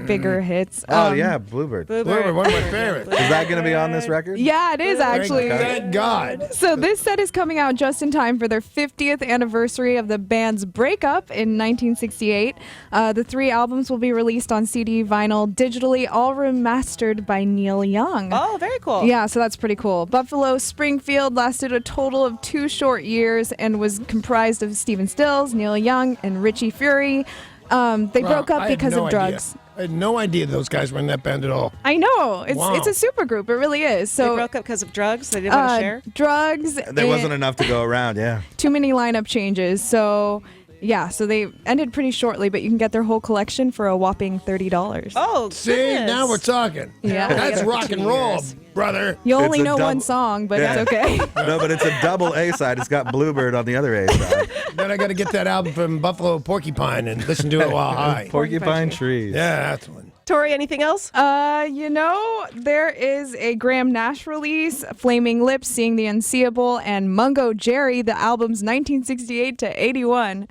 bigger hits.
Oh, yeah, Bluebird.
Bluebird, one of my favorites.
Is that going to be on this record?
Yeah, it is actually.
Thank God.
So this set is coming out just in time for their 50th anniversary of the band's breakup in 1968. The 3 albums will be released on CD, vinyl, digitally, all remastered by Neil Young.
Oh, very cool.
Yeah, so that's pretty cool. Buffalo Springfield lasted a total of 2 short years and was comprised of Stephen Stills, Neil Young, and Richie Fury. They broke up because of drugs.
I had no idea those guys were in that band at all.
I know. It's
Wow.
it's a super group. It really is. So
They broke up because of drugs? They didn't want to share?
Drugs.
There wasn't enough to go around, yeah.
Too many lineup changes. So yeah, so they ended pretty shortly, but you can get their whole collection for a whopping $30.
Oh,
See,
goodness.
now we're talking.
Yeah.
That's
Yeah.
rock and roll, brother.
You only
It's a
know one
double-
song, but
Yeah.
it's okay.
No, but it's a double A side. It's got Bluebird on the other A side.
Then I got to get that album from Buffalo Porcupine and listen to it while high.
Porcupine trees.
Yeah, that's one.
Tori, anything else?
There is a Graham Nash release, Flaming Lips, Seeing the Unseeable, and Mungo Jerry, the album's 1968 to 81.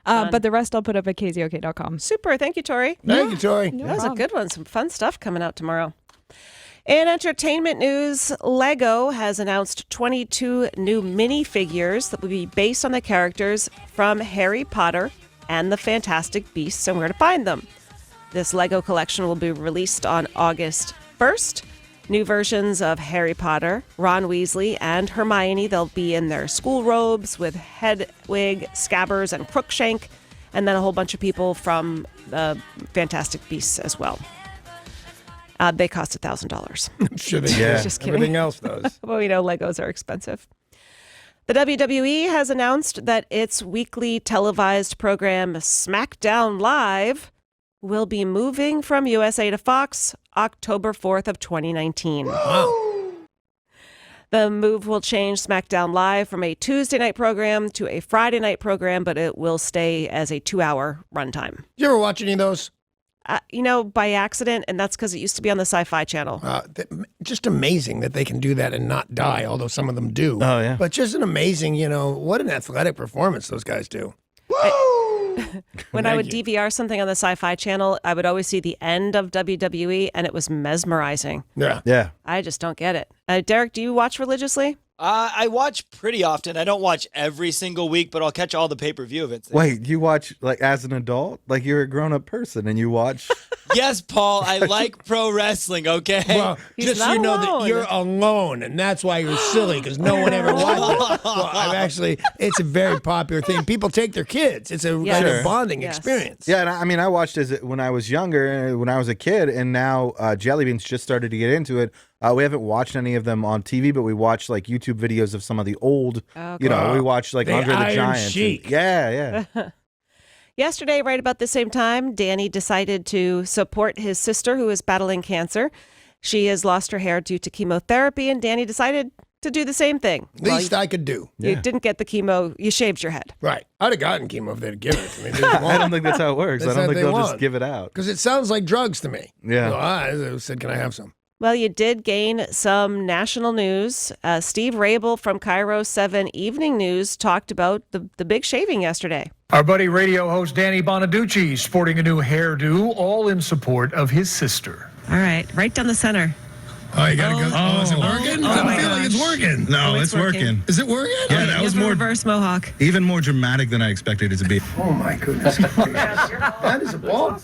But the rest I'll put up at KZOK.com.
Super. Thank you, Tori.
Thank you, Tori.
That was a good one. Some fun stuff coming out tomorrow. In entertainment news, Lego has announced 22 new minifigures that will be based on the characters from Harry Potter and the Fantastic Beasts and where to find them. This Lego collection will be released on August 1st. New versions of Harry Potter, Ron Weasley, and Hermione. They'll be in their school robes with Hedwig, Scabbers, and Crookshank, and then a whole bunch of people from the Fantastic Beasts as well. They cost $1,000.
I'm sure they
Yeah.
do.
Just kidding.
Everything else does.
Well, Legos are expensive. The WWE has announced that its weekly televised program SmackDown Live will be moving from USA to Fox October 4th of 2019. The move will change SmackDown Live from a Tuesday night program to a Friday night program, but it will stay as a 2-hour runtime.
You ever watch any of those?
By accident, and that's because it used to be on the Sci-Fi Channel.
Just amazing that they can do that and not die, although some of them do.
Oh, yeah.
But just an amazing, what an athletic performance those guys do.
When I would DVR something on the Sci-Fi Channel, I would always see the end of WWE, and it was mesmerizing.
Yeah.
Yeah.
I just don't get it. Derek, do you watch religiously?
I watch pretty often. I don't watch every single week, but I'll catch all the pay-per-view events.
Wait, you watch like as an adult? Like you're a grown-up person and you watch?
Yes, Paul, I like pro wrestling, okay?
Well, just so you know that you're alone, and that's why you're silly, because no one ever watches it. Well, it's a very popular thing. People take their kids. It's a kind of bonding experience.
Yeah, and I watched it when I was younger, when I was a kid, and now Jelly Beans just started to get into it. We haven't watched any of them on TV, but we watched like YouTube videos of some of the old, we watched like Andre the Giant. Yeah.
Yesterday, right about the same time, Danny decided to support his sister who is battling cancer. She has lost her hair due to chemotherapy, and Danny decided to do the same thing.
Least I could do.
You didn't get the chemo, you shaved your head.
Right. I'd have gotten chemo if they'd given it to me.
I don't think that's how it works. I don't think they'll just give it out.
Because it sounds like drugs to me.
Yeah.
So I said, can I have some?
Well, you did gain some national news. Steve Rabel from Cairo 7 Evening News talked about the big shaving yesterday.
Our buddy radio host Danny Bonaduce sporting a new hairdo, all in support of his sister.
All right, right down the center.
Oh, you gotta go. Oh, is it working? I feel like it's working.
No, it's working.
Is it working?
Yeah, that was more
reverse mohawk.
even more dramatic than I expected it to be.
Oh my goodness. That is a bald.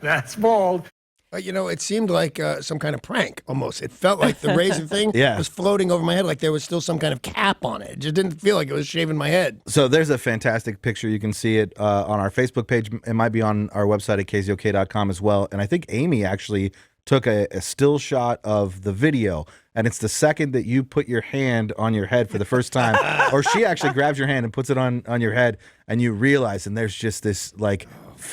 That's bald.
It seemed like some kind of prank almost. It felt like the razor thing
Yeah.
was floating over my head, like there was still some kind of cap on it. It just didn't feel like it was shaving my head.
So there's a fantastic picture. You can see it on our Facebook page. It might be on our website at KZOK.com as well. And I think Amy actually took a still shot of the video. And it's the second that you put your hand on your head for the first time, or she actually grabs your hand and puts it on your head, and you realize, and there's just this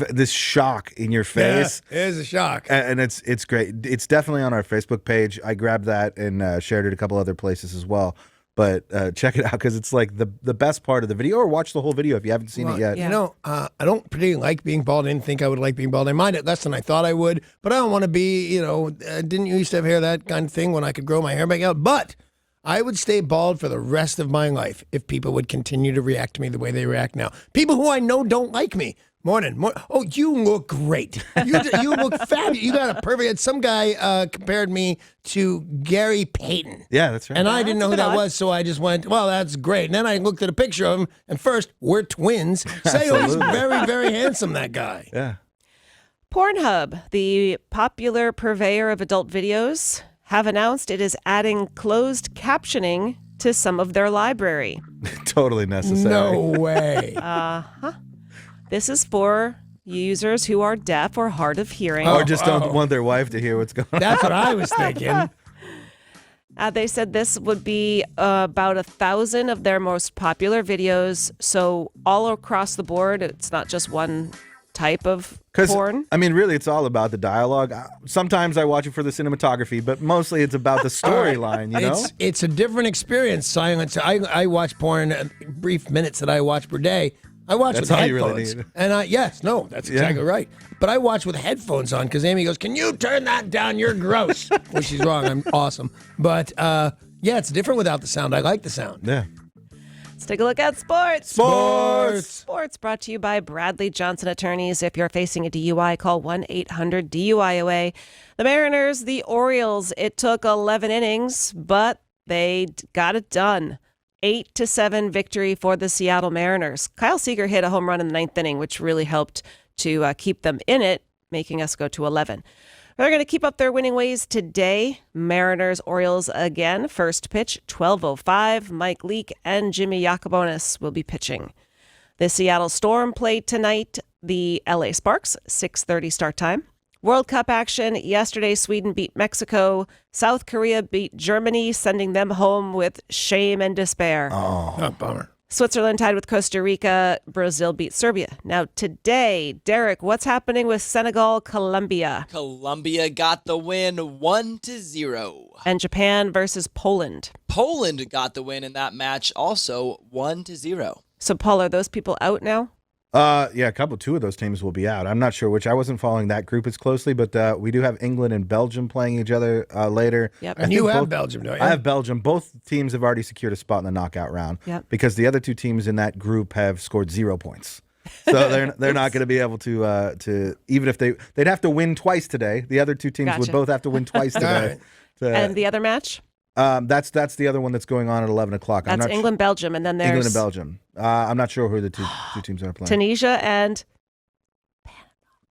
this shock in your face.
Yeah, it is a shock.
And it's great. It's definitely on our Facebook page. I grabbed that and shared it a couple other places as well. But check it out because it's like the best part of the video, or watch the whole video if you haven't seen it yet.
You know, I don't particularly like being bald. I didn't think I would like being bald. I mind it less than I thought I would, but I don't want to be, didn't you used to have hair, that kind of thing, when I could grow my hair back out? But I would stay bald for the rest of my life if people would continue to react to me the way they react now. People who I know don't like me. Morning. Oh, you look great. You look fabulous. You got a perfect. Some guy compared me to Gary Payton.
Yeah, that's right.
And I didn't know who that was, so I just went, well, that's great. And then I looked at a picture of him, and first, we're twins. Say, oh, he's very, very handsome, that guy.
Yeah.
Pornhub, the popular purveyor of adult videos, have announced it is adding closed captioning to some of their library.
Totally necessary.
No way.
Uh-huh. This is for users who are deaf or hard of hearing.
Or just don't want their wife to hear what's going on.
That's what I was thinking.
They said this would be about 1,000 of their most popular videos. So all across the board, it's not just one type of porn.
I mean, really, it's all about the dialogue. Sometimes I watch it for the cinematography, but mostly it's about the storyline, you know?
It's a different experience, silence. I watch porn, brief minutes that I watch per day. I watch
That's
with
all
headphones.
you really need.
And that's exactly right. But I watch with headphones on because Amy goes, "Can you turn that down? You're gross." Well, she's wrong. I'm awesome. But it's different without the sound. I like the sound.
Yeah.
Let's take a look at sports. Sports brought to you by Bradley Johnson Attorneys. If you're facing a DUI, call 1-800-DUI-OA. The Mariners, the Orioles, it took 11 innings, but they got it done. 8-7 victory for the Seattle Mariners. Kyle Seager hit a home run in the 9th inning, which really helped to keep them in it, making us go to 11. They're going to keep up their winning ways today. Mariners, Orioles again. First pitch, 12:05. Mike Leake and Jimmy Yacobonis will be pitching. The Seattle Storm played tonight. The LA Sparks, 6:30 start time. World Cup action. Yesterday, Sweden beat Mexico. South Korea beat Germany, sending them home with shame and despair.
Oh, bummer.
Switzerland tied with Costa Rica. Brazil beat Serbia. Now today, Derek, what's happening with Senegal, Colombia?
Colombia got the win 1-0.
And Japan versus Poland.
Poland got the win in that match also 1-0.
So, Paul, are those people out now?
Yeah, two of those teams will be out. I'm not sure which. I wasn't following that group as closely, but we do have England and Belgium playing each other later.
Yep.
And you have Belgium, don't you?
I have Belgium. Both teams have already secured a spot in the knockout round.
Yep.
Because the other two teams in that group have scored 0 points. So they're not going to be able to even if they'd have to win twice today. The other two teams would both have to win twice today.
And the other match?
That's the other one that's going on at 11 o'clock.
That's England, Belgium, and then there's
England and Belgium. I'm not sure who the two teams are playing.
Tunisia and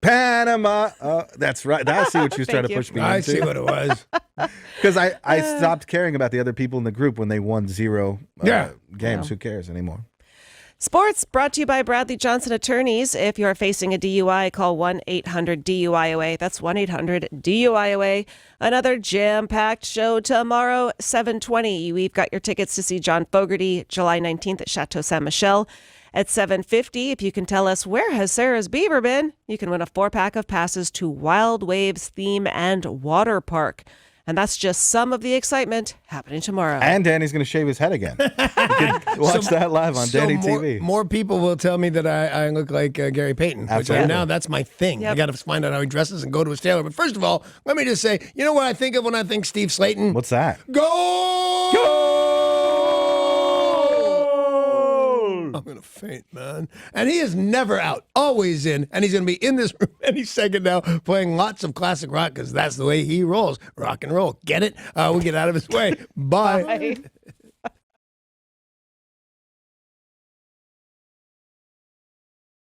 Panama. That's right. I see what she was trying to push me into.
I see what it was.
Because I stopped caring about the other people in the group when they won 0 games.
Yeah.
Who cares anymore?
Sports brought to you by Bradley Johnson Attorneys. If you're facing a DUI, call 1-800-DUI-OA. That's 1-800-DUI-OA. Another jam-packed show tomorrow, 7:20. We've got your tickets to see John Fogerty July 19th at Chateau Saint Michel. At 7:50, if you can tell us where has Sarah's Beaver been, you can win a 4-pack of passes to Wild Waves Theme and Water Park. And that's just some of the excitement happening tomorrow.
And Danny's going to shave his head again. You can watch that live on Danny TV.
More people will tell me that I look like Gary Payton.
Absolutely.
Which now that's my thing.
Yep.
I got to find out how he dresses and go to his tailor. But first of all, let me just say, you know what I think of when I think Steve Slayton?
What's that?
Go! I'm going to faint, man. And he is never out, always in. And he's going to be in this room any second now playing lots of classic rock because that's the way he rolls. Rock and roll. Get it? We'll get out of his way. Bye.
Bye.